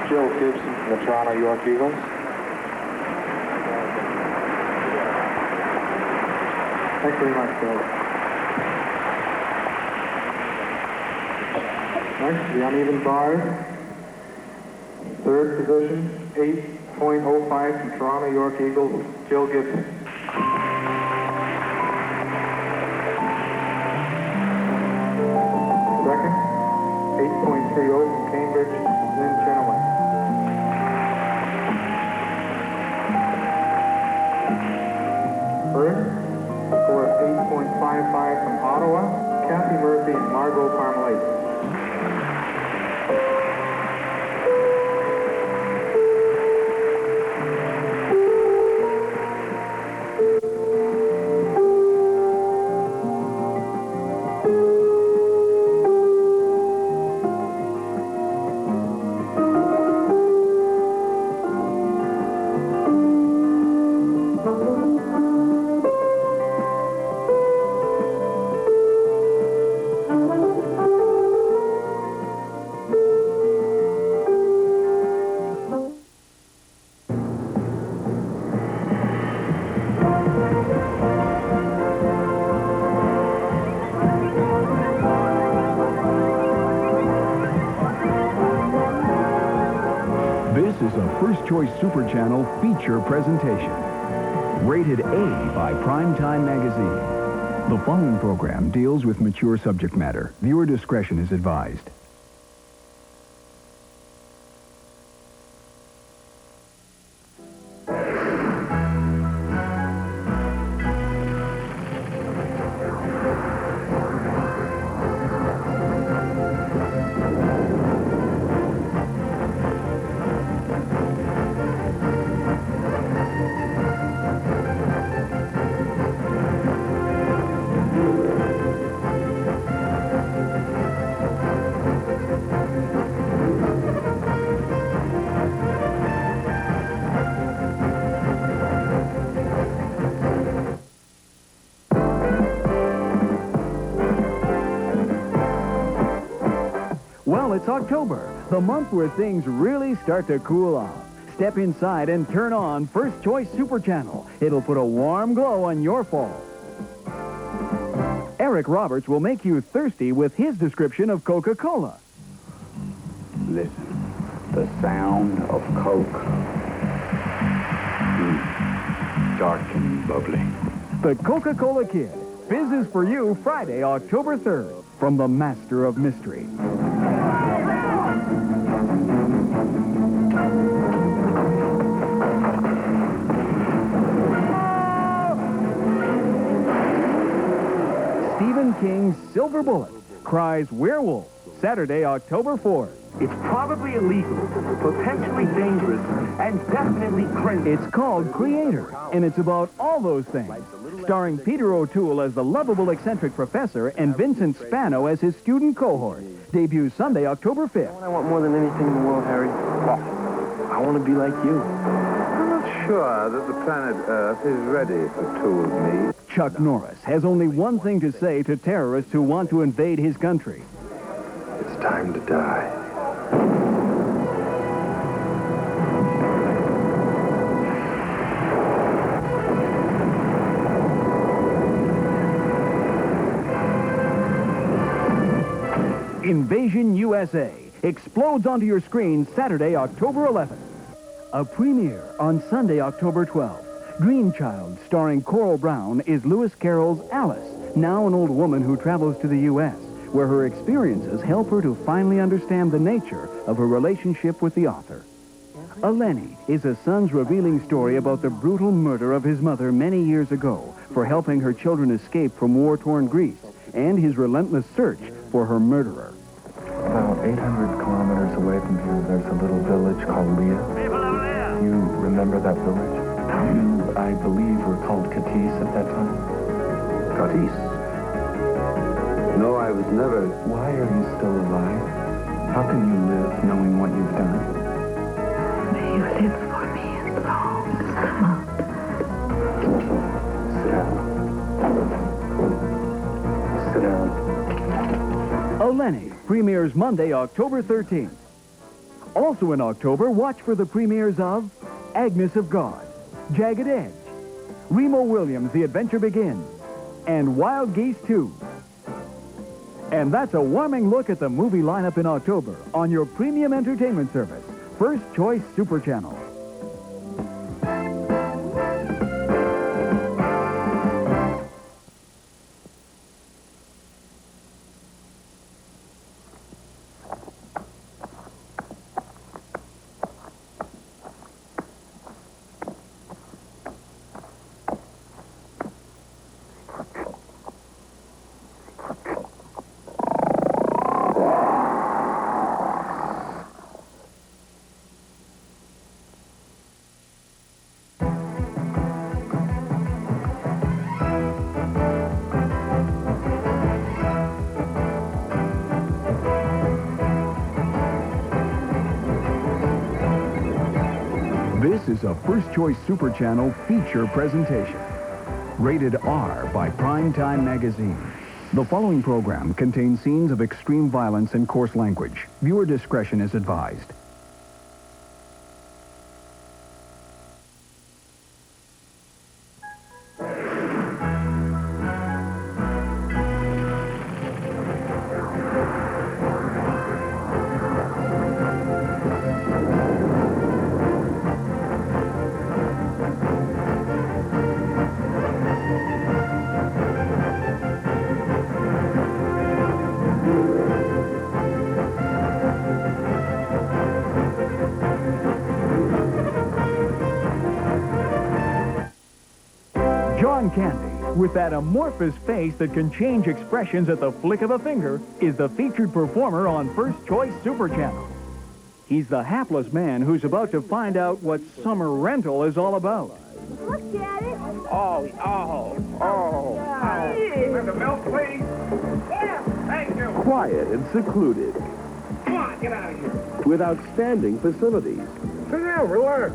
Jill Gibson from the Toronto York Eagles. Thanks very much, Bill. Next, the uneven bars. Third position, 8.05 from Toronto York Eagles, Jill Gibson. Second, 8.30 from Cambridge, Lynn Chenoweth. First, score of 8.55 from Ottawa, Kathy Murphy and Margot Parmalee. This is a First Choice Superchannel feature presentation. Rated A by Primetime Magazine. The following program deals with mature subject matter. Viewer discretion is advised. Well, it's October, the month where things really start to cool off. Step inside and turn on First Choice Superchannel. It'll put a warm glow on your fall. Eric Roberts will make you thirsty with his description of Coca-Cola. Listen, the sound of Coke. Dark and bubbly. The Coca-Cola Kid fizzes for you Friday, October 3rd, from the Master of Mystery. Stephen King's Silver Bullet cries werewolf, Saturday, October 4th. It's probably illegal, potentially dangerous, and definitely crazy. It's called Creator, and it's about all those things. Starring Peter O'Toole as the lovable eccentric professor and Vincent Spano as his student cohort. Debuts Sunday, October 5th. What I want more than anything in the world, Harry, I want to be like you. I'm not sure that the planet Earth is ready for two of me. Chuck Norris has only one thing to say to terrorists who want to invade his country. It's time to die. Invasion USA explodes onto your screen Saturday, October 11th. A premiere on Sunday, October 12th. Green Child, starring Coral Brown, is Lewis Carroll's Alice, now an old woman who travels to the U.S., where her experiences help her to finally understand the nature of her relationship with the author. Eleni is a son's revealing story about the brutal murder of his mother many years ago for helping her children escape from war-torn Greece, and his relentless search for her murderer. About 800 kilometers away from here, there's a little village called Lea. You remember that village? You, I believe, were called Katis at that time. Katis? No, I was never. Why are you still alive? How can you live knowing what you've done? May you live for me as long as I'm up. Sit down. Eleni premieres Monday, October 13th. Also in October, watch for the premieres of Agnes of God, Jagged Edge, Remo Williams' The Adventure Begins, and Wild Geese 2. And that's a warming look at the movie lineup in October on your premium entertainment service, First Choice Superchannel. This is a First Choice Superchannel feature presentation. Rated R by Primetime Magazine. The following program contains scenes of extreme violence and coarse language. Viewer discretion is advised. John Candy, with that amorphous face that can change expressions at the flick of a finger, is the featured performer on First Choice Superchannel. He's the hapless man who's about to find out what summer rental is all about. Look at it. Oh. With the milk, please. Yeah, thank you. Quiet and secluded, Come on, get out of here. with outstanding facilities, Sit down, relax.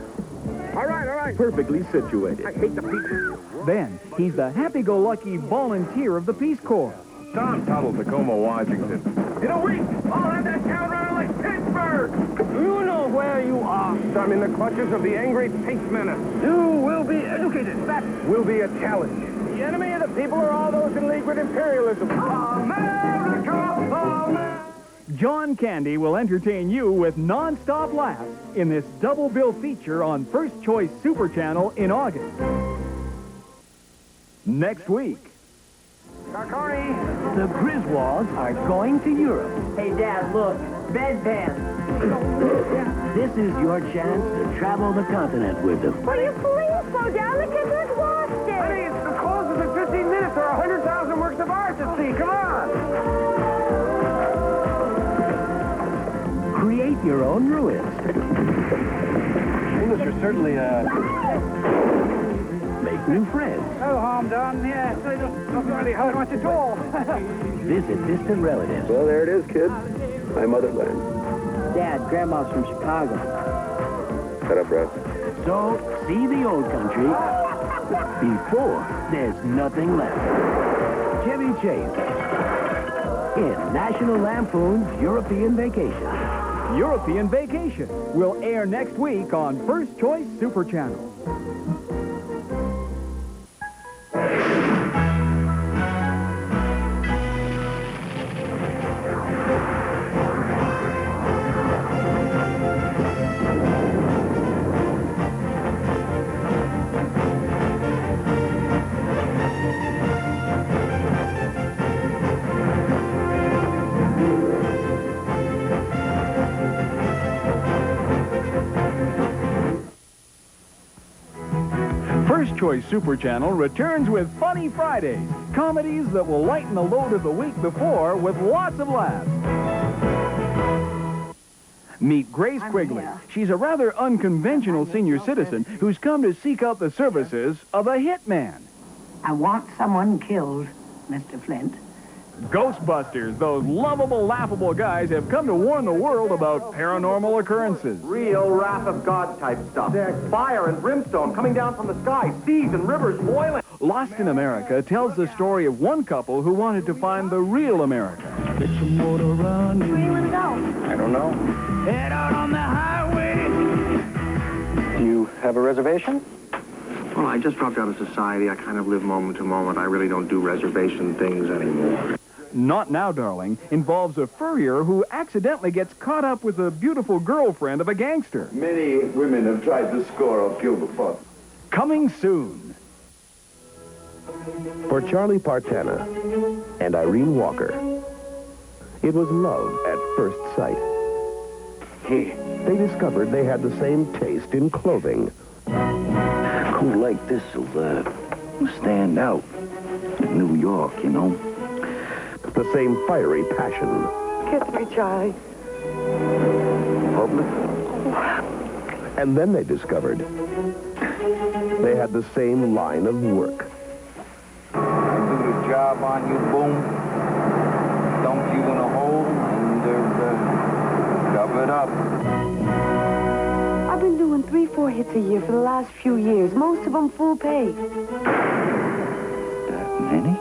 All right. perfectly situated. I hate the people. Then, he's the happy-go-lucky volunteer of the Peace Corps. Tom Tuttle, Tacoma, Washington. In a week, I'll have that town running like Pittsburgh. You know where you are. I'm in the clutches of the angry pink menace. You will be educated. That will be a challenge. The enemy of the people are all those in league with imperialism. America! John Candy will entertain you with non-stop laughs in this double bill feature on First Choice Superchannel in August. Next week. The Griswolds are going to Europe. Hey, Dad, look. Bedpans. This is your chance to travel the continent with them. Will you please slow down? The kids are exhausted. Honey, it's the closes in 15 minutes. There are 100,000 works of art to see. Come on. Create your own ruins. English are certainly, Make new friends. No harm done. Yeah, so it doesn't really hurt much at all. Visit distant relatives. Well, there it is, kids. My motherland. Dad, Grandma's from Chicago. Shut up, Russ. So, see the old country before there's nothing left. Chevy Chase in National Lampoon's European Vacation. European Vacation will air next week on First Choice Superchannel. Choice Superchannel returns with Funny Fridays, comedies that will lighten the load of the week before with lots of laughs. Meet Grace Quigley. She's a rather unconventional senior citizen who's come to seek out the services of a hitman. I want someone killed, Mr. Flint. Ghostbusters, those lovable, laughable guys, have come to warn the world about paranormal occurrences. Real wrath of God type stuff. Fire and brimstone coming down from the sky, seas and rivers boiling. Lost in America tells the story of one couple who wanted to find the real America. Get some water around Where do you want to go? I don't know. Head out on the highway. Do you have a reservation? Well, I just dropped out of society. I kind of live moment to moment. I really don't do reservation things anymore. Not Now, Darling involves a furrier who accidentally gets caught up with the beautiful girlfriend of a gangster. Many women have tried to score or kill the fun. Coming soon. For Charlie Partana and Irene Walker, it was love at first sight. They discovered they had the same taste in clothing. Cool like this will stand out in New York, you know. The same fiery passion. Kiss me, Charlie. Public. And then they discovered they had the same line of work. I do the job on you, boom. Dump you in a hole and cover it up. I've been doing 3-4 hits a year for the last few years, most of them full pay. That many?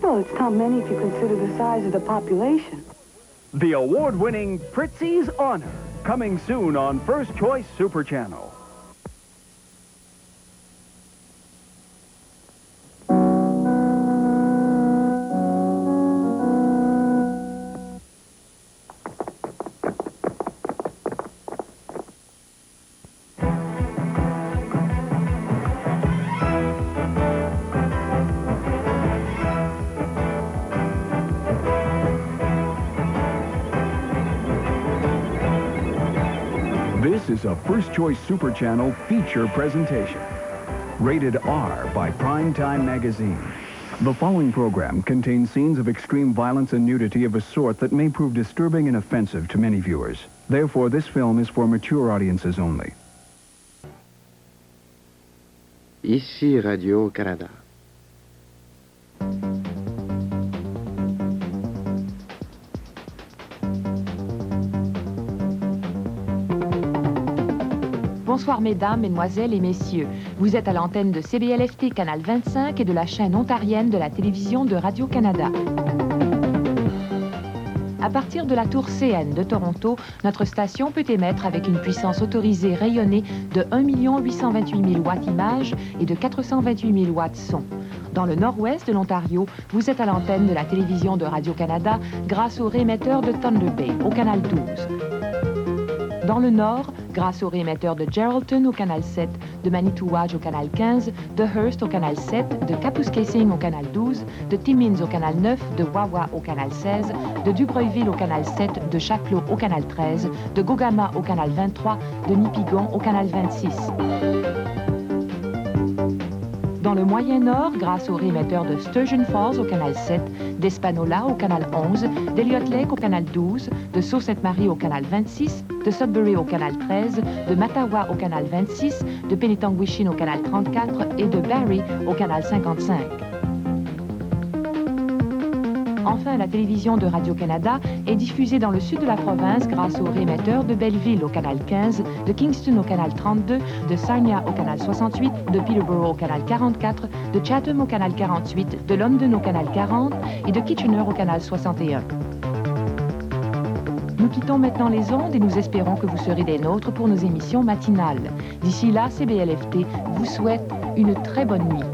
Well, it's not many if you consider the size of the population. The award-winning Pritzi's Honor, coming soon on First Choice Superchannel. This is a First Choice Superchannel feature presentation. Rated R by Primetime Magazine. The following program contains scenes of extreme violence and nudity of a sort that may prove disturbing and offensive to many viewers. Therefore, this film is for mature audiences only. Ici Radio-Canada. Bonsoir mesdames, mesdemoiselles et messieurs. Vous êtes à l'antenne de CBLFT Canal 25 et de la chaîne ontarienne de la télévision de Radio-Canada. À partir de la tour CN de Toronto, notre station peut émettre avec une puissance autorisée rayonnée de 1 828 000 watts images et de 428 000 watts son. Dans le nord-ouest de l'Ontario, vous êtes à l'antenne de la télévision de Radio-Canada grâce au réémetteur de Thunder Bay au canal 12. Dans le nord, grâce au réémetteur de Geraldton au canal 7, de Manitouwadge au canal 15, de Hearst au canal 7, de Kapuskasing au canal 12, de Timmins au canal 9, de Wawa au canal 16, de Dubreuilville au canal 7, de Chapleau au canal 13, de Gogama au canal 23, de Nipigon au canal 26. Dans le Moyen-Nord, grâce au réémetteur de Sturgeon Falls au canal 7, d'Espanola au canal 11, d'Elliot Lake au canal 12, de Sault-Sainte-Marie au canal 26, de Sudbury au canal 13, de Mattawa au canal 26, de Penetanguishene au canal 34 et de Barrie au canal 55. Enfin, la télévision de Radio-Canada est diffusée dans le sud de la province grâce au réémetteur de Belleville au canal 15, de Kingston au canal 32, de Sarnia au canal 68, de Peterborough au canal 44, de Chatham au canal 48, de London au canal 40 et de Kitchener au canal 61. Nous quittons maintenant les ondes et nous espérons que vous serez des nôtres pour nos émissions matinales. D'ici là, CBLFT vous souhaite une très bonne nuit.